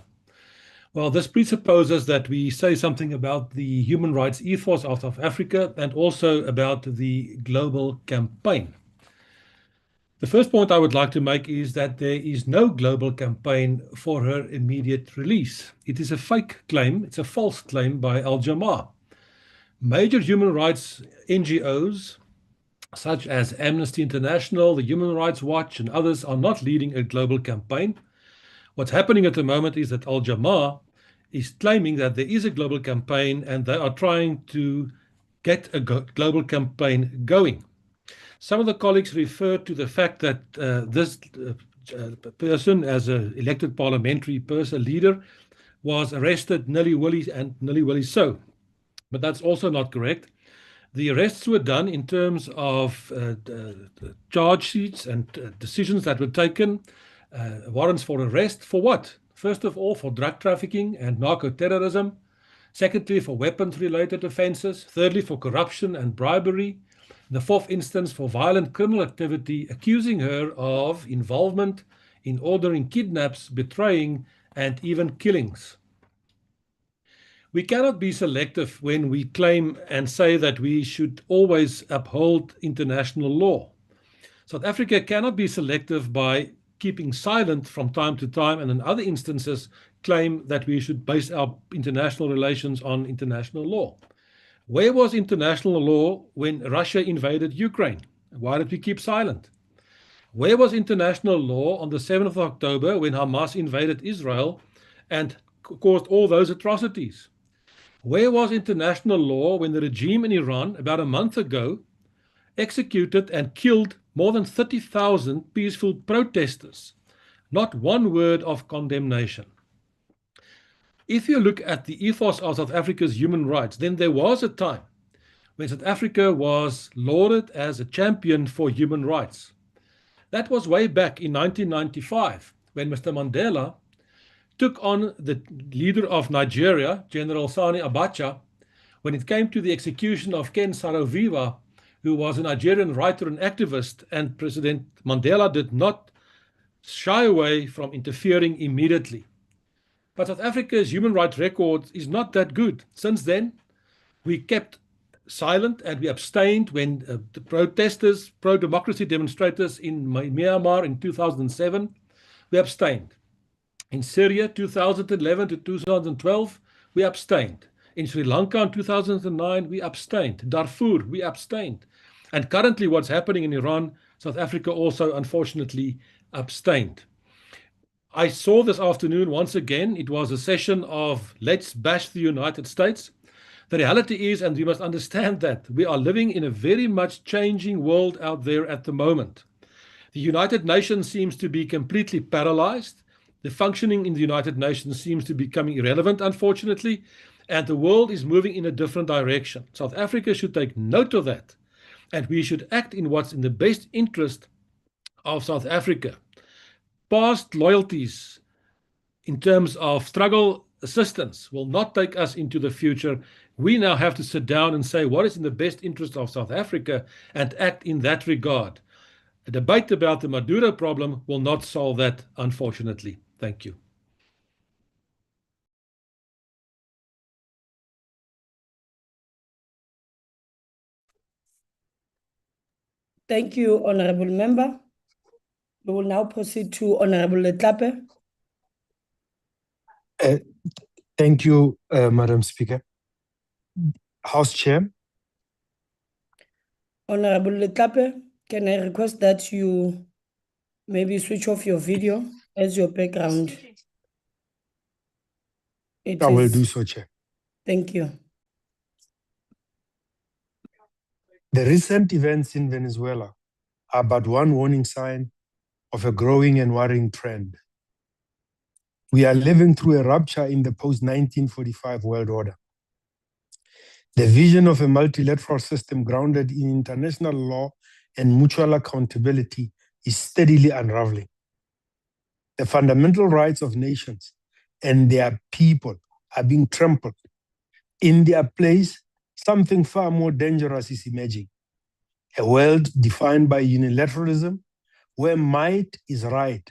Well, this presupposes that we say something about the human rights ethos of South Africa and also about the global campaign. The first point I would like to make is that there is no global campaign for her immediate release. It is a fake claim, it's a false claim by Al-Jamaa. Major human rights NGOs, such as Amnesty International, the Human Rights Watch, and others, are not leading a global campaign. What's happening at the moment is that Al-Jamaa is claiming that there is a global campaign and they are trying to get a global campaign going. Some of the colleagues referred to the fact that this person, as an elected parliamentary person, leader, was arrested nilly-willy and nilly-willy so. But that's also not correct. The arrests were done in terms of charge sheets and decisions that were taken, warrants for arrest for what? First of all, for drug trafficking and narco-terrorism. Secondly, for weapons-related offenses. Thirdly, for corruption and bribery. The fourth instance, for violent criminal activity, accusing her of involvement in ordering kidnaps, betraying, and even killings. We cannot be selective when we claim and say that we should always uphold international law. South Africa cannot be selective by keeping silent from time to time, and in other instances claim that we should base our international relations on international law. Where was international law when Russia invaded Ukraine? Why did we keep silent? Where was international law on the 7th of October when Hamas invaded Israel and caused all those atrocities? Where was international law when the regime in Iran about a month ago executed and killed more than 30,000 peaceful protesters? Not one word of condemnation. If you look at the ethos of South Africa's human rights, then there was a time when South Africa was lauded as a champion for human rights. That was way back in 1995, when Mr. Mandela took on the leader of Nigeria, General Sani Abacha, when it came to the execution of Ken Saro-Wiwa, who was a Nigerian writer and activist, and President Mandela did not shy away from interfering immediately. But South Africa's human rights record is not that good. Since then, we kept silent and we abstained when the protesters, pro-democracy demonstrators in Myanmar in 2007, we abstained. In Syria, 2011 to 2012, we abstained. In Sri Lanka in 2009, we abstained. Darfur, we abstained. And currently what's happening in Iran, South Africa also unfortunately abstained. I saw this afternoon once again, it was a session of let's bash the United States. The reality is, and we must understand that, we are living in a very much changing world out there at the moment. The United Nations seems to be completely paralyzed. The functioning in the United Nations seems to be becoming irrelevant, unfortunately. and the world is moving in a different direction. South Africa should take note of that, and we should act in what's in the best interest of South Africa. Past loyalties in terms of struggle assistance will not take us into the future. We now have to sit down and say what is in the best interest of South Africa and act in that regard. A debate about the Maduro problem will not solve that, unfortunately. Thank you. Thank you, Honorable Member. We will now proceed to Honorable Letlape. Thank you, Madam Speaker. House Chair. Honorable Letlape, can I request that you maybe switch off your video as your background? I will do so, Chair. Thank you. The recent events in Venezuela are but one warning sign of a growing and worrying trend. We are living through a rupture in the post-1945 world order. The vision of a multilateral system grounded in international law and mutual accountability is steadily unraveling. The fundamental rights of nations and their people are being trampled. In their place, something far more dangerous is emerging. A world defined by unilateralism, where might is right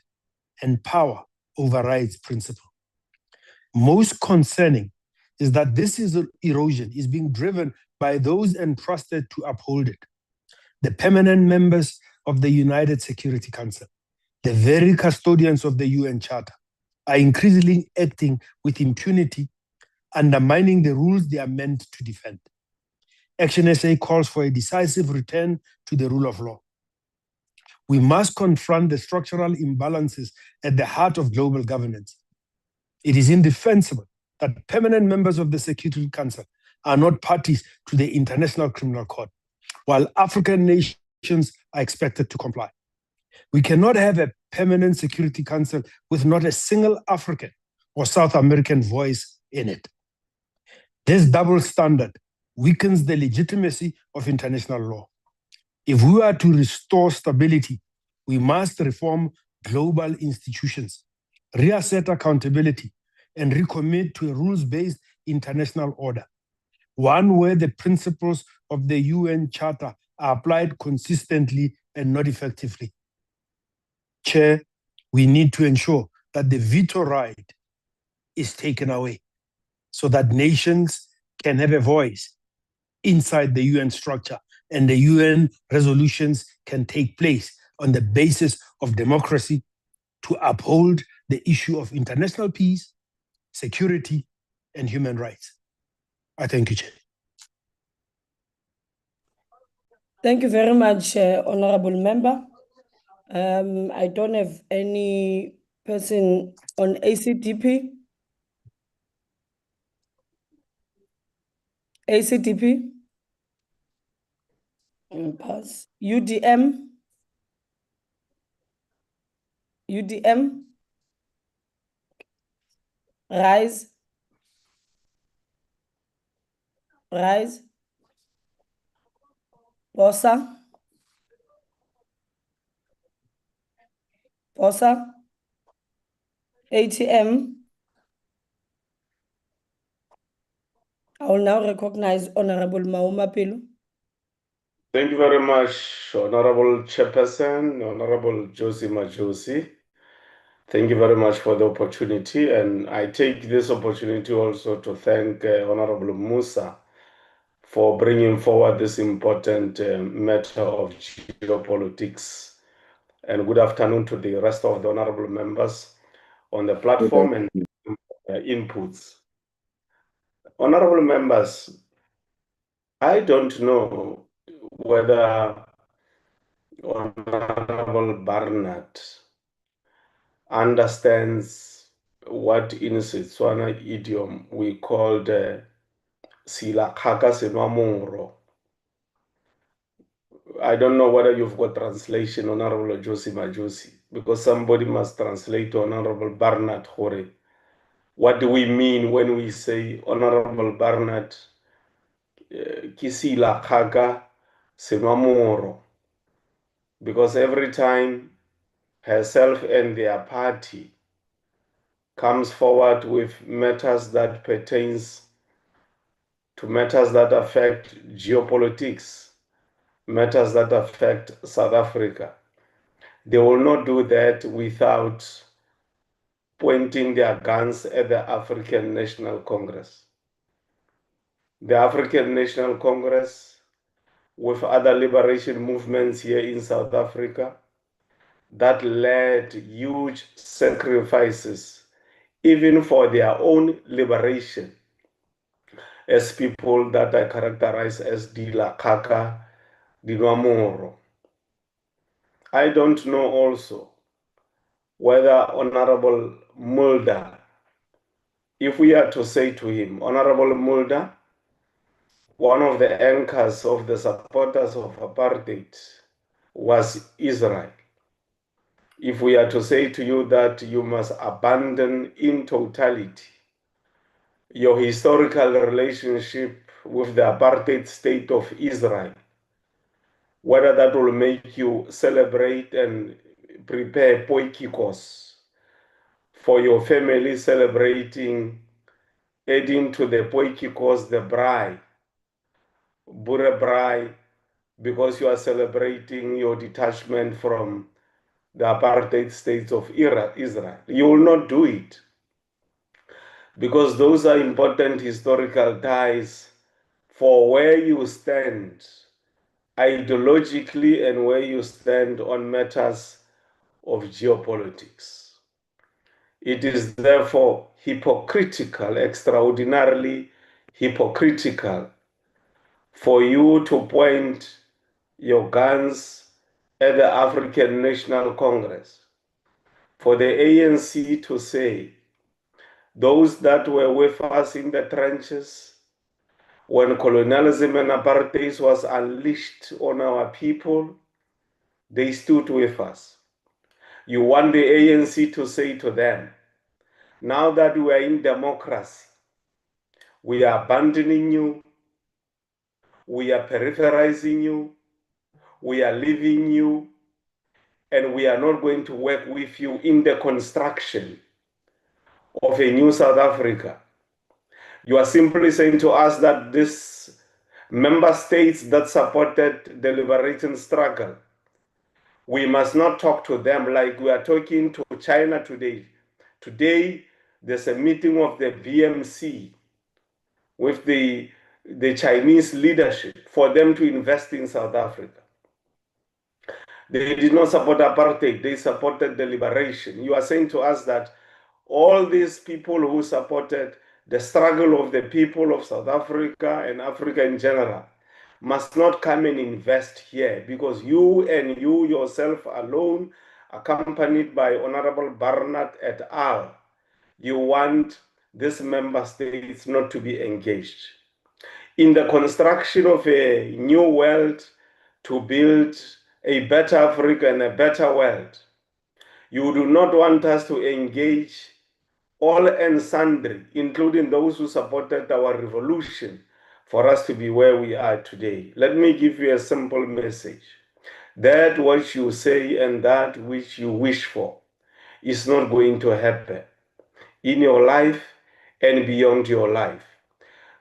and power overrides principle. Most concerning is that this erosion is being driven by those entrusted to uphold it. The permanent members of the United Security Council, the very custodians of the UN Charter, are increasingly acting with impunity, undermining the rules they are meant to defend. Action SA calls for a decisive return to the rule of law. We must confront the structural imbalances at the heart of global governance. It is indefensible that permanent members of the Security Council are not parties to the International Criminal Court, while African nations are expected to comply. We cannot have a permanent Security Council with not a single African or South American voice in it. This double standard weakens the legitimacy of international law. If we are to restore stability, we must reform global institutions, reassert accountability, and recommit to a rules-based international order, one where the principles of the UN Charter are applied consistently and not effectively. Chair, we need to ensure that the veto right is taken away so that nations can have a voice inside the UN structure and the UN resolutions can take place on the basis of democracy to uphold the issue of international peace, security, and human rights. I thank you, Chair. Thank you very much, Honorable Member. I don't have any person on ACDP. ACDP. Pass. UDM. UDM. Rise. Rise. Bosa. Bosa. ATM. I will now recognize Honorable Mauma Pelu. Thank you very much, Honorable Chairperson, Honorable Josie Majosi. Thank you very much for the opportunity, and I take this opportunity also to thank Honorable Moosa for bringing forward this important matter of geopolitics. And good afternoon to the rest of the honorable members on the platform and inputs. Honorable members, I don't know whether Honorable Barnett understands what in Setswana idiom we called Cilia kaka senwa moro. I don't know whether you've got translation, Honorable Josie Majosi, because somebody must translate to Honorable Barnett Hore. What do we mean when we say Honorable Barnard Cilia Khaga Semamoro? Because every time herself and their party comes forward with matters that pertains to matters that affect geopolitics, matters that affect South Africa, they will not do that without pointing their guns at the African National Congress. The African National Congress, with other liberation movements here in South Africa, that led huge sacrifices, even for their own liberation, as people that are characterized as Dilakaka, Dinwamoro. I don't know also whether Honorable Mulder, if we are to say to him, Honorable Mulder, one of the anchors of the supporters of apartheid was Israel. If we are to say to you that you must abandon in totality your historical relationship with the apartheid state of Israel, whether that will make you celebrate and prepare poikikos for your family celebrating, adding to the poikikos the braai, bure braai, because you are celebrating your detachment from the apartheid states of Israel. You will not do it, because those are important historical ties for where you stand ideologically and where you stand on matters of geopolitics. It is therefore hypocritical, extraordinarily hypocritical, for you to point your guns at the African National Congress, for the ANC to say, those that were with us in the trenches when colonialism and apartheid was unleashed on our people, they stood with us. You want the ANC to say to them, now that we are in democracy, we are abandoning you, we are peripherizing you, we are leaving you, and we are not going to work with you in the construction of a new South Africa. You are simply saying to us that these member states that supported the liberation struggle, we must not talk to them like we are talking to China today. Today, there's a meeting of the VMC with the Chinese leadership for them to invest in South Africa. They did not support apartheid, they supported the liberation. You are saying to us that all these people who supported the struggle of the people of South Africa and Africa in general must not come and invest here, because you and you yourself alone, accompanied by Honorable Barnard et al., you want these member states not to be engaged in the construction of a new world to build a better Africa and a better world. You do not want us to engage all and sundry, including those who supported our revolution, for us to be where we are today. Let me give you a simple message. That what you say and that which you wish for is not going to happen in your life and beyond your life.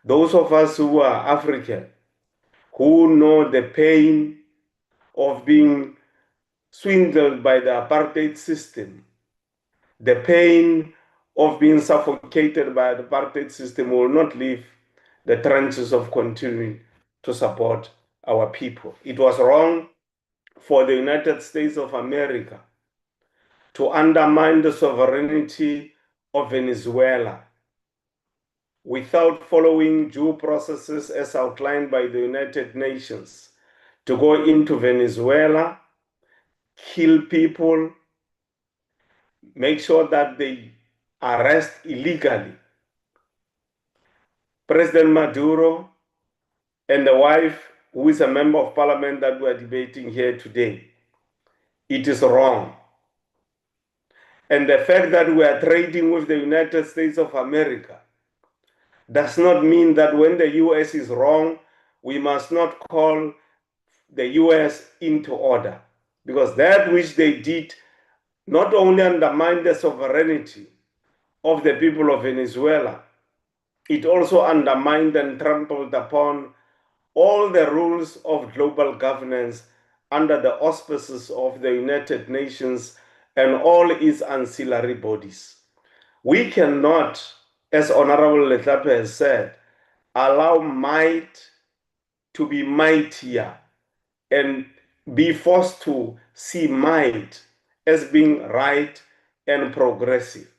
Those of us who are African, who know the pain of being swindled by the apartheid system, the pain of being suffocated by the apartheid system, will not leave the trenches of continuing to support our people. It was wrong for the United States of America to undermine the sovereignty of Venezuela without following due processes as outlined by the United Nations, to go into Venezuela, kill people, make sure that they arrest illegally President Maduro and the wife, who is a member of parliament that we are debating here today. It is wrong. And the fact that we are trading with the United States of America does not mean that when the US is wrong, we must not call the US into order. Because that which they did not only undermined the sovereignty of the people of Venezuela, it also undermined and trampled upon all the rules of global governance under the auspices of the United Nations and all its ancillary bodies. We cannot, as Honorable Letlape has said, allow might to be mightier and be forced to see might as being right and progressive.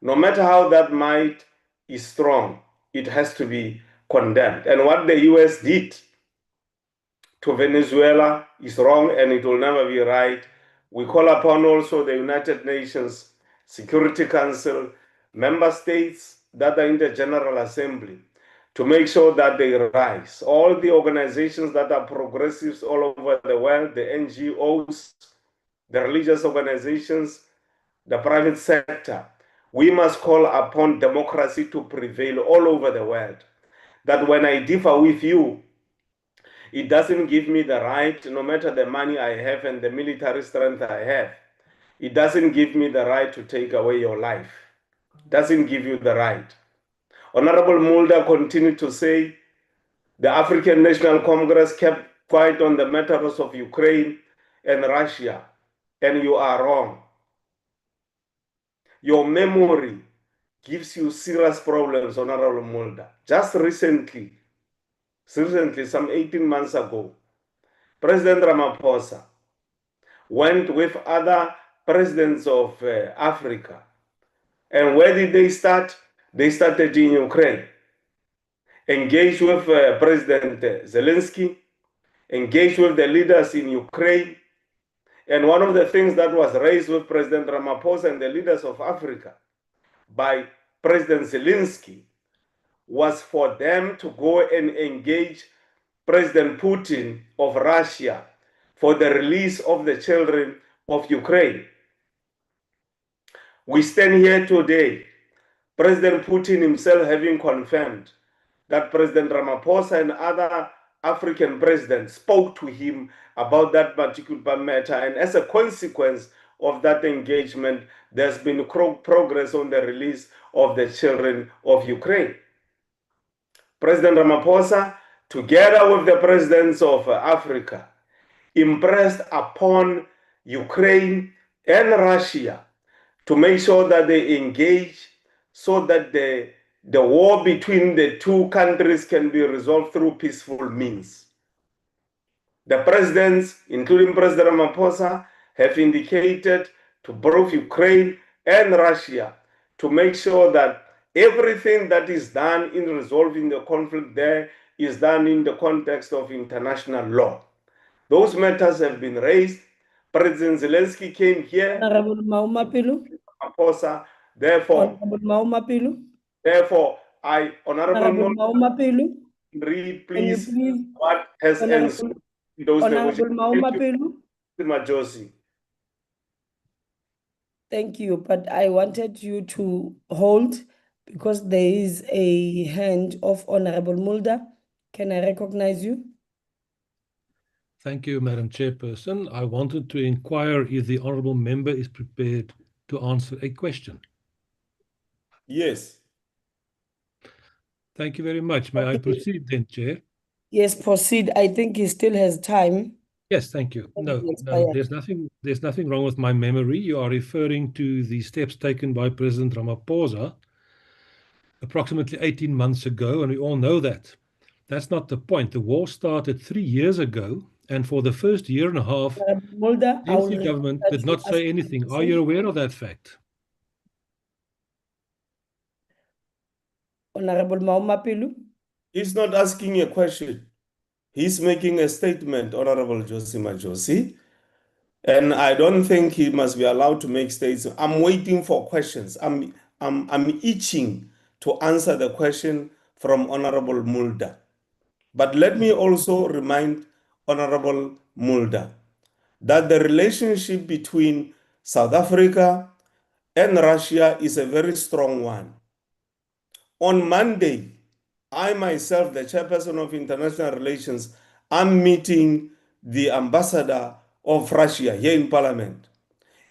No matter how that might is strong, it has to be condemned. And what the US did to Venezuela is wrong and it will never be right. We call upon also the United Nations Security Council, member states that are in the General Assembly to make sure that they rise. All the organizations that are progressives all over the world, the NGOs, the religious organizations, the private sector, we must call upon democracy to prevail all over the world. That when I differ with you, it doesn't give me the right, no matter the money I have and the military strength I have, it doesn't give me the right to take away your life. It doesn't give you the right. Honorable Mulder continued to say, the African National Congress kept quiet on the matters of Ukraine and Russia, and you are wrong. Your memory gives you serious problems, Honorable Mulder. Just recently, some 18 months ago, President Ramaphosa went with other presidents of Africa. And where did they start? They started in Ukraine. Engaged with President Zelensky, engaged with the leaders in Ukraine. And one of the things that was raised with President Ramaphosa and the leaders of Africa by President Zelensky was for them to go and engage President Putin of Russia for the release of the children of Ukraine. We stand here today, President Putin himself having confirmed that President Ramaphosa and other African presidents spoke to him about that particular matter. And as a consequence of that engagement, there's been progress on the release of the children of Ukraine. President Ramaphosa, together with the presidents of Africa, impressed upon Ukraine and Russia to make sure that they engage so that the war between the two countries can be resolved through peaceful means. The presidents, including President Ramaphosa, have indicated to both Ukraine and Russia to make sure that everything that is done in resolving the conflict there is done in the context of international law. Those matters have been raised. President Zelensky came here. Honorable Maumapelo. Therefore, Honorable Maumapelo. Read, please, what has ensued those negotiations. Majosi. Thank you, but I wanted you to hold because there is a hand of Honorable Mulder. Can I recognize you? Thank you, Madam Chairperson. I wanted to inquire if the honourable member is prepared to answer a question. Yes. Thank you very much. May I proceed then, Chair? Yes, proceed. I think he still has time. Yes, thank you. No, there's nothing wrong with my memory. You are referring to the steps taken by President Ramaphosa approximately 18 months ago, and we all know that. That's not the point. The war started 3 years ago, and for the first year and a half, Mulder, the NC government did not say anything. Are you aware of that fact? Honorable Maumapelo. He's not asking a question. He's making a statement, Honorable Josie Majosi. And I don't think he must be allowed to make statements. I'm waiting for questions. I'm itching to answer the question from Honorable Mulder. But let me also remind Honorable Mulder that the relationship between South Africa, and Russia is a very strong one. On Monday, I myself, the chairperson of international relations, I'm meeting the ambassador of Russia here in Parliament.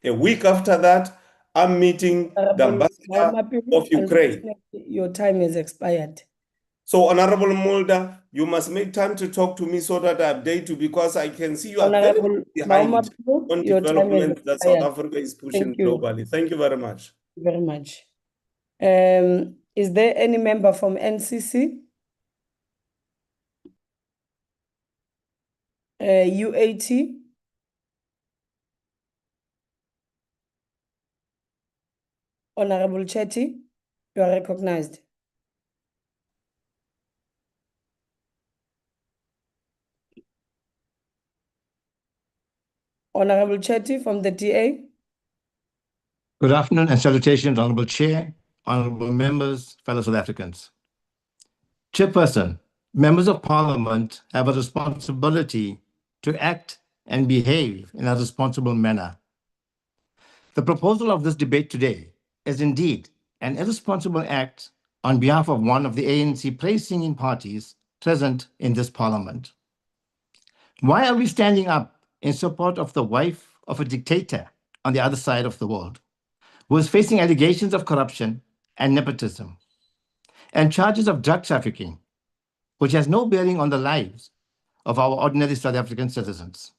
A week after that, I'm meeting the ambassador of Ukraine. Your time has expired. So, Honorable Mulder, you must make time to talk to me so that I update you, because I can see you are very behind on development that South Africa is pushing globally. Thank you very much. Thank you very much. Is there any member from NCC? UAT? Honorable Chetty, you are recognized. Honorable Chetty from the DA. Good afternoon and salutations, Honorable Chair, Honorable members, fellow South Africans. Chairperson, members of Parliament have a responsibility to act and behave in a responsible manner. The proposal of this debate today is indeed an irresponsible act on behalf of one of the ANC praise-singing parties present in this Parliament. Why are we standing up in support of the wife of a dictator on the other side of the world, who is facing allegations of corruption and nepotism, and charges of drug trafficking, which has no bearing on the lives of our ordinary South African citizens?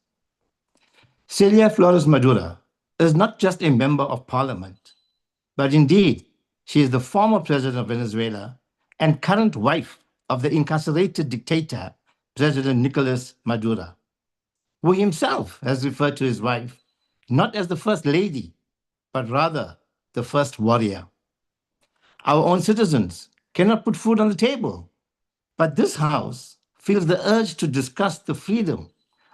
Cilia Flores Maduro is not just a member of Parliament, but indeed, she is the former president of Venezuela and current wife of the incarcerated dictator, President Nicolas Maduro, who himself has referred to his wife not as the first lady, but rather the first warrior. Our own citizens cannot put food on the table, but this House feels the urge to discuss the freedom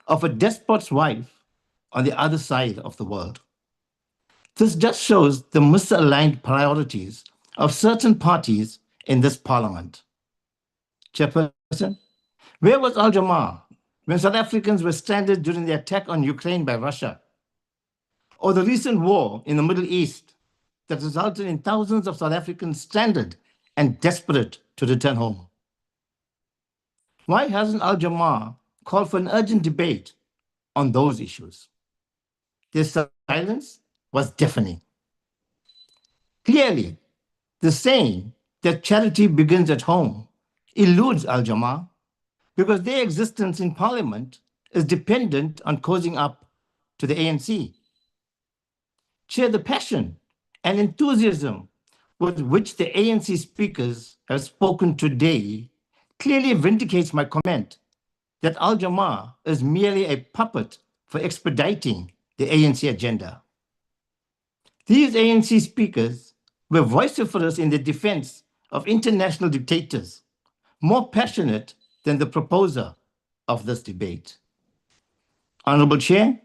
of a despot's wife on the other side of the world. This just shows the misaligned priorities of certain parties in this Parliament. Chairperson, where was Al-Jamaa when South Africans were stranded during the attack on Ukraine by Russia? Or the recent war in the Middle East that resulted in thousands of South Africans stranded and desperate to return home? Why hasn't Al-Jamaa called for an urgent debate on those issues? Their silence was deafening. Clearly, the saying that charity begins at home eludes Al-Jamaa, because their existence in Parliament is dependent on cozying up to the ANC. Chair, the passion and enthusiasm with which the ANC speakers have spoken today clearly vindicates my comment that Al-Jamaa is merely a puppet for expediting the ANC agenda. These ANC speakers were vociferous in their defense of international dictators, more passionate than the proposer of this debate. Honorable Chair,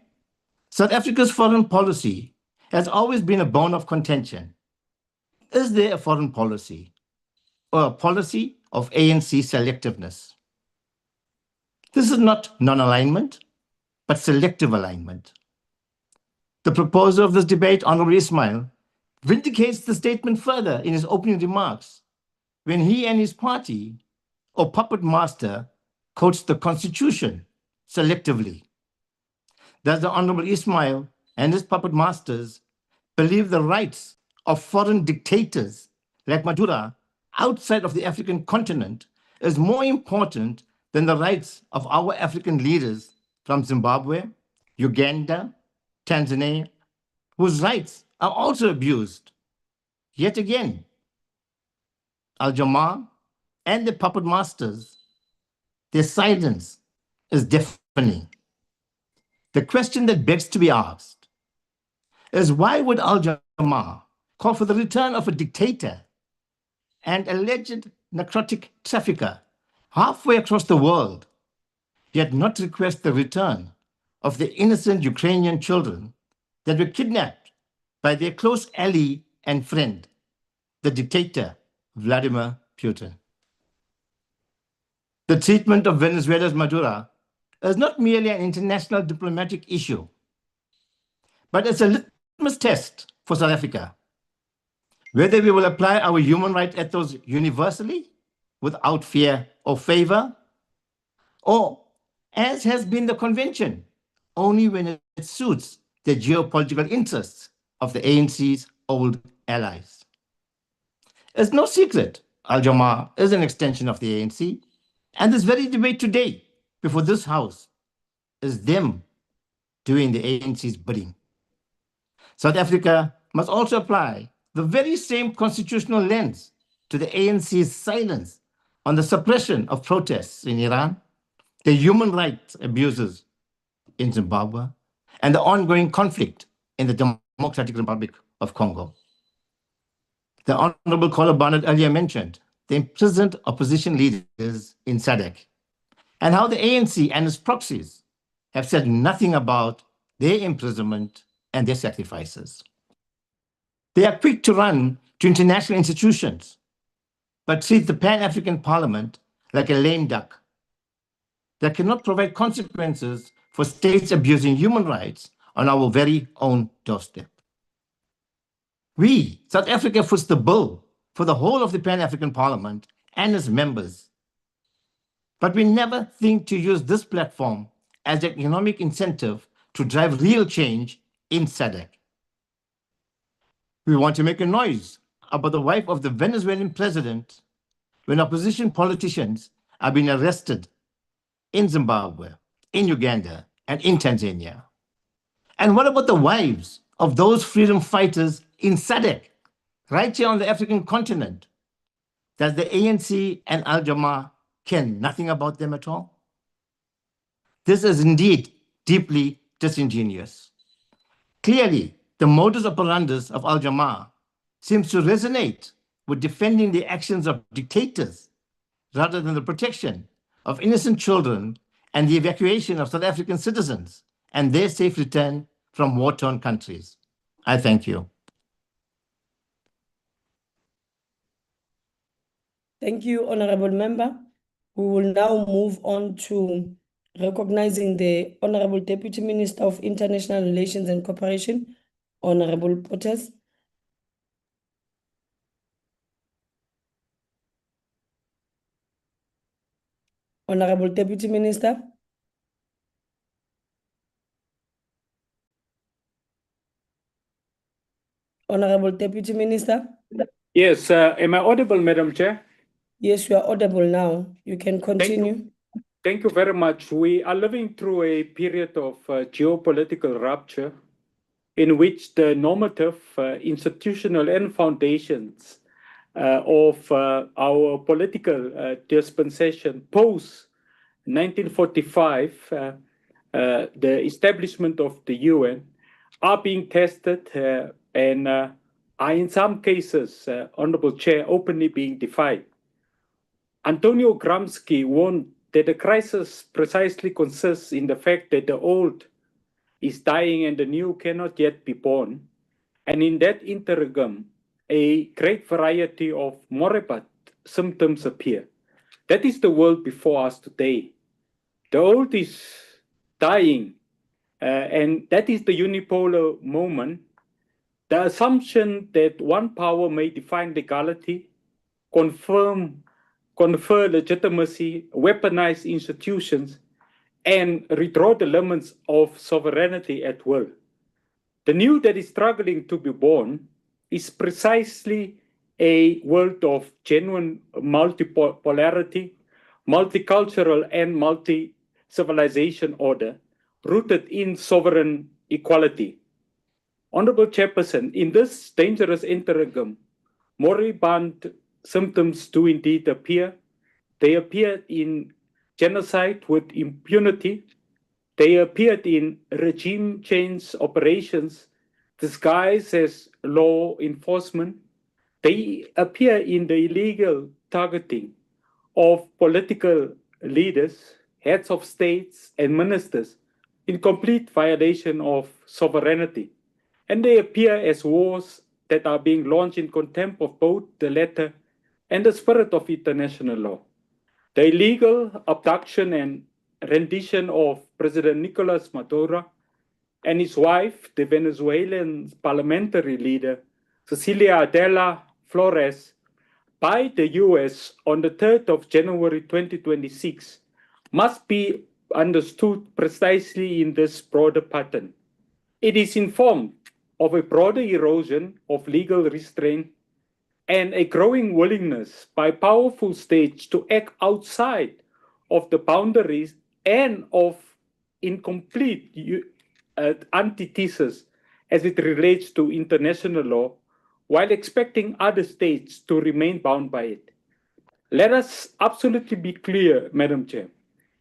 South Africa's foreign policy has always been a bone of contention. Is there a foreign policy or a policy of ANC selectiveness? This is not non-alignment, but selective alignment. The proposer of this debate, Honorable Ismail, vindicates the statement further in his opening remarks when he and his party, or puppet master, quotes the Constitution selectively. Does the Honorable Ismail and his puppet masters believe the rights of foreign dictators like Maduro outside of the African continent is more important than the rights of our African leaders from Zimbabwe, Uganda, Tanzania, whose rights are also abused? Yet again, Al-Jamaa and the puppet masters, their silence is deafening. The question that begs to be asked is, why would Al-Jamaa call for the return of a dictator and alleged narcotic trafficker halfway across the world, yet not request the return of the innocent Ukrainian children that were kidnapped by their close ally and friend, the dictator Vladimir Putin? The treatment of Venezuela's Maduro is not merely an international diplomatic issue, but it's a litmus test for South Africa whether we will apply our human rights ethos universally without fear or favor, or, as has been the convention, only when it suits the geopolitical interests of the ANC's old allies. It's no secret Al-Jamaa is an extension of the ANC, and this very debate today before this House is them doing the ANC's bidding. South Africa must also apply the very same constitutional lens to the ANC's silence on the suppression of protests in Iran, the human rights abuses in Zimbabwe, and the ongoing conflict in the Democratic Republic of Congo. The Honorable Caller Barnett earlier mentioned the imprisoned opposition leaders in SADC and how the ANC and its proxies have said nothing about their imprisonment and their sacrifices. They are quick to run to international institutions, but treat the Pan-African Parliament like a lame duck that cannot provide consequences for states abusing human rights on our very own doorstep. We, South Africa, foots the bill for the whole of the Pan-African Parliament and its members, but we never think to use this platform as an economic incentive to drive real change in SADC. We want to make a noise about the wife of the Venezuelan president when opposition politicians are being arrested in Zimbabwe, in Uganda, and in Tanzania. And what about the wives of those freedom fighters in SADC, right here on the African continent? Does the ANC and Al-Jamaa care nothing about them at all? This is indeed deeply disingenuous. Clearly, the modus operandi of Al-Jamaa seems to resonate with defending the actions of dictators rather than the protection of innocent children and the evacuation of South African citizens and their safe return from war-torn countries. I thank you. Thank you, Honorable Member. We will now move on to recognizing the Honorable Deputy Minister of International Relations and Cooperation, Honorable Potters. Honorable Deputy Minister. Honorable Deputy Minister. Yes, am I audible, Madam Chair? Yes, you are audible now. You can continue. Thank you very much. We are living through a period of geopolitical rupture in which the normative, institutional, and foundations of our political dispensation post-1945, the establishment of the UN, are being tested and are in some cases, Honorable Chair, openly being defied. Antonio Gramsci warned that the crisis precisely consists in the fact that the old is dying and the new cannot yet be born. And in that interregnum, a great variety of moribund symptoms appear. That is the world before us today. The old is dying, and that is the unipolar moment. The assumption that one power may define legality, confer legitimacy, weaponize institutions, and redraw the limits of sovereignty at will. The new that is struggling to be born is precisely a world of genuine multipolarity, multicultural, and multi-civilization order rooted in sovereign equality. Honorable Chairperson, in this dangerous interregnum, moribund symptoms do indeed appear. They appeared in genocide with impunity. They appeared in regime change operations disguised as law enforcement. They appear in the illegal targeting of political leaders, heads of states, and ministers in complete violation of sovereignty. And they appear as wars that are being launched in contempt of both the letter and the spirit of international law. The illegal abduction and rendition of President Nicolas Maduro and his wife, the Venezuelan parliamentary leader, Cilia Flores by the US on the 3rd of January 2026 must be understood precisely in this broader pattern. It is informed of a broader erosion of legal restraint and a growing willingness by powerful states to act outside of the boundaries and of incomplete antithesis as it relates to international law, while expecting other states to remain bound by it. Let us absolutely be clear, Madam Chair.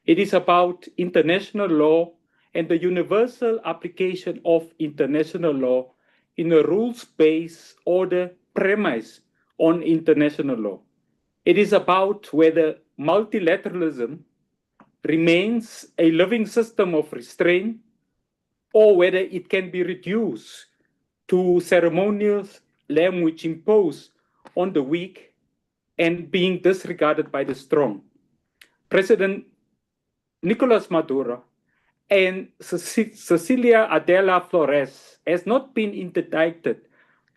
It is about international law and the universal application of international law in a rules-based order premise on international law. It is about whether multilateralism remains a living system of restraint or whether it can be reduced to ceremonial language imposed on the weak and being disregarded by the strong. President Nicolas Maduro and Cilia Adela Flores has not been interdicted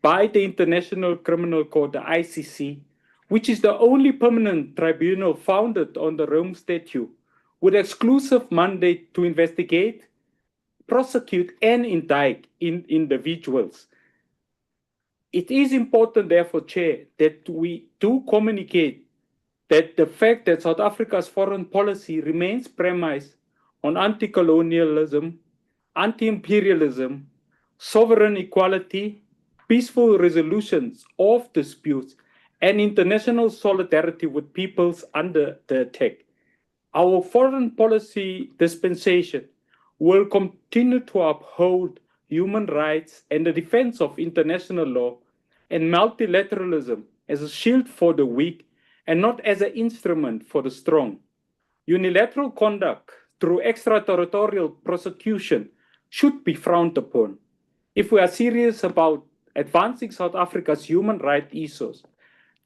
by the International Criminal Court, the ICC, which is the only permanent tribunal founded on the Rome Statute with exclusive mandate to investigate, prosecute, and indict individuals. It is important, therefore, Chair, that we do communicate that the fact that South Africa's foreign policy remains premised on anti-colonialism, anti-imperialism, sovereign equality, peaceful resolutions of disputes, and international solidarity with peoples under the attack. Our foreign policy dispensation will continue to uphold human rights and the defense of international law and multilateralism as a shield for the weak and not as an instrument for the strong. Unilateral conduct through extraterritorial prosecution should be frowned upon. If we are serious about advancing South Africa's human rights ethos,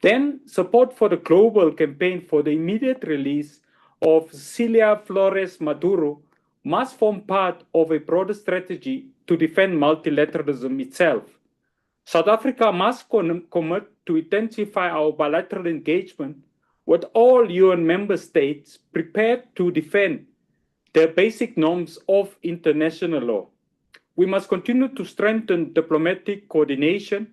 then support for the global campaign for the immediate release of Cilia Flores Maduro must form part of a broader strategy to defend multilateralism itself. South Africa must commit to intensify our bilateral engagement with all UN member states prepared to defend the basic norms of international law. We must continue to strengthen diplomatic coordination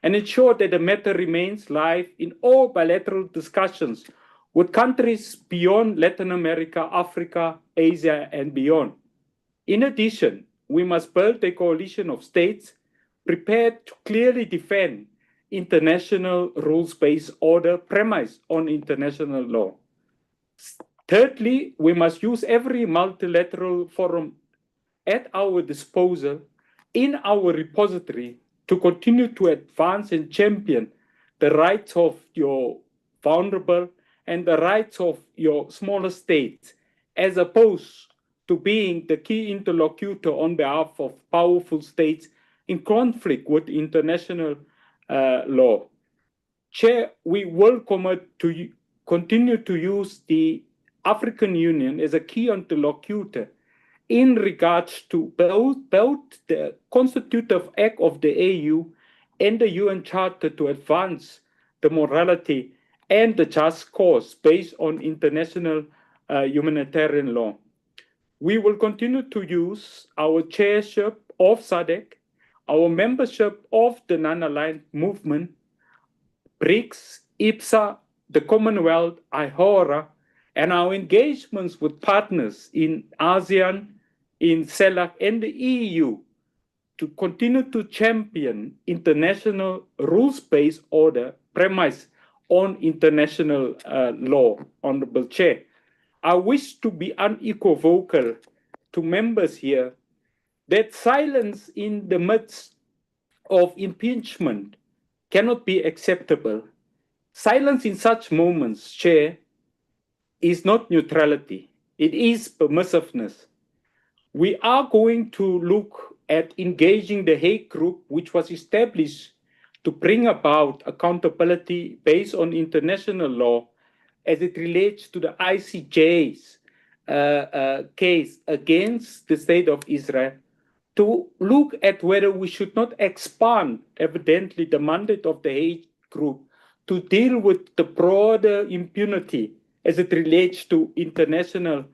and ensure that the matter remains live in all bilateral discussions with countries beyond Latin America, Africa, Asia, and beyond. In addition, we must build a coalition of states prepared to clearly defend international rules-based order premised on international law. Thirdly, we must use every multilateral forum at our disposal in our repository to continue to advance and champion the rights of your vulnerable and the rights of your smaller states, as opposed to being the key interlocutor on behalf of powerful states in conflict with international law. Chair, we will commit to continue to use the African Union as a key interlocutor in regards to both the constitutive act of the AU and the UN Charter to advance the morality and the just cause based on international humanitarian law. We will continue to use our chairship of SADC, our membership of the non-aligned movement, BRICS, IPSA, the Commonwealth, IHORA, and our engagements with partners in ASEAN, in CELAC, and the EU to continue to champion international rules-based order premised on international law, Honorable Chair. I wish to be unequivocal to members here that silence in the midst of impeachment cannot be acceptable. Silence in such moments, Chair, is not neutrality. It is permissiveness. We are going to look at engaging the Hague Group, which was established to bring about accountability based on international law as it relates to the ICJ's case against the state of Israel, to look at whether we should not expand, evidently, the mandate of the Hague group to deal with the broader impunity as it relates to international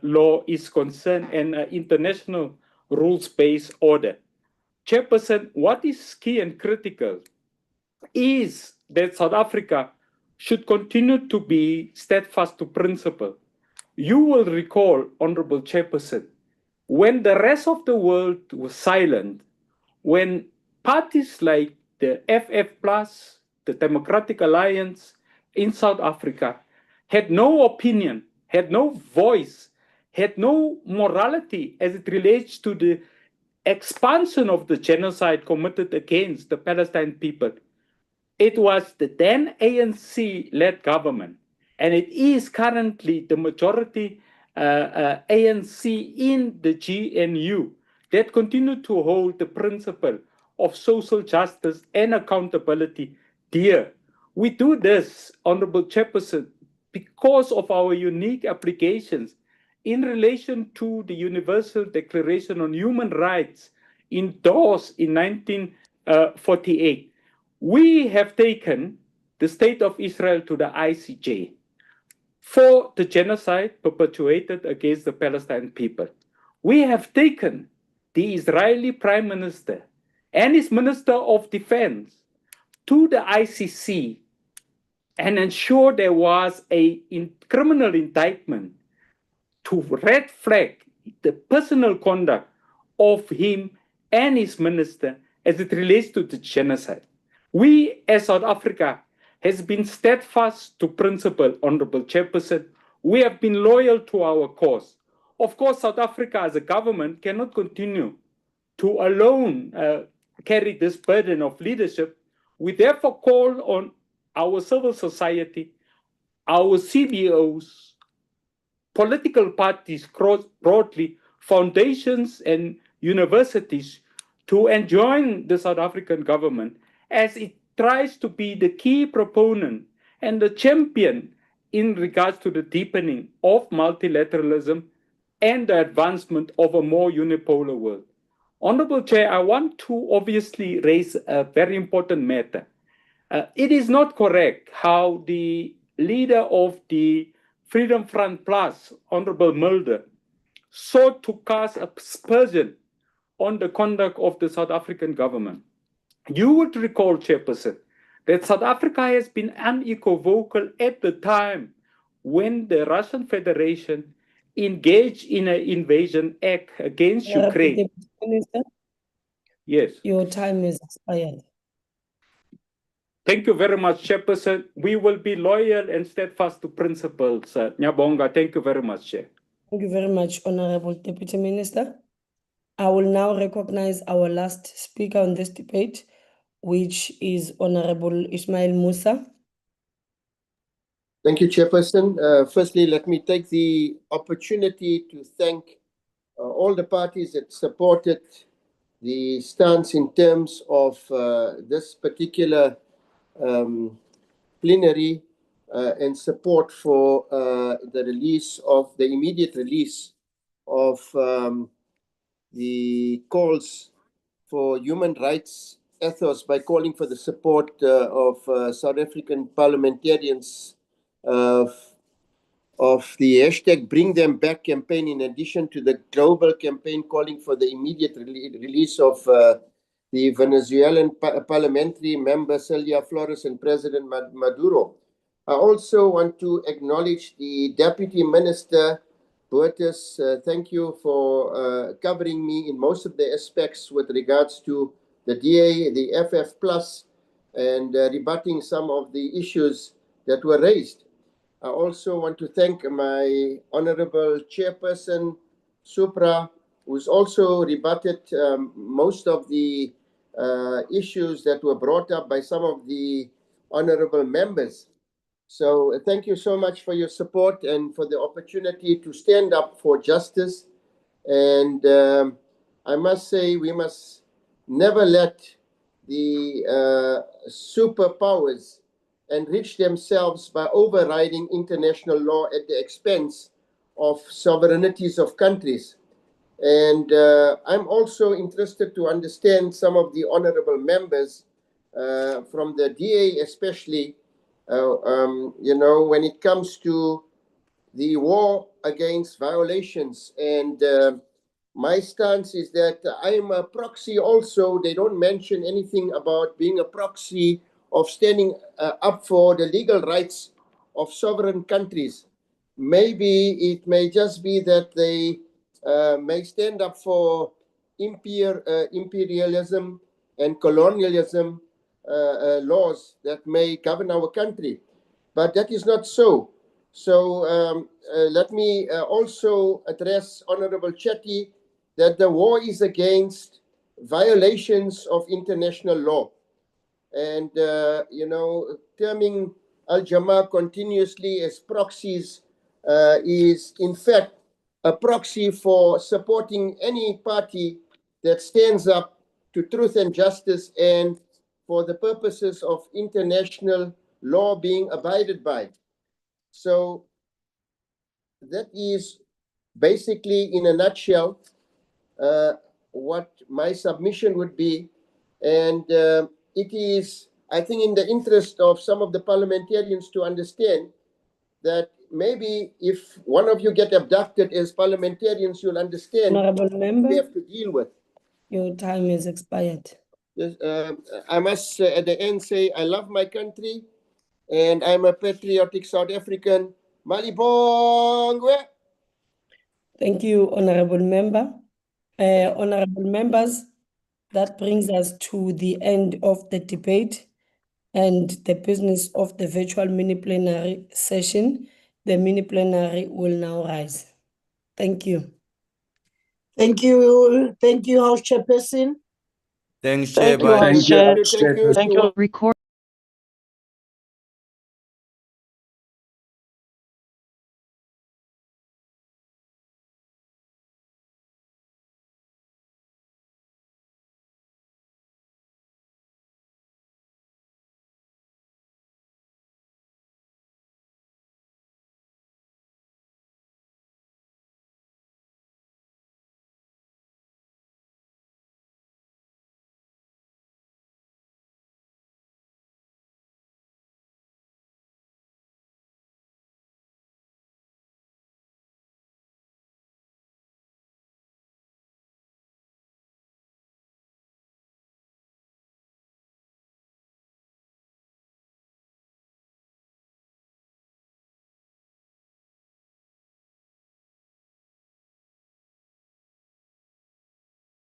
law is concerned and international rules-based order. Chairperson, what is key and critical is that South Africa should continue to be steadfast to principle. You will recall, Honorable Chairperson, when the rest of the world was silent, when parties like the FF+, the Democratic Alliance in South Africa, had no opinion, had no voice, had no morality as it relates to the expansion of the genocide committed against the Palestine people. It was the then ANC-led government, and it is currently the majority ANC in the GNU that continue to hold the principle of social justice and accountability dear. We do this, Honorable Chairperson, because of our unique applications in relation to the Universal Declaration on Human Rights endorsed in 1948. We have taken the state of Israel to the ICJ for the genocide perpetuated against the Palestinian people. We have taken the Israeli Prime Minister and his Minister of Defense to the ICC and ensured there was a criminal indictment to red flag the personal conduct of him and his minister as it relates to the genocide. We, as South Africa, has been steadfast to principle, Honorable Chairperson. We have been loyal to our cause. Of course, South Africa as a government cannot continue to alone carry this burden of leadership. We therefore call on our civil society, our CBOs, political parties broadly, foundations and universities to enjoin the South African government as it tries to be the key proponent and the champion in regards to the deepening of multilateralism and the advancement of a more unipolar world. Honorable Chair, I want to obviously raise a very important matter. It is not correct how the leader of the Freedom Front Plus, Honorable Mulder, sought to cast aspersion on the conduct of the South African government. You would recall, Chairperson, that South Africa has been unequivocal at the time when the Russian Federation engaged in an invasion act against Ukraine. Minister, yes. Your time is expired. Thank you very much, Chairperson. We will be loyal and steadfast to principles. Nyabonga, thank you very much, Chair. Thank you very much, Honorable Deputy Minister. I will now recognize our last speaker on this debate, which is Honorable Ismail-Moosa. Thank you, Chairperson. Firstly, let me take the opportunity to thank all the parties that supported the stance in terms of this particular plenary and support for the immediate release of the calls for human rights ethos by calling for the support of South African parliamentarians of the hashtag Bring Them Back campaign, in addition to the global campaign calling for the immediate release of the Venezuelan parliamentary member Cilia, Flores, and President Maduro. I also want to acknowledge the Deputy Minister, Boertes. Thank you for covering me in most of the aspects with regards to the DA, the FF+, and rebutting some of the issues that were raised. I also want to thank my Honorable Chairperson, Supra, who's also rebutted most of the issues that were brought up by some of the honorable members. So thank you so much for your support and for the opportunity to stand up for justice. And I must say, we must never let the superpowers enrich themselves by overriding international law at the expense of sovereignties of countries. And I'm also interested to understand some of the honorable members from the DA especially, when it comes to the war against violations. And my stance is that I'm a proxy also. They don't mention anything about being a proxy of standing up for the legal rights of sovereign countries. Maybe it may just be that they may stand up for imperialism and colonialism laws that may govern our country. But that is not so. So let me also address Honorable Chetty that the war is against violations of international law. And, terming Al-Jamaa continuously as proxies is in fact a proxy for supporting any party that stands up to truth and justice and for the purposes of international law being abided by. So that is basically, in a nutshell, what my submission would be. And it is, I think, in the interest of some of the parliamentarians to understand that maybe if one of you get abducted as parliamentarians, you'll understand Honorable Member, we have to deal with. Your time is expired. I must at the end say I love my country and I'm a patriotic South African. Malibongwe. Thank you, Honorable Member. Honorable members, that brings us to the end of the debate and the business of the virtual mini-plenary session. The mini-plenary will now rise. Thank you. Thank you, House Chairperson. Thanks, Thank you, House Chair. Thank you. Record.